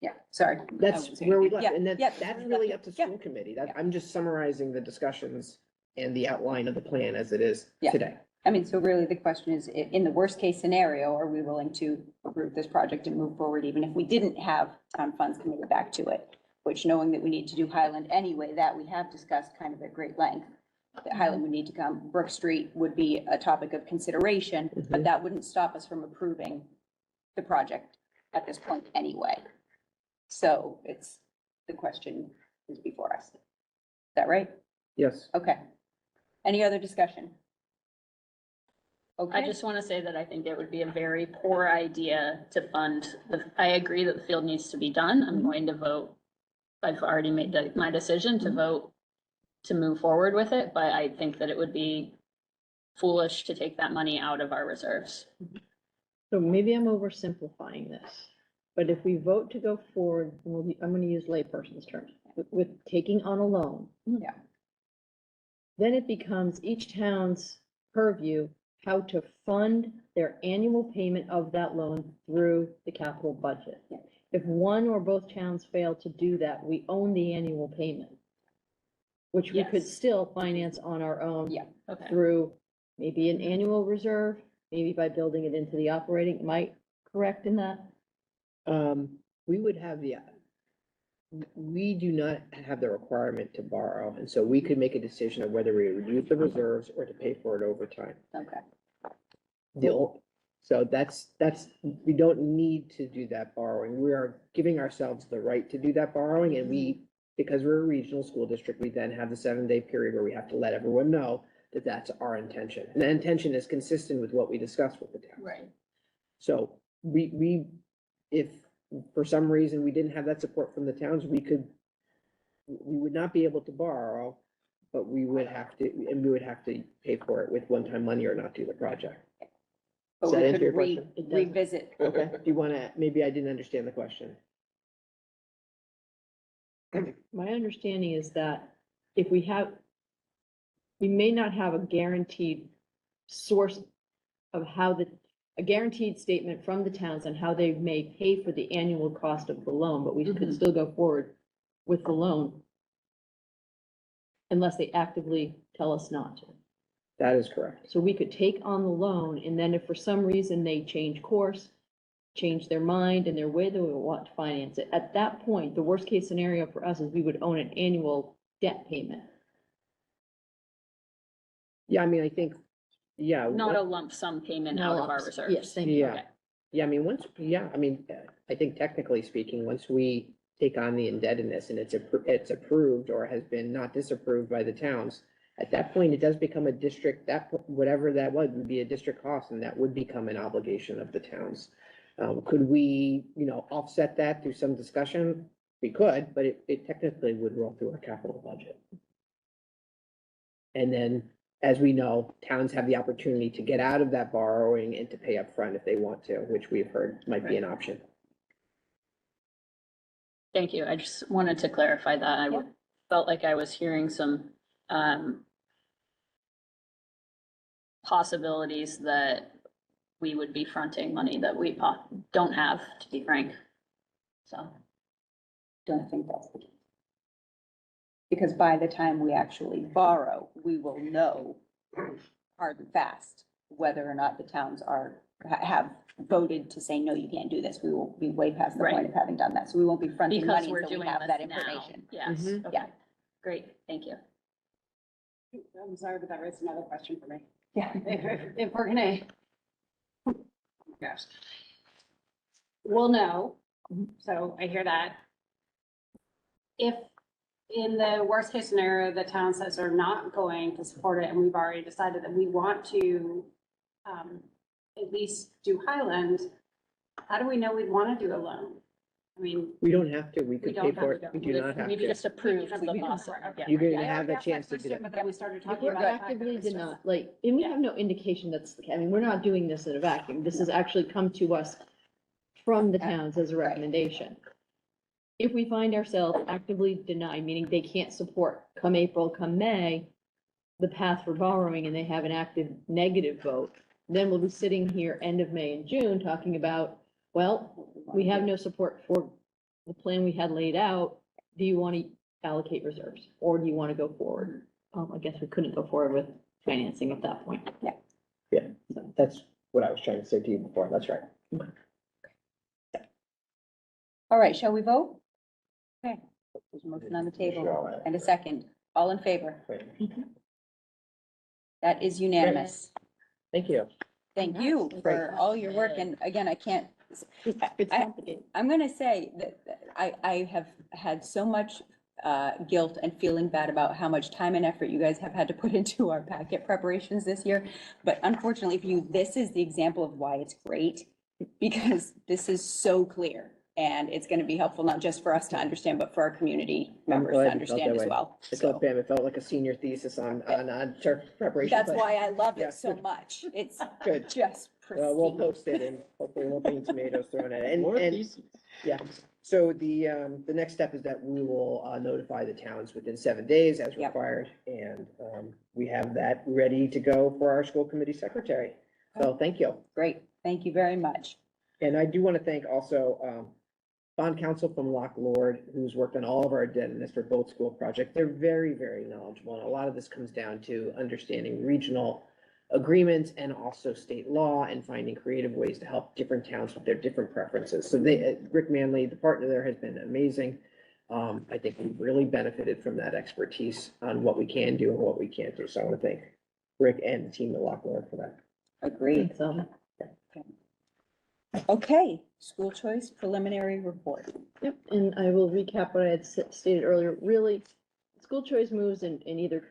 Yeah, sorry. That's where we left, Yeah, and yeah, that's really up to school committee. I'm just summarizing the discussions and the outline of the plan as it is Yeah. today. I mean, so really the question is, in the worst case scenario, are we willing to approve this project and move forward even if we didn't have town funds committed back to it? Which, knowing that we need to do Highland anyway, that we have discussed kind of at great length. That Highland would need to come, Brook Street would be a topic of consideration, but that wouldn't stop us from approving the project at this point anyway. So the question is before us. Is that right? Yes. Okay. Any other discussion? I just want to say that I think it would be a very poor idea to fund I agree that the field needs to be done. I'm going to vote. I've already made my decision to vote to move forward with it, but I think that it would be foolish to take that money out of our reserves. So maybe I'm oversimplifying this, but if we vote to go forward, I'm gonna use layperson's terms, with taking on a loan. Yeah. Then it becomes each town's purview how to fund their annual payment of that loan through the capital budget. If one or both towns fail to do that, we own the annual payment, which we could Yes. still finance on our own. Yeah. Okay. Through maybe an annual reserve, maybe by building it into the operating. Am I correct in that? We would have we do not have the requirement to borrow, and so we could make a decision of whether we would use the reserves or to pay for it over time. Okay. So that's, we don't need to do that borrowing. We are giving ourselves the right to do that borrowing, and because we're a regional school district, we then have the 7-day period where we have to let everyone know that that's our intention. And the intention is consistent with what we discussed with the town. Right. So if for some reason we didn't have that support from the towns, we would not be able to borrow, but we would have to pay for it with one-time money or not do the project. But Does that we answer could your question? revisit. Okay, do you wanna, maybe I didn't understand the question. My understanding is that if we may not have a guaranteed source of a guaranteed statement from the towns on how they may pay for the annual cost of the loan, but we could still go forward with the loan unless they actively tell us not to. That is correct. So we could take on the loan, and then if for some reason they change course, change their mind and their way they would want to finance it, at that point, the worst case scenario for us is we would own an annual debt payment. Yeah, I mean, I think, yeah. Not a lump sum payment Not out a of our lump sum. reserves. Yes, thank you. Yeah. Yeah, I mean, I think technically speaking, once we take on the indebtedness and it's approved or has been not disapproved by the towns, at that point, it does become a district, whatever that would be a district cost, and that would become an obligation of the towns. Could we, offset that through some discussion? We could, but it technically would roll through our capital budget. And then, as we know, towns have the opportunity to get out of that borrowing and to pay up front if they want to, which we've heard might be an option. Thank you. I just wanted to clarify that. I felt like I was hearing some possibilities that we would be fronting money that we don't have, to be frank. So. Don't think that's the case. Because by the time we actually borrow, we will know hard and fast whether or not the towns have voted to say, no, you can't do this. We will be way past the point of having done that. So we won't be fronting Because money we're until we doing have this that now. information. Yes. Mhm. Okay. Great. Thank you. I'm sorry, but that raised another question for me. Yeah. If we're gonna. Oh my gosh. We'll know, so I hear that. If in the worst case scenario, the town says they're not going to support it and we've already decided that we want to at least do Highland, how do we know we'd want to do a loan? I mean. We don't have to, we could pay don't for have it, to. we do not have We've to. just approved We the can process. afford it. Yeah. You can Yeah, I have already the asked that chance to do question, that. But then we started If talking we're about. the fact actively that it's denied, just- like, and we have no indication that's, I mean, we're not doing this in a vacuum. This has actually come to us from the towns as a recommendation. If we find ourselves actively denied, meaning they can't support come April, come May, the path for borrowing, and they have an active negative vote, then we'll be sitting here end of May and June talking about, well, we have no support for the plan we had laid out. Do you want to allocate reserves, or do you want to go forward? I guess we couldn't go forward with financing at that point. Yeah. Yeah, that's what I was trying to say to you before, that's right. All right, shall we vote? Okay, there's a motion on the table and a second. All in favor? That is unanimous. Thank you. Thank you for all your work. And again, I'm gonna say that I have had so much guilt and feeling bad about how much time and effort you guys have had to put into our packet preparations this year. But unfortunately for you, this is the example of why it's great, because this is so clear. And it's gonna be helpful, not just for us to understand, but for our community members to understand as well. It felt, Pam, it felt like a senior thesis on turf preparation. That's but- why I love Yeah, it so good. much. It's Good. just Well, we'll pristine. post it and hopefully won't be tomatoes thrown at it. More And, pieces. yeah, so the next step is that we will notify the towns within 7 days as Yep. required. And we have that ready to go for our school committee secretary. So thank you. Great. Thank you very much. And I do want to thank also bond counsel from Lock Lord, who's worked on all of our indebtedness for both school projects. They're very, very knowledgeable. And a lot of this comes down to understanding regional agreements and also state law and finding creative ways to help different towns with their different preferences. So Rick Manley, the partner there, has been amazing. I think we've really benefited from that expertise on what we can do and what we can't do. So I want to thank Rick and the team at Lock Lord for that. Agreed. Okay, school choice preliminary report. Yep, and I will recap what I had stated earlier. Really, school choice moves in either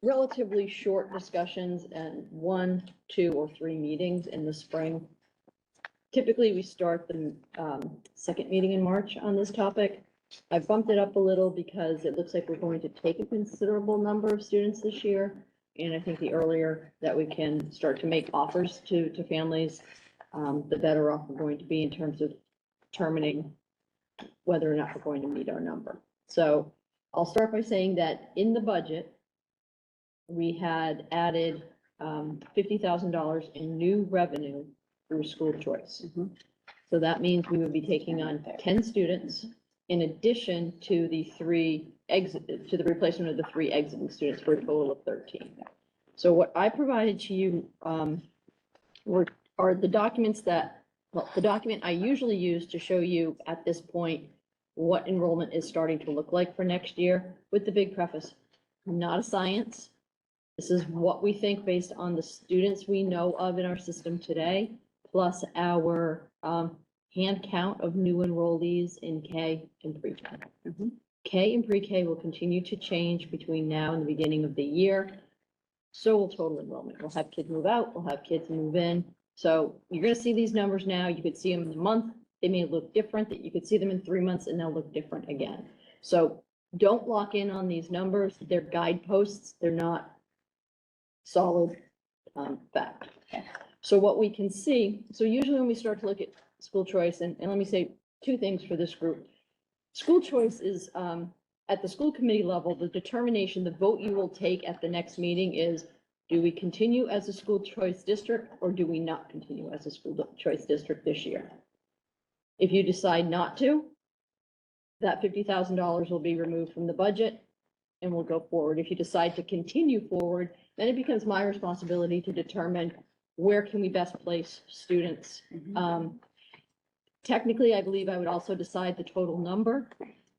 relatively short discussions and 1, 2, or 3 meetings in the spring. Typically, we start the second meeting in March on this topic. I bumped it up a little because it looks like we're going to take a considerable number of students this year. And I think the earlier that we can start to make offers to families, the better off we're going to be in terms of determining whether or not we're going to meet our number. So I'll start by saying that in the budget, we had added $50,000 in new revenue through school choice. So that means we would be taking on 10 students in addition to the replacement of the 3 exiting students for a total of 13. So what I provided to you are the documents the document I usually use to show you at this point what enrollment is starting to look like for next year, with the big preface, not a science. This is what we think based on the students we know of in our system today, plus our hand count of new enrollees in K and pre-K. K and pre-K will continue to change between now and the beginning of the year. So will total enrollment. We'll have kids move out, we'll have kids move in. So you're gonna see these numbers now. You could see them in a month. They may look different, that you could see them in 3 months and they'll look different again. So don't lock in on these numbers. They're guideposts. They're not solid fact. So what we can see, so usually when we start to look at school choice, and let me say 2 things for this group. School choice is, at the school committee level, the determination, the vote you will take at the next meeting is, do we continue as a school choice district or do we not continue as a school choice district this year? If you decide not to, that $50,000 will be removed from the budget and we'll go forward. If you decide to continue forward, then it becomes my responsibility to determine where can we best place students. Technically, I believe I would also decide the total number.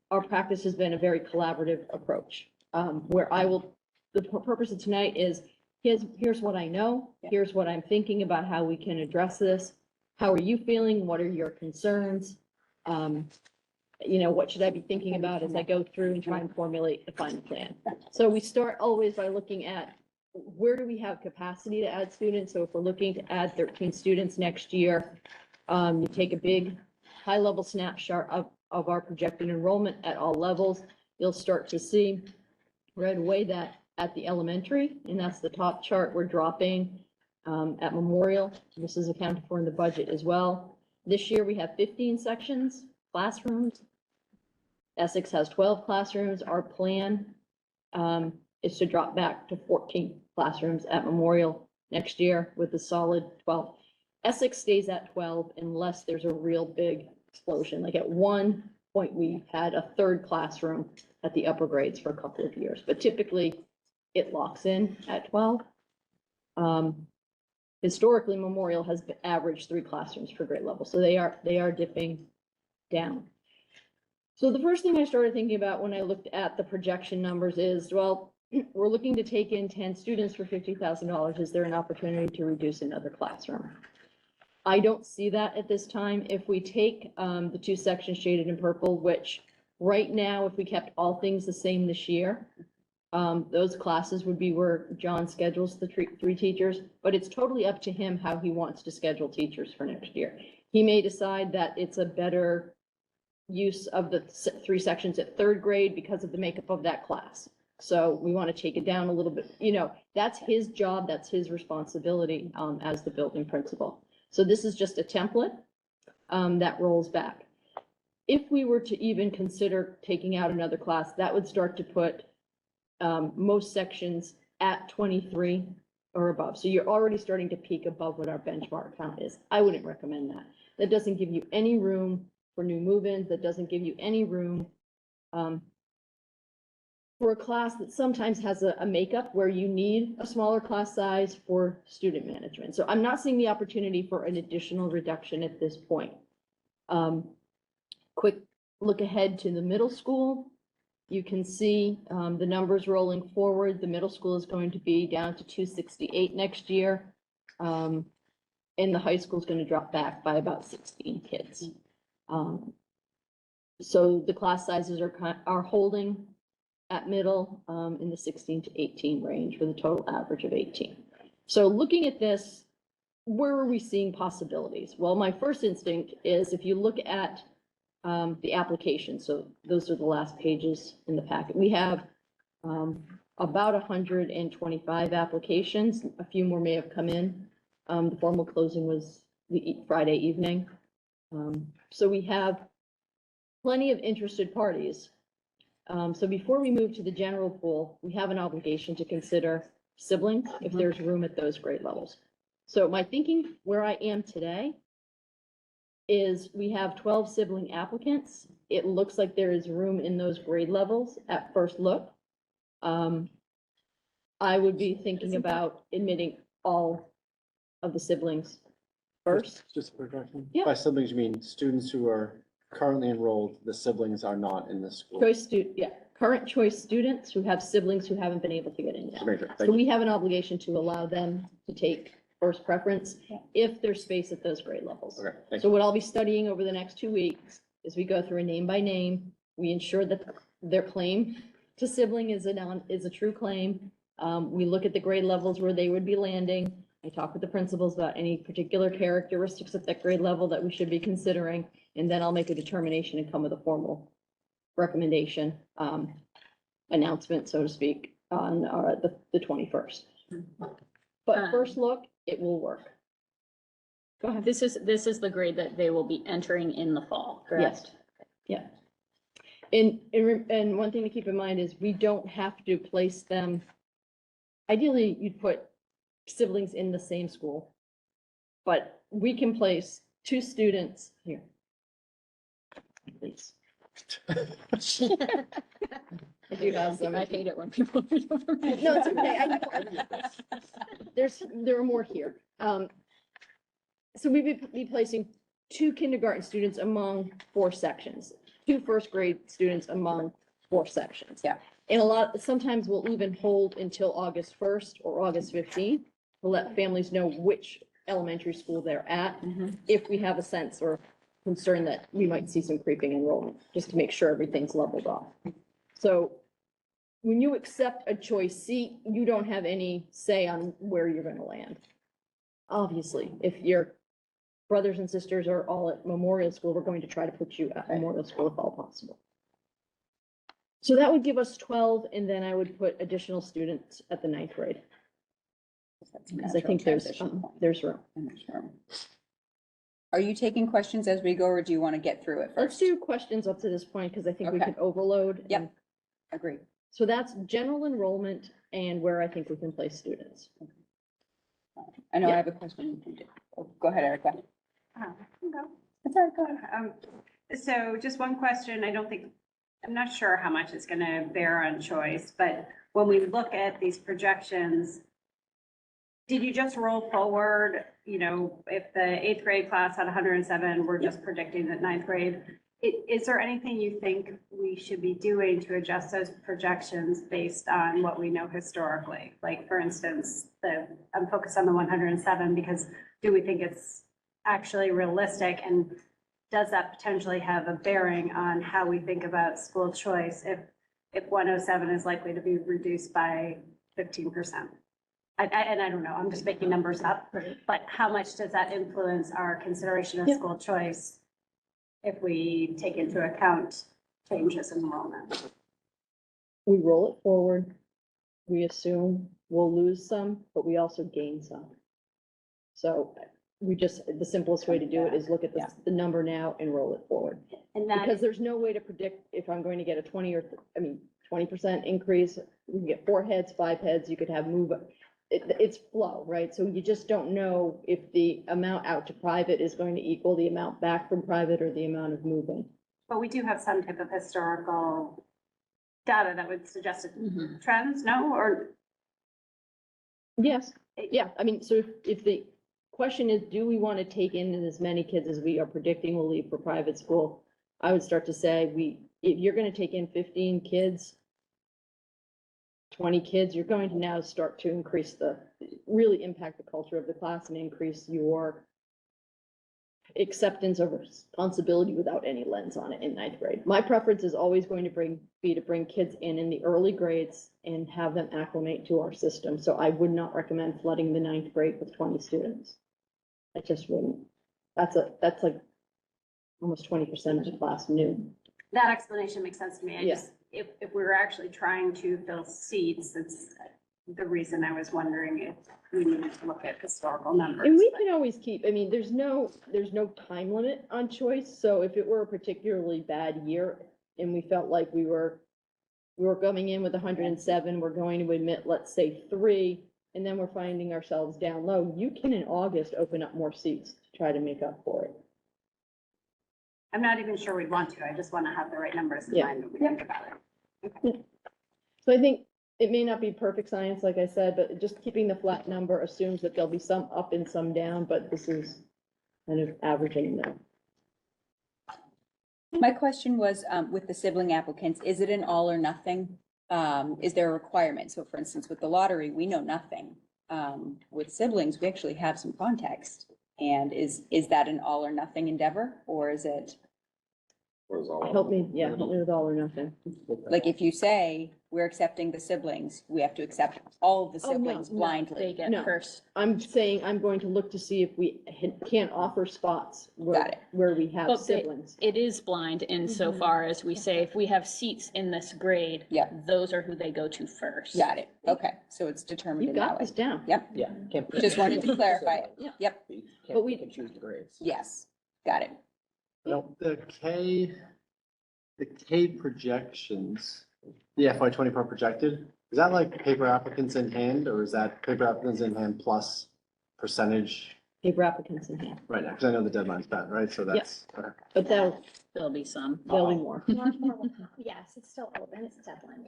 Our practice has been a very collaborative approach, where the purpose of tonight is, here's what I know, here's what I'm thinking about how we can address this. How are you feeling? What are your concerns? What should I be thinking about as I go through and try and formulate the final plan? So we start always by looking at where do we have capacity to add students? So if we're looking to add 13 students next year, you take a big high-level snapshot of our projected enrollment at all levels. You'll start to see right away that at the elementary, and that's the top chart, we're dropping at Memorial. This is accounted for in the budget as well. This year we have 15 sections, classrooms. Essex has 12 classrooms. Our plan is to drop back to 14 classrooms at Memorial next year with a solid 12. Essex stays at 12 unless there's a real big explosion. Like at one point, we had a 3rd classroom at the upper grades for a couple of years, but typically it locks in at 12. Historically, Memorial has averaged 3 classrooms per grade level, so they are dipping down. So the first thing I started thinking about when I looked at the projection numbers is, well, we're looking to take in 10 students for $50,000. Is there an opportunity to reduce another classroom? I don't see that at this time. If we take the 2 sections shaded in purple, which right now, if we kept all things the same this year, those classes would be where John schedules the 3 teachers, but it's totally up to him how he wants to schedule teachers for next year. He may decide that it's a better use of the 3 sections at 3rd grade because of the makeup of that class. So we want to take it down a little bit. That's his job, that's his responsibility as the building principal. So this is just a template that rolls back. If we were to even consider taking out another class, that would start to put most sections at 23 or above. So you're already starting to peak above what our benchmark count is. I wouldn't recommend that. That doesn't give you any room for new move-ins. That doesn't give you any room for a class that sometimes has a makeup where you need a smaller class size for student management. So I'm not seeing the opportunity for an additional reduction at this point. Quick look ahead to the middle school. You can see the numbers rolling forward. The middle school is going to be down to 268 next year. And the high school is going to drop back by about 16 kids. So the class sizes are holding at middle in the 16 to 18 range with a total average of 18. So looking at this, where are we seeing possibilities? Well, my first instinct is if you look at the application, so those are the last pages in the packet. We have about 125 applications. A few more may have come in. The formal closing was the Friday evening. So we have plenty of interested parties. So before we move to the general pool, we have an obligation to consider siblings if there's room at those grade levels. So my thinking where I am today is we have 12 sibling applicants. It looks like there is room in those grade levels at first look. I would be thinking about admitting all of the siblings first. Just a quick question. Yeah. By siblings, you mean students who are currently enrolled, the siblings are not in this school? Current choice students who have siblings who haven't been able to get in yet. Thank So you. we have an obligation to allow them to take first preference if there's space at those grade levels. Okay, thank So you. what I'll be studying over the next 2 weeks is we go through a name by name. We ensure that their claim to sibling is a true claim. We look at the grade levels where they would be landing. I talk with the principals about any particular characteristics at that grade level that we should be considering, and then I'll make a determination and come with a formal recommendation, announcement, so to speak, on the 21st. But first look, it will work. Go ahead. This is the grade that they will be entering in the fall, correct? Yes. Yeah. And one thing to keep in mind is we don't have to place them. Ideally, you'd put siblings in the same school, but we can place 2 students here. Please. I do have some. I hate it when people read over me. No, it's okay. There are more here. So we'd be placing 2 kindergarten students among 4 sections, 2 first grade students among 4 sections. Yeah. And sometimes we'll even hold until August 1st or August 15th to let families know which elementary school they're at, if we have a sense or concern that we might see some creeping enrollment, just to make sure everything's leveled off. So when you accept a choice seat, you don't have any say on where you're gonna land. Obviously, if your brothers and sisters are all at Memorial School, we're going to try to put you at Memorial School if all possible. So that would give us 12, and then I would put additional students at the 9th grade. Because I think there's room. Are you taking questions as we go, or do you want to get through it Let's first? do questions up to this point, because I think we Okay. can overload. Yep. and- Agreed. So that's general enrollment and where I think we can place students. I know I Yeah. have a question. Oh, go ahead, Erica. That's all right, go ahead. So just one question, I'm not sure how much it's gonna bear on choice, but when we look at these projections, did you just roll forward, if the 8th grade class had 107, we're just predicting that 9th grade? Is there anything you think we should be doing to adjust those projections based on what we know historically? Like, for instance, I'm focused on the 107 because do we think it's actually realistic? And does that potentially have a bearing on how we think about school choice if 107 is likely to be reduced by 15%? And I don't know, I'm just making numbers up, but how much does that influence our consideration of school choice if we take into account changes in enrollment? We roll it forward. We assume we'll lose some, but we also gain some. So the simplest way to do it is look at the number now and roll it forward. And that Because there's no way to predict if I'm going to get a 20% increase. You can get 4 heads, 5 heads, you could have it's flow, right? So you just don't know if the amount out to private is going to equal the amount back from private or the amount of moving. But we do have some type of historical data that would suggest trends, no? Or Yes, yeah, so if the question is, do we want to take in as many kids as we are predicting will leave for private school? I would start to say, if you're going to take in 15 kids, 20 kids, you're going to now start to really impact the culture of the class and increase your acceptance of responsibility without any lens on it in 9th grade. My preference is always going to bring kids in the early grades and have them acclimate to our system. So I would not recommend flooding the 9th grade with 20 students. I just wouldn't. That's like almost 20% of the class new. that explanation makes sense to me. Yeah. If we were actually trying to fill seats, the reason I was wondering if we needed to look at historical numbers. And we can always keep, I mean, there's no time limit on choice, so if it were a particularly bad year and we felt like we were coming in with 107, we're going to admit, let's say 3, and then we're finding ourselves down low, you can in August open up more seats to try to make up for it. I'm not even sure we'd want to. I just want to have the right numbers in Yeah. mind when we think about it. So I think it may not be perfect science, like I said, but just keeping the flat number assumes that there'll be some up and some down, but this is kind of averaging them. My question was, with the sibling applicants, is it an all or nothing? Is there a requirement? So for instance, with the lottery, we know nothing. With siblings, we actually have some context. And is that an all or nothing endeavor, or is it? Help me with all or nothing. Like if you say, we're accepting the siblings, we have to accept all of the Oh, no, siblings no, blindly. They get No. first. I'm saying I'm going to look to see if we can't offer spots Got it. where we have But siblings. it is blind insofar as we say, if we have seats in this grade, Yeah. those are who they go to first. Got it. Okay, so it's determined You in that got way. this down. Yep, Yeah. Can't put- just wanted to clarify it. Yeah. Yep, But we- Can't pick and choose the grades. yes, got it. Well, the K projections, the FY '24 projected, is that like paper applicants in hand, or is that paper applicants in hand plus percentage Paper applicants in hand, right now? Because I know the deadline's bad, right? So that's, okay. but There'll be some. there'll be more. Yes, it's still open, it's deadline.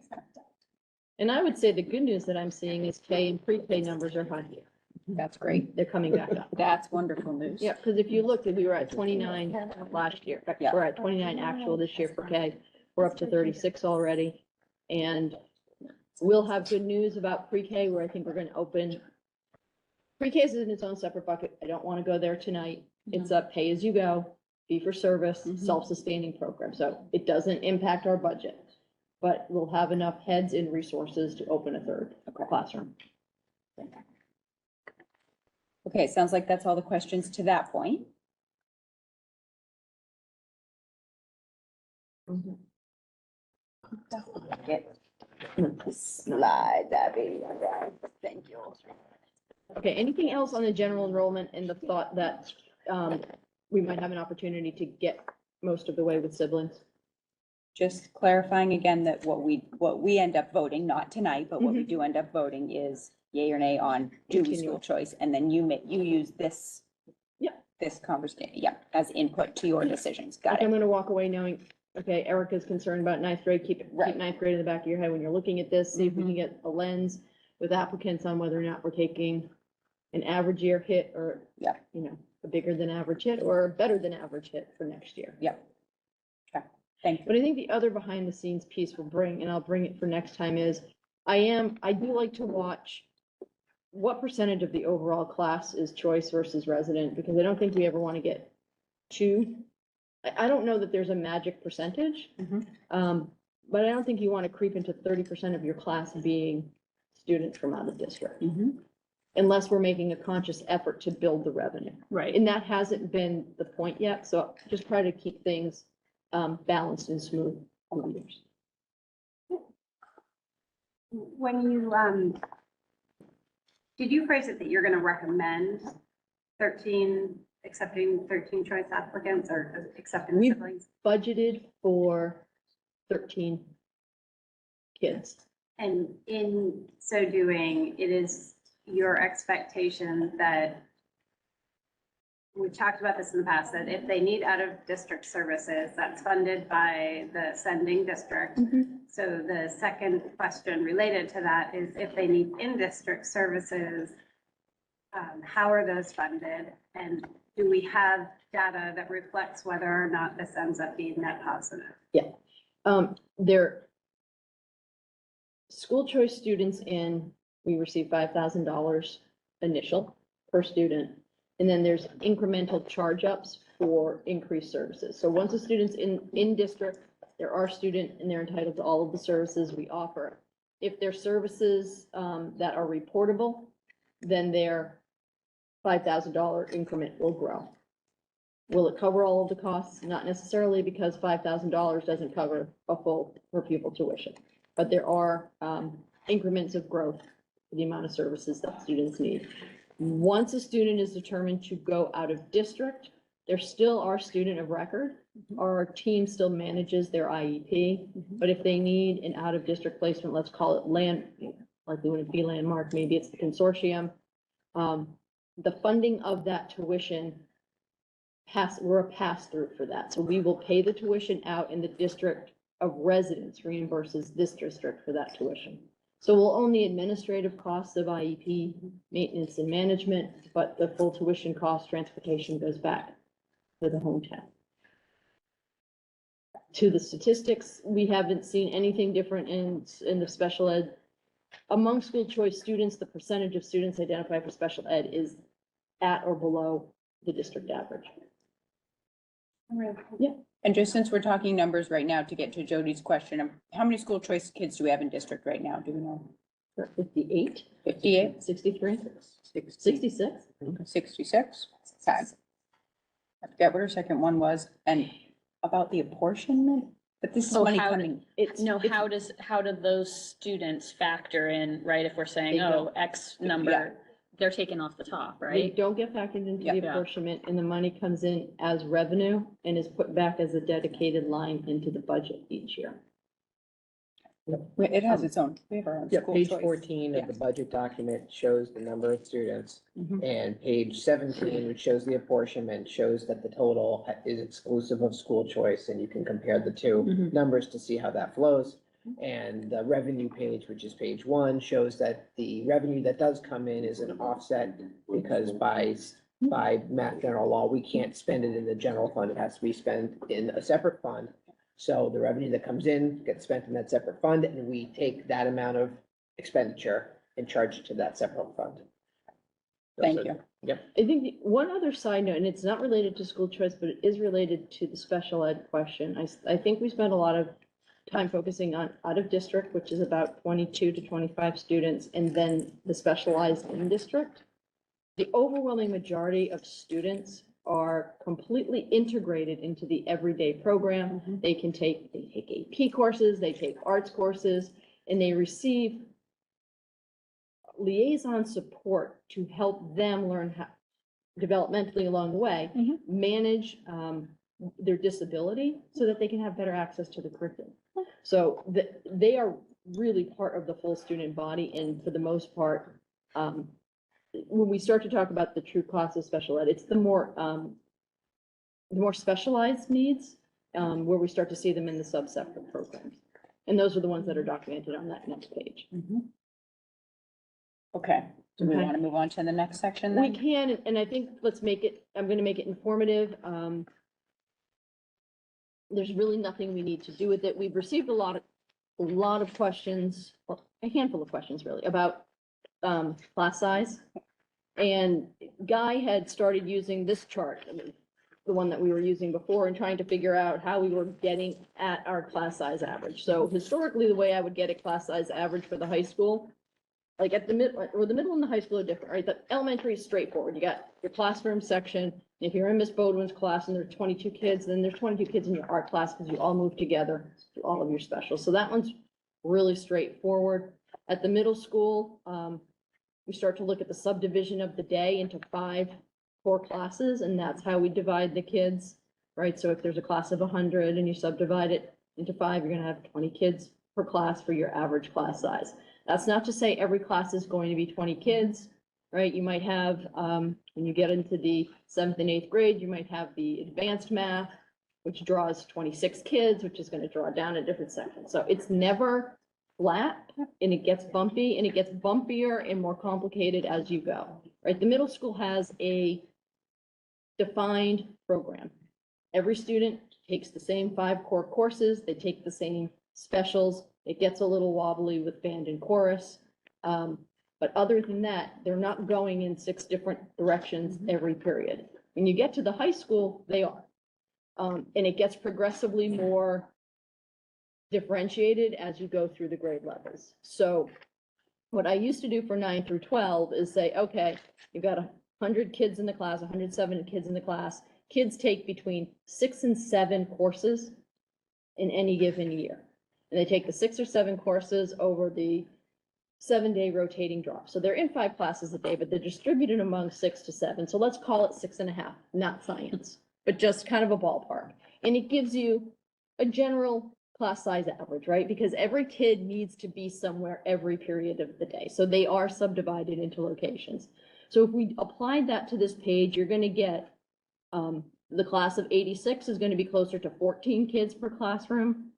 And I would say the good news that I'm seeing is K and pre-K numbers are high. That's great. They're coming back up. That's wonderful news. Yeah, because if you looked, we were at 29 last year. Yeah. We're at 29 actual this year for K. We're up to 36 already. And we'll have good news about pre-K where I think we're going to open. Pre-K is in its own separate bucket. I don't want to go there tonight. It's a pay as you go, fee for service, self-sustaining program. So it doesn't impact our budget. But we'll have enough heads and resources to open a third classroom. Okay, sounds like that's all the questions to that point. Get slide that baby down. Thank you. Okay, anything else on the general enrollment and the thought that we might have an opportunity to get most of the way with siblings? Just clarifying again that what we end up voting, not tonight, but what we do end up voting is yay or nay on do we school choice, and then you use this. This conversation, as input to your decisions. Got I'm it. gonna walk away knowing, okay, Erica's concerned about ninth grade, keep ninth grade in the back of your head when you're looking at this, see if we can get a lens with applicants on whether or not we're taking an average year hit or, a bigger than average hit or a better than average hit for next year. Yep. Okay, thank you. But I think the other behind the scenes piece we'll bring, and I'll bring it for next time, is I do like to watch what percentage of the overall class is choice versus resident, because I don't think we ever want to get too, I don't know that there's a magic percentage. But I don't think you want to creep into 30% of your class being students from out of district. Unless we're making a conscious effort to build the revenue. Right. And that hasn't been the point yet, so just try to keep things balanced and smooth numbers. When you, did you phrase it that you're going to recommend accepting 13 choice applicants or accepting We've siblings? budgeted for 13 kids. And in so doing, it is your expectation that, we've talked about this in the past, that if they need out-of-district services, that's funded by the sending district. So the second question related to that is if they need in-district services, how are those funded? And do we have data that reflects whether or not this ends up being net positive? Their school choice students we receive $5,000 initial per student. And then there's incremental charge ups for increased services. So once a student's in district, they're our student and they're entitled to all of the services we offer. If their services that are reportable, then their $5,000 increment will grow. Will it cover all of the costs? Not necessarily, because $5,000 doesn't cover a full per pupil tuition. But there are increments of growth for the amount of services that students need. Once a student is determined to go out of district, they're still our student of record. Our team still manages their IEP, but if they need an out-of-district placement, let's call it likely wouldn't be Landmark, maybe it's the consortium. The funding of that tuition we're a pass-through for that. So we will pay the tuition out and the district of residence reimburses this district for that tuition. So we'll own the administrative costs of IEP, maintenance and management, but the full tuition cost, transportation goes back to the hometown. To the statistics, we haven't seen anything different in the special ed. Among school choice students, the percentage of students identified for special ed is at or below the district average. Yeah, and just since we're talking numbers right now, to get to Jody's question, how many school choice kids do we have in district right now? Do we know? 58? 58? 63? 66? 66? Okay. I forget what her second one was, and about the apportionment, but this is money coming. How do those students factor in, right? If we're saying, They oh, don't. X Yeah. number, they're taken off the top, They right? don't get factored into the Yeah. apportionment, and the money comes in as revenue and is put back as a dedicated line into the budget each year. It has its own, we have our own Yeah, school page choice. 14 of the budget document shows the number of students. Mhm. And page 17, which shows the apportionment, shows that the total is exclusive of school choice, and you can compare the two Mhm. numbers to see how that flows. And the revenue page, which is page 1, shows that the revenue that does come in is an offset because by Mass General Law, we can't spend it in the general fund. It has to be spent in a separate fund. So the revenue that comes in gets spent in that separate fund, and we take that amount of expenditure and charge it to that separate fund. Thank you. Yep. I think one other side note, and it's not related to school choice, but it is related to the special ed question. I think we spent a lot of time focusing on out of district, which is about 22 to 25 students, and then the specialized in district. The overwhelming majority of students are completely integrated into the everyday program. They take AP courses, they take arts courses, and they receive liaison support to help them learn how developmentally along the way, manage their disability so that they can have better access to the curriculum. So they are really part of the full student body, and for the most part, when we start to talk about the true cost of special ed, it's the more specialized needs, where we start to see them in the sub-separate programs. And those are the ones that are documented on that next page. Okay, do we Okay. want to move on to the next section We then? can, and I think I'm gonna make it informative. There's really nothing we need to do with it. We've received a lot of questions, well, a handful of questions really, about class size. And Guy had started using this chart, the one that we were using before, and trying to figure out how we were getting at our class size average. So historically, the way I would get a class size average for the high school, like at the the middle and the high school are different, right? The elementary is straightforward. You got your classroom section. If you're in Miss Bodwin's class and there's 22 kids, then there's 22 kids in your art class because you all move together to all of your specials. So that one's really straightforward. At the middle school, we start to look at the subdivision of the day into 5 core classes, and that's how we divide the kids, right? So if there's a class of 100 and you subdivide it into 5, you're gonna have 20 kids per class for your average class size. That's not to say every class is going to be 20 kids, right? You might have, when you get into the 7th and 8th grade, you might have the advanced math, which draws 26 kids, which is gonna draw down a different section. So it's never flat, and it gets bumpy, and it gets bumpier and more complicated as you go, right? The middle school has a defined program. Every student takes the same 5 core courses, they take the same specials. It gets a little wobbly with band and chorus. But other than that, they're not going in 6 different directions every period. When you get to the high school, they are. And it gets progressively more differentiated as you go through the grade levels. So what I used to do for 9 through 12 is say, okay, you've got 100 kids in the class, 107 kids in the class. Kids take between 6 and 7 courses in any given year. And they take the 6 or 7 courses over the 7-day rotating drop. So they're in 5 classes a day, but they're distributed among 6 to 7. So let's call it 6.5, not science, but just kind of a ballpark. And it gives you a general class size average, right? Because every kid needs to be somewhere every period of the day. So they are subdivided into locations. So if we applied that to this page, you're going to get the class of 86 is going to be closer to 14 kids per classroom,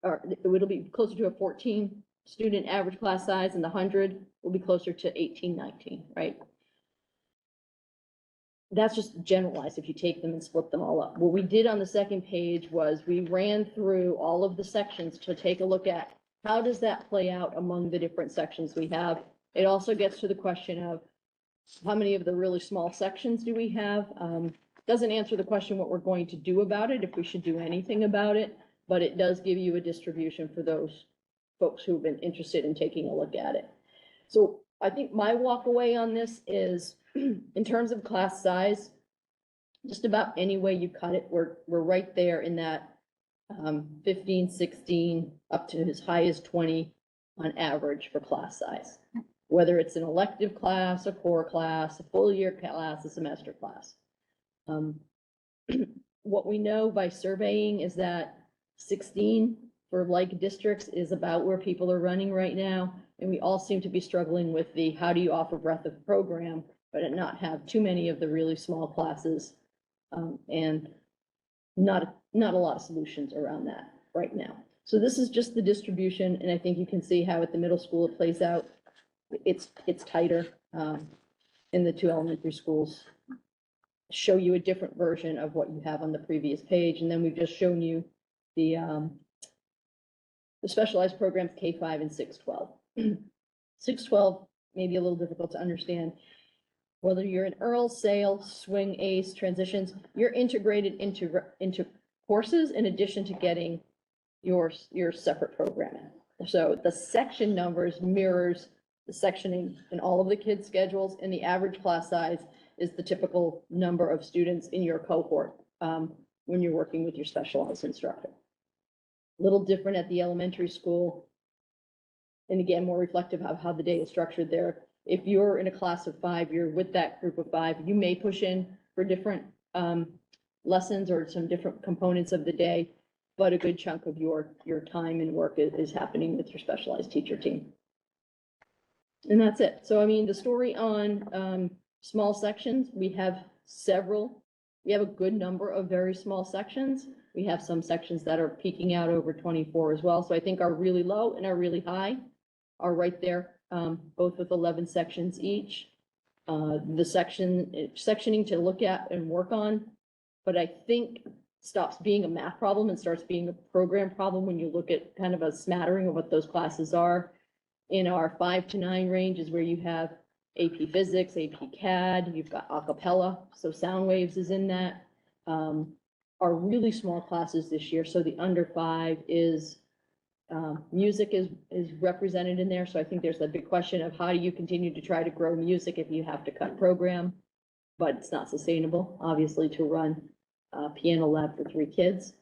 or it'll be closer to a 14 student average class size, and the 100 will be closer to 18, 19, right? That's just generalized if you take them and split them all up. What we did on the second page was we ran through all of the sections to take a look at how does that play out among the different sections we have. It also gets to the question of how many of the really small sections do we have? Doesn't answer the question what we're going to do about it, if we should do anything about it, but it does give you a distribution for those folks who've been interested in taking a look at it. So I think my walk away on this is, in terms of class size, just about any way you cut it, we're right there in that 15, 16, up to as high as 20 on average for class size. Whether it's an elective class, a core class, a full year class, a semester class. What we know by surveying is that 16 for like districts is about where people are running right now. And we all seem to be struggling with the how do you offer breadth of program, but not have too many of the really small classes, and not a lot of solutions around that right now. So this is just the distribution, and I think you can see how at the middle school it plays out. It's tighter in the 2 elementary schools. Show you a different version of what you have on the previous page, and then we've just shown you the specialized programs K-5 and 6-12. 6-12 may be a little difficult to understand. Whether you're in Earl, Sale, Swing, ACE, Transitions, you're integrated into courses in addition to getting your separate programming. So the section numbers mirrors the sectioning in all of the kids' schedules, and the average class size is the typical number of students in your cohort when you're working with your specialized instructor. A little different at the elementary school, and again, more reflective of how the day is structured there. If you're in a class of 5, you're with that group of 5, you may push in for different lessons or some different components of the day, but a good chunk of your time and work is happening with your specialized teacher team. And that's it. So, I mean, the story on small sections, we have several. We have a good number of very small sections. We have some sections that are peaking out over 24 as well. So I think our really low and our really high are right there, both with 11 sections each. The sectioning to look at and work on, but I think stops being a math problem and starts being a program problem when you look at kind of a smattering of what those classes are. In our 5 to 9 range is where you have AP Physics, AP CAD, you've got acapella, so sound waves is in that. Our really small classes this year, so the under 5 is music is represented in there. So I think there's a big question of how do you continue to try to grow music if you have to cut program, but it's not sustainable, obviously, to run piano lab for 3 kids.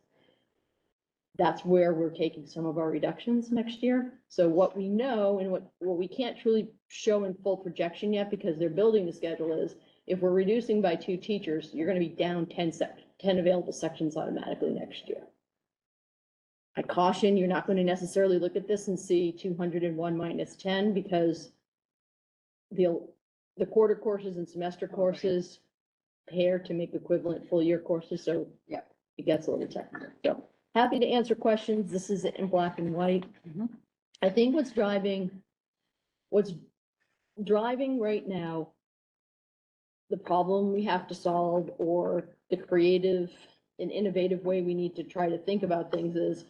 That's where we're taking some of our reductions next year. So what we know and what we can't truly show in full projection yet, because they're building the schedule, is if we're reducing by 2 teachers, you're going to be down 10 available sections automatically next year. I caution you're not going to necessarily look at this and see 201 minus 10, because the quarter courses and semester courses pair to make equivalent full year courses. So yeah, it gets a little technical. So happy to answer questions. This is it in black and white. I think what's driving right now, the problem we have to solve, or the creative and innovative way we need to try to think about things, is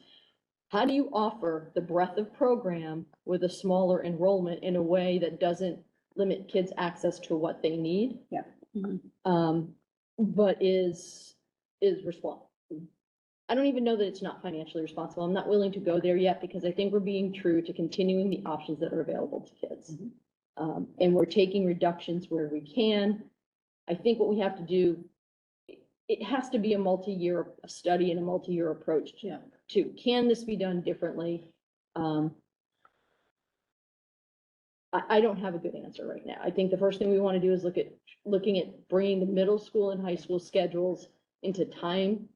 how do you offer the breadth of program with a smaller enrollment in a way that doesn't limit kids' access to what they need? Yeah. But is responsible. I don't even know that it's not financially responsible. I'm not willing to go there yet, because I think we're being true to continuing the options that are available to kids. And we're taking reductions where we can. I think what we have to do, it has to be a multi-year study and a multi-year approach to can this be done differently? I don't have a good answer right now. I think the first thing we want to do is looking at bringing the middle school and high school schedules into time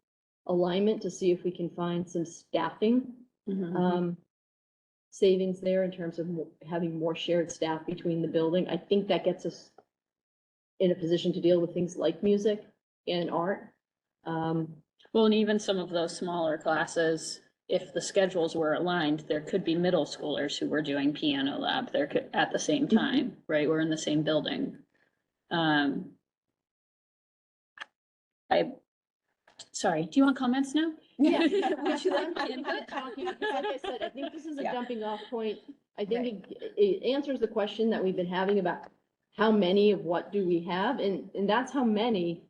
alignment to see if we can find some staffing savings there in terms of having more shared staff between the building. I think that gets us in a position to deal with things like music and art. Well, and even some of those smaller classes, if the schedules were aligned, there could be middle schoolers who were doing piano lab there at the same time, right? We're in the same building. Sorry, do you want comments now? Yeah. Would you like input? Talking, because like I said, I think this is a jumping off point. I think it answers the question that we've been having about how many of what do we have, and that's how many,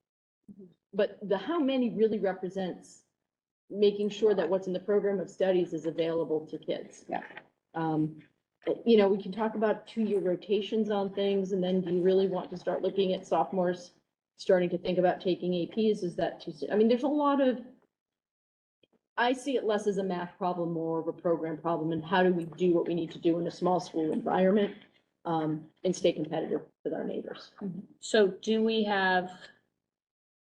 but the how many really represents making sure that what's in the program of studies is available to kids. Yeah. You know, we can talk about 2-year rotations on things, and then do you really want to start looking at sophomores starting to think about taking APs? Is that too soon? I mean, there's a lot of, I see it less as a math problem, more of a program problem, and how do we do what we need to do in a small school environment, and stay competitive with our neighbors. So do we have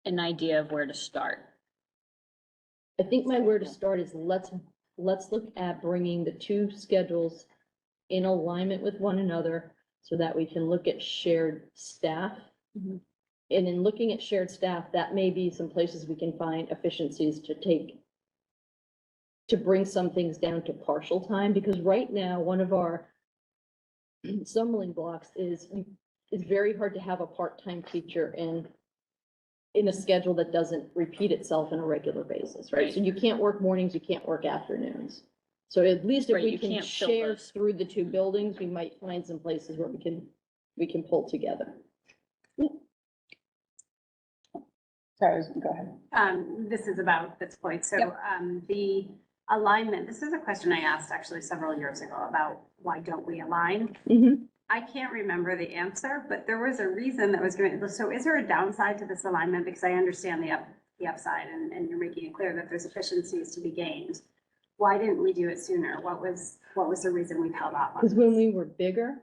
an idea of where to start? I think my where to start is let's look at bringing the two schedules in alignment with one another so that we can look at shared staff. And in looking at shared staff, that may be some places we can find efficiencies to bring some things down to partial time, because right now, one of our stumbling blocks is it's very hard to have a part-time teacher in a schedule that doesn't repeat itself on a regular basis, right? So you can't work mornings, you can't work afternoons. So at least if Right, we you can can't fill share those. through the two buildings, we might find some places where we can pull together. Sorry, go ahead. This is about this point. So, the alignment, this is a question I asked actually several years ago about why don't we align? I can't remember the answer, but there was a reason that was given. So is there a downside to this alignment? Because I understand the upside and you're making it clear that there's efficiencies to be gained. Why didn't we do it sooner? What was the reason we held off on Because this? when we were bigger,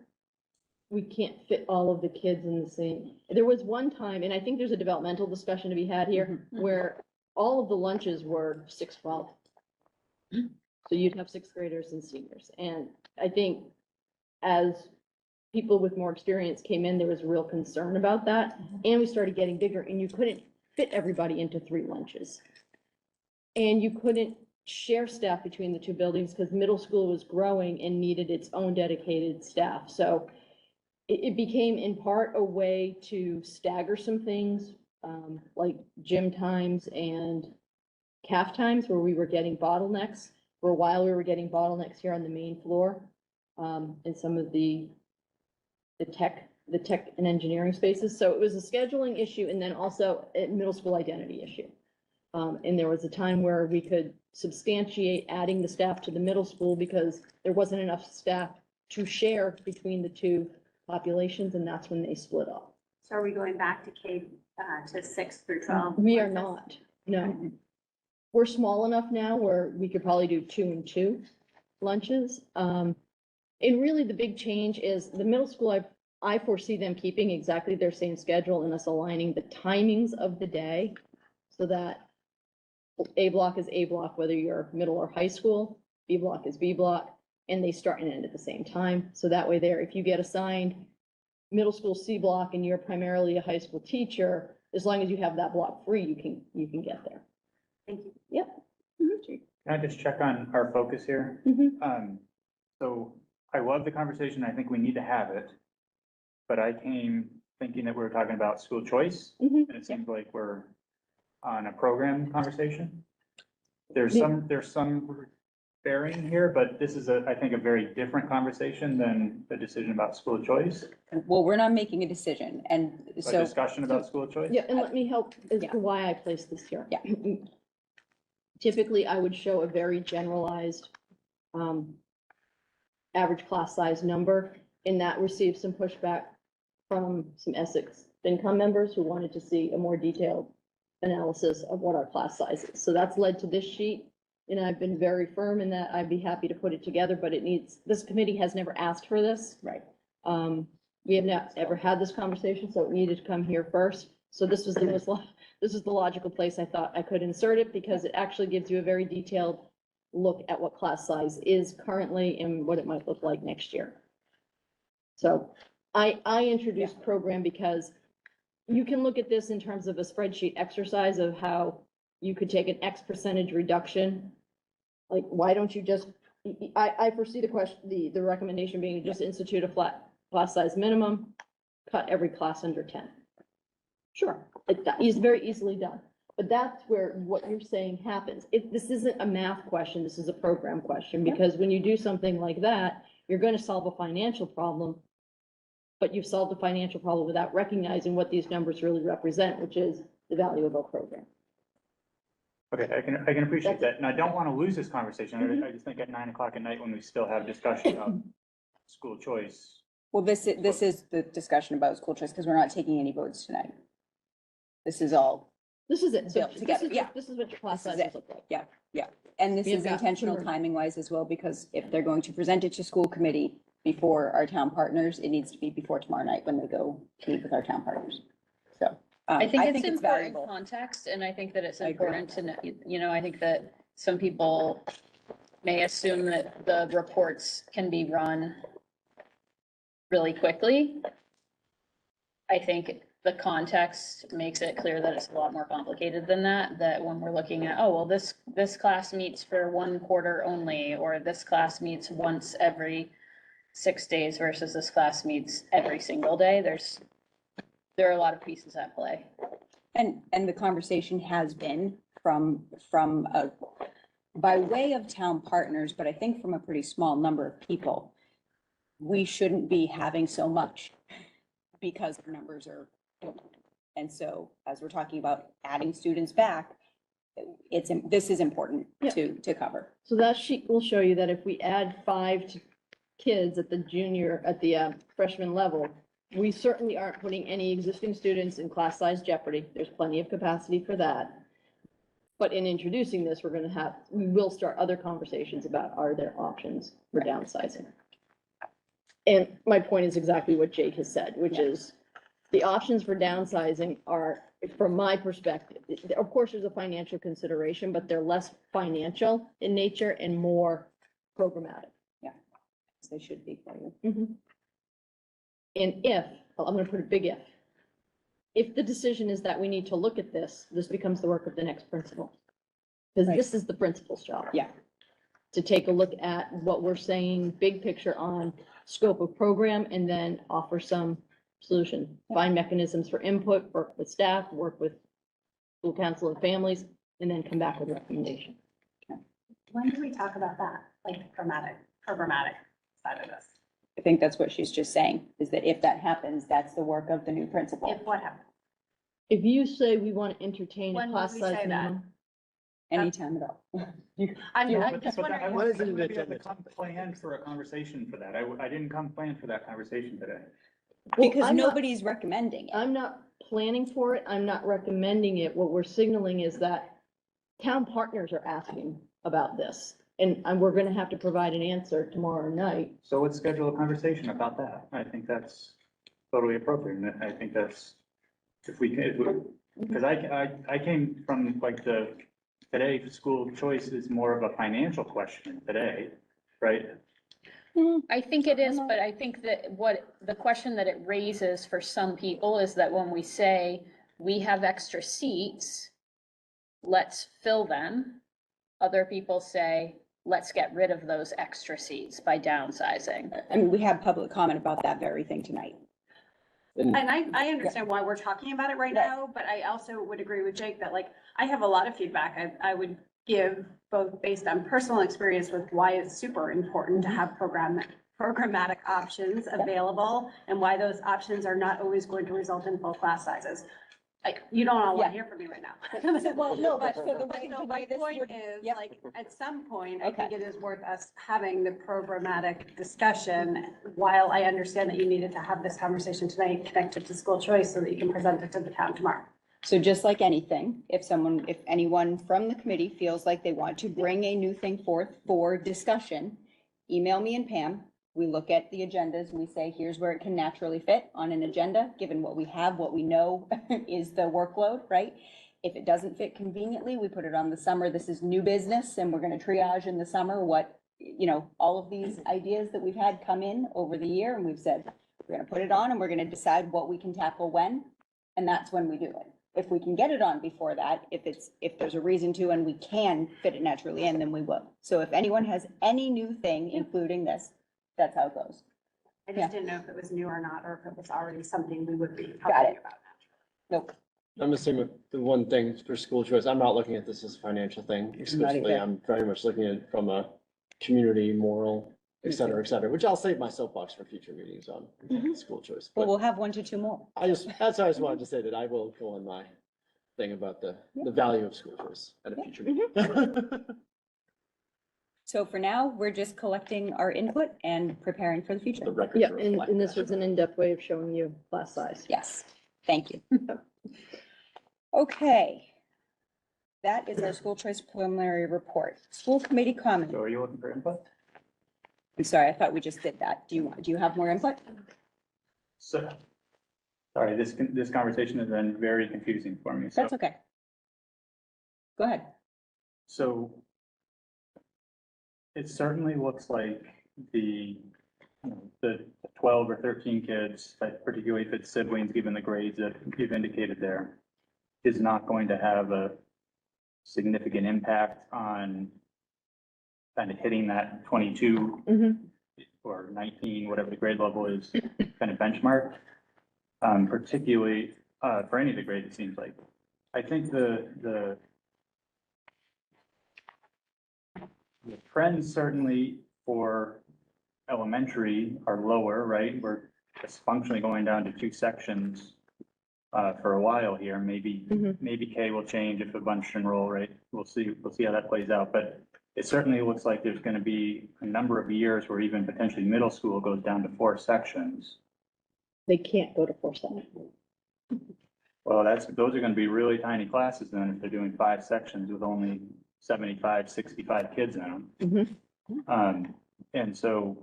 we can't fit all of the kids in the same. There was one time, and I think there's a developmental discussion to be had here, where all of the lunches were 6-12. So you'd have 6th graders and seniors. And I think as people with more experience came in, there was real concern about that. And we started getting bigger, and you couldn't fit everybody into 3 lunches. And you couldn't share staff between the two buildings because middle school was growing and needed its own dedicated staff. So it became in part a way to stagger some things, like gym times and calf times where we were getting bottlenecks. For a while, we were getting bottlenecks here on the main floor, in some of the tech and engineering spaces. So it was a scheduling issue and then also a middle school identity issue. And there was a time where we could substantiate adding the staff to the middle school because there wasn't enough staff to share between the two populations, and that's when they split up. So are we going back to K, to 6 through 12? We are not, no. We're small enough now where we could probably do 2 and 2 lunches. And really the big change is the middle school, I foresee them keeping exactly their same schedule and us aligning the timings of the day so that A block is A block, whether you're middle or high school, B block is B block, and they start and end at the same time. So that way there, if you get assigned middle school C block and you're primarily a high school teacher, as long as you have that block free, you can get there. Thank you. Yep. Can I just check on our focus here? So I love the conversation. I think we need to have it. But I came thinking that we were talking about school choice, and it seems like we're on a program conversation. There's some bearing here, but this is I think a very different conversation than the decision about school choice. Well, we're not making a decision, and A so. discussion about school choice. Yeah, and let me help as to why I placed this here. Yeah. Typically, I would show a very generalized, average class size number, and that received some pushback from some Essex FinCom members who wanted to see a more detailed analysis of what our class size is. So that's led to this sheet, and I've been very firm in that I'd be happy to put it together, but this committee has never asked for this. Right. We have not ever had this conversation, so it needed to come here first. So this was the this is the logical place I thought I could insert it because it actually gives you a very detailed look at what class size is currently and what it might look like next year. So I introduced program because you can look at this in terms of a spreadsheet exercise of how you could take an X percentage reduction. Like, why don't you just, I foresee the question, the recommendation being just institute a flat class size minimum, cut every class under 10. Sure, it's very easily done. But that's where what you're saying happens. This isn't a math question, this is a program question, because when you do something like that, you're going to solve a financial problem, but you've solved a financial problem without recognizing what these numbers really represent, which is the value of a program. Okay, I can appreciate that, and I don't want to lose this conversation. I just think at 9 o'clock at night when we still have discussion about school choice. Well, this is the discussion about school choice because we're not taking any votes tonight. This is all. This is it. So built together. Yeah. This is what your class This is sizes it. look like. Yeah, yeah. And this We have is got intentional two. timing wise as well, because if they're going to present it to school committee before our town partners, it needs to be before tomorrow night when they go meet with our town partners. So. I think it's important valuable. context, and I think that it's I agree. important to know, you know, I think that some people may assume that the reports can be run really quickly. I think the context makes it clear that it's a lot more complicated than that, that when we're looking at, oh, well, this class meets for 1 quarter only, or this class meets once every 6 days versus this class meets every single day, there are a lot of pieces at play. And the conversation has been by way of town partners, but I think from a pretty small number of people. We shouldn't be having so much because the numbers are, and so as we're talking about adding students back, this is important to cover. So that sheet will show you that if we add 5 kids at the freshman level, we certainly aren't putting any existing students in class size jeopardy. There's plenty of capacity for that. But in introducing this, we will start other conversations about, are there options for downsizing? And my point is exactly what Jake has said, which is the options for downsizing are, from my perspective, of course, there's a financial consideration, but they're less financial in nature and more programmatic. Yeah, they should be for you. And I'm gonna put a big if the decision is that we need to look at this becomes the work of the next principal. Because this is the principal's job. Yeah. To take a look at what we're saying, big picture on scope of program, and then offer some solution. Find mechanisms for input, work with staff, work with school council and families, and then come back with a recommendation. When do we talk about that, like programmatic side of this? I think that's what she's just saying, is that if that happens, that's the work of the new principal. If what happens? If you say we want to entertain a When would class we size say that? minimum. Anytime at all. I mean, I'm But just I wondering. wouldn't be able to come planned for a conversation for that. I didn't come planned for that conversation today. Because I'm not- nobody's recommending it. I'm not planning for it. I'm not recommending it. What we're signaling is that town partners are asking about this. And we're gonna have to provide an answer tomorrow night. So let's schedule a conversation about that. I think that's totally appropriate. And I think that's, if we can, because I came from like today, school choice is more of a financial question today, right? I think it is, but I think that the question that it raises for some people is that when we say we have extra seats, let's fill them. Other people say, let's get rid of those extra seats by downsizing. I mean, we had public comment about that very thing tonight. And I understand why we're talking about it right now, but I also would agree with Jake that, like, I have a lot of feedback I would give, both based on personal experience with why it's super important to have programmatic options available, and why those options are not always going to result in full class sizes. Like, you don't all want to hear from me right now. Well, no, but So so my point is, like, at some point, I think it is worth us having the programmatic discussion. While I understand that you needed to have this conversation tonight connected to school choice so that you can present it to the town tomorrow. So just like anything, if anyone from the committee feels like they want to bring a new thing forth for discussion, email me and Pam. we look at the agendas, we say, here's where it can naturally fit on an agenda, given what we have, what we know is the workload, right? If it doesn't fit conveniently, we put it on the summer. This is new business and we're gonna triage in the summer what, all of these ideas that we've had come in over the year, and we've said, we're gonna put it on and we're gonna decide what we can tackle when, and that's when we do it. If we can get it on before that, if there's a reason to and we can fit it naturally in, then we will. So if anyone has any new thing, including this, that's how it goes. I just didn't know if it was new or not, or if it was already something we would be Got talking it. about. Nope. I'm assuming the one thing for school choice, I'm not looking at this as a financial thing exclusively. either. I'm very much looking at it from a community, moral, et cetera, which I'll save my soapbox for future meetings on school choice. Well, But we'll have 1 to 2 more. that's why I just wanted to say that I will go on my thing about the value of school choice at a future meeting. So for now, we're just collecting our input and preparing for the future. The record Yeah, to and, reflect and this that. was an in-depth way of showing you class size. Yes, thank you. Okay. That is our school choice preliminary report. School committee comment. So are you looking for input? I'm sorry, I thought we just did that. Do you have more input? So, sorry, this conversation has been very confusing for me. So, That's okay. Go ahead. so it certainly looks like the 12 or 13 kids, like particularly if it's siblings, given the grades that you've indicated there, is not going to have a significant impact on kind of hitting that 22 or 19, whatever the grade level is, kind of benchmark. Particularly for any of the grades, it seems like. I think the trends certainly for elementary are lower, right? We're just functionally going down to 2 sections for a while here. Maybe K will change if a bunch enroll, right? We'll see how that plays out. But it certainly looks like there's going to be a number of years where even potentially middle school goes down to 4 sections. They can't go to 4-7. Well, those are going to be really tiny classes then if they're doing 5 sections with only 75, 65 kids in them. And so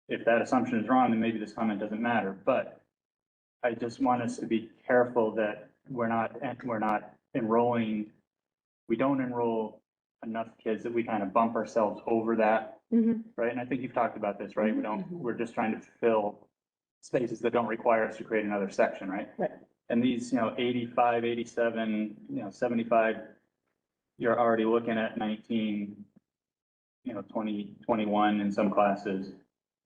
if that assumption is wrong, then maybe this comment doesn't matter. But I just want us to be careful that we're not enrolling, we don't enroll enough kids that we kind of bump ourselves over that, right? And I think you've talked about this, right? We're just trying to fill spaces that don't require us to create another section, right? Right. And these, 85, 87, 75, you're already looking at 19, 20, 21 in some classes,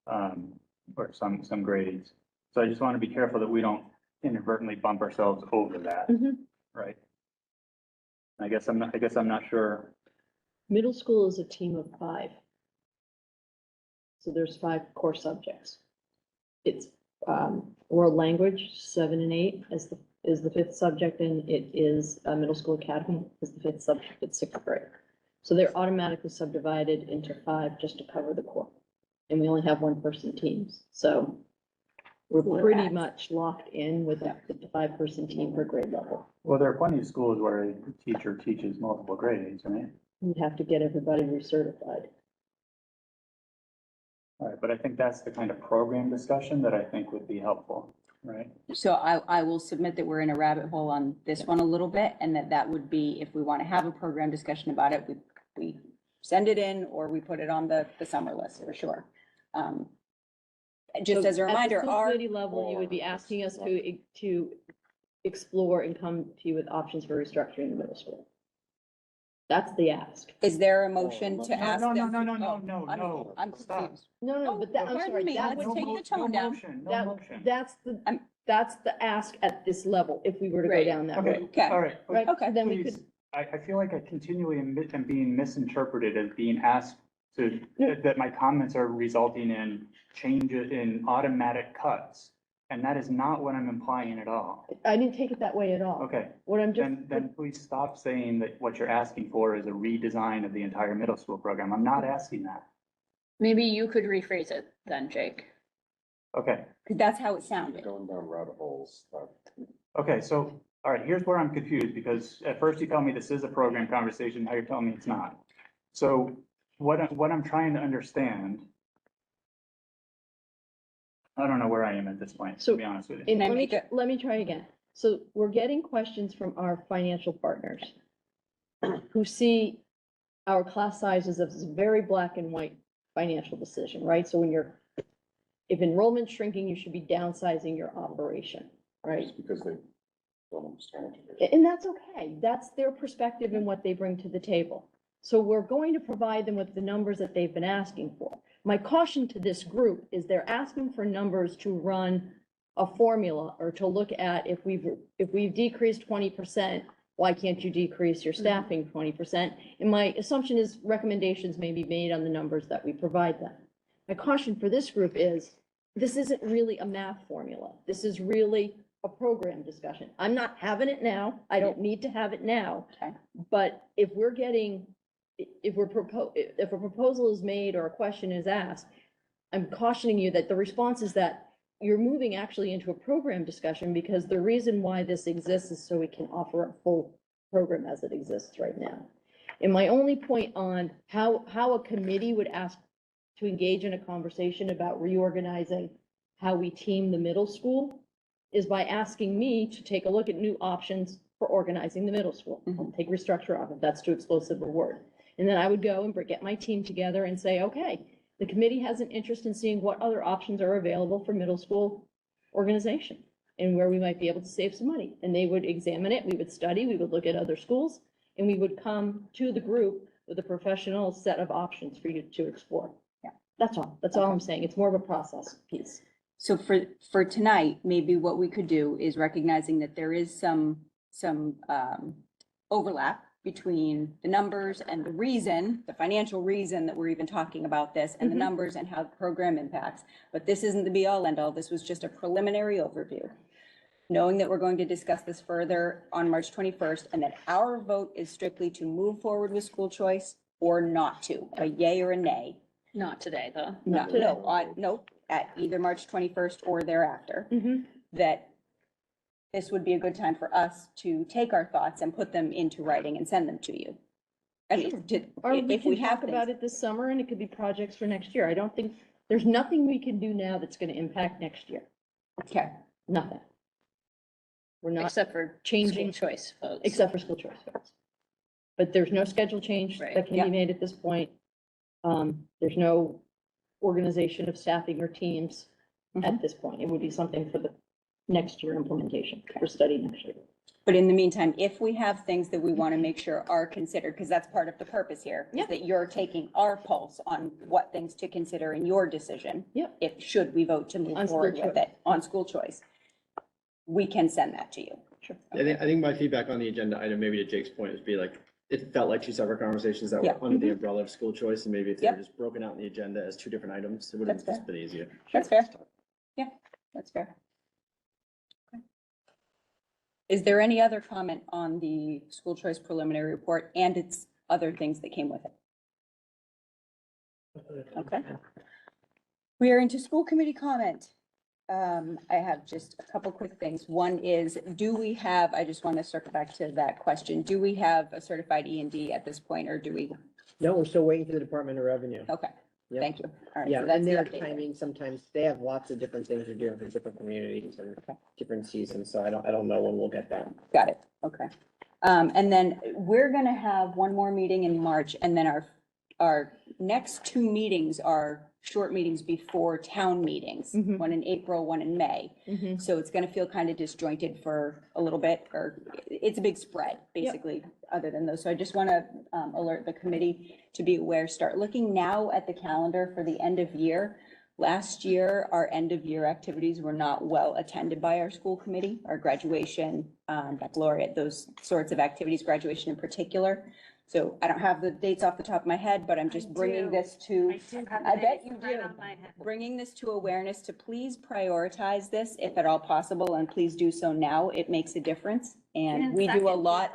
or some grades. So I just want to be careful that we don't inadvertently bump ourselves over that, right? I guess I'm not sure. Middle school is a team of 5. So there's 5 core subjects. It's world language, 7 and 8 is the 5th subject, and it is middle school academy is the 5th subject at 6th grade. So they're automatically subdivided into 5 just to cover the core. And we only have 1-person teams. So we're pretty much locked in with the 5-person team per grade level. Well, there are plenty of schools where a teacher teaches multiple grades, right? You have to get everybody recertified. All right, but I think that's the kind of program discussion that I think would be helpful, right? So I will submit that we're in a rabbit hole on this one a little bit, and that would be, if we want to have a program discussion about it, we send it in or we put it on the summer list for sure. Just So as a reminder, at the school our, committee level, you would be asking us to explore and come to you with options for restructuring the middle school. That's the ask. is there a motion to ask No, them? no, I'm stop. confused. No, but that, I'm Pardon sorry, me, that let's would take the tone down. that's the ask at this level, if we were to go Right. down that Okay, road. Okay. all right. Right, Okay. then we Please, could, I feel like I continually am being misinterpreted as being asked that my comments are resulting in changes in automatic cuts. And that is not what I'm implying at all. I didn't take it that way at all. Okay, What I'm just, then please stop saying that what you're asking for is a redesign of the entire middle school program. I'm not asking that. Maybe you could rephrase it then, Jake. Okay, Because that's how it sounded. Going down rabbit holes. okay, so, all right, here's where I'm confused, because at first you tell me this is a program conversation, now you're telling me it's not. So what I'm trying to understand, I don't know where I am at this point, to be honest with you. And let me try again. So we're getting questions from our financial partners who see our class sizes as a very black and white financial decision, right? So if enrollment's shrinking, you should be downsizing your operation, right? Just because they don't understand. And that's okay. That's their perspective and what they bring to the table. So we're going to provide them with the numbers that they've been asking for. My caution to this group is they're asking for numbers to run a formula or to look at if we've decreased 20%, why can't you decrease your staffing 20%? And my assumption is recommendations may be made on the numbers that we provide them. My caution for this group is this isn't really a math formula. This is really a program discussion. I'm not having it now. I don't need to have it now. Okay. But if a proposal is made or a question is asked, I'm cautioning you that the response is that you're moving actually into a program discussion because the reason why this exists is so we can offer a full program as it exists right now. And my only point on how a committee would ask to engage in a conversation about reorganizing how we team the middle school is by asking me to take a look at new options for organizing the middle school. I'll take restructure off if that's too explosive a word. And then I would go and get my team together and say, okay, the committee has an interest in seeing what other options are available for middle school organization and where we might be able to save some money. And they would examine it, we would study, we would look at other schools, and we would come to the group with a professional set of options for you to explore. Yeah. That's all I'm saying. It's more of a process piece. So for tonight, maybe what we could do is recognizing that there is some overlap between the numbers and the financial reason that we're even talking about this and the numbers and how the program impacts. But this isn't the be all end all. This was just a preliminary overview. Knowing that we're going to discuss this further on March 21st and that our vote is strictly to move forward with school choice or not to, a yay or a nay. Not today, though. No, at either March 21st or thereafter, that this would be a good time for us to take our thoughts and put them into writing and send them to you. I mean, Or we if we can have talk about it this summer and it could be projects for next year. I don't think, there's nothing we can do now that's going to impact next year. Okay. Nothing. We're not Except for changing school choice votes. Except for school choice votes. But there's no schedule change that can be made at this point. There's no organization of staffing or teams at this point. It would be something for the next year implementation, for study next year. But in the meantime, if we have things that we want to make sure are considered, because that's part of the purpose here, is that you're taking our pulse on what things to consider in your decision. If should we vote to move forward with it on school choice, we can send that to you. Sure. I think my feedback on the agenda item, maybe to Jake's point, would be like, it felt like two separate conversations that were under the umbrella of school choice, and maybe if they were just broken out in the agenda as two different items, it would have just been easier. That's fair. Yeah, that's fair. Okay. Is there any other comment on the school choice preliminary report and its other things that came with it? Okay. We are into school committee comment. I have just a couple quick things. One is, I just want to circle back to that question. Do we have a certified E&D at this point, or do we? No, we're still waiting for the Department of Revenue. Okay, thank you. All right. Yeah, so that's and the their update. timing, sometimes they have lots of different things they're doing for different communities and different seasons, so I don't know when we'll get that. Got it. Okay. And then we're gonna have one more meeting in March, and then our next two meetings are short meetings before town meetings, one in April, one in May. So it's gonna feel kind of disjointed for a little bit, or it's a big spread, basically, other than those. So I just want to alert the committee to be aware, start looking now at the calendar for the end of year. Last year, our end of year activities were not well attended by our school committee, our graduation, baccalaureate, those sorts of activities, graduation in particular. So I don't have the dates off the top of my head, but I'm just bringing this to, I bet you do, bringing this to awareness to please prioritize this if at all possible, and please do so now. It makes a difference. And we do a lot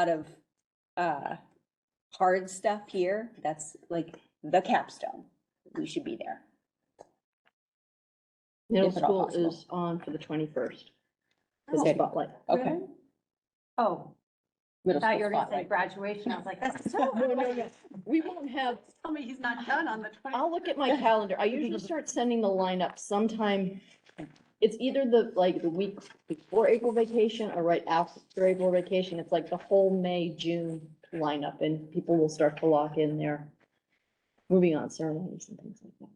of hard stuff here. That's like the capstone. We should be there. Middle if at all school possible. is on for the 21st. Okay. Spotlight. Okay. Oh, middle Thought school you were gonna say spotlight. graduation. I was like, that's so. No, no, no. We won't have, Tell me he's not done on the 20th. I'll look at my calendar. I usually start sending the lineup sometime. It's either the week before April vacation or right after April vacation. It's like the whole May, June lineup and people will start to lock in their moving on ceremonies and things like that.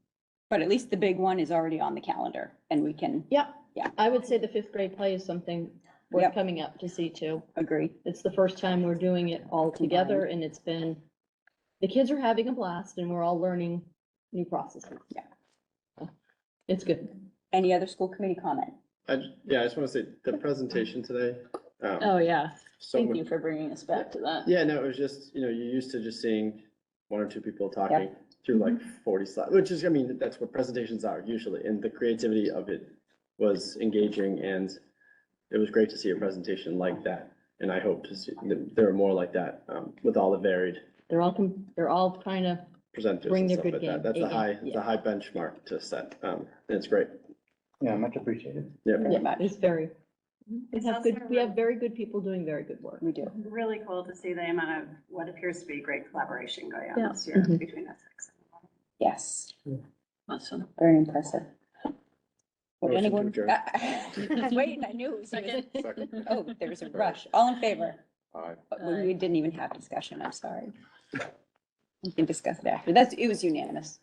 But at least the big one is already on the calendar and we can. Yeah. Yeah. I would say the fifth grade play is something worth Yep. coming up to see too. Agree. It's the first time we're doing it all together and it's been, the kids are having a blast and we're all learning new processes. Yeah. It's good. Any other school committee comment? I just want to say the presentation today. Oh, yeah. Thank someone- you for bringing us back to that. Yeah, no, it was just, you're used to just seeing one or two people talking through like 40 slides, which is, I mean, that's what presentations are usually. And the creativity of it was engaging and it was great to see a presentation like that. And I hope to see, there are more like that with all the varied They're all trying to presenters bring and their stuff good like game. that. That's Yeah. a high benchmark to set. And it's great. Yeah, much appreciated. Yeah. Very much. It's very, It's we have very good people doing very good work. We do. Really cool to see the amount of what appears to be great collaboration going on Yeah. this year Mhm. between Essex. Yes. Awesome. Very impressive. Would Motion to anyone? adjourn. I was waiting, I knew it was. Second. Oh, there was a rush. All in favor? Aye. We didn't even have discussion, I'm sorry. We can discuss it after. It was unanimous.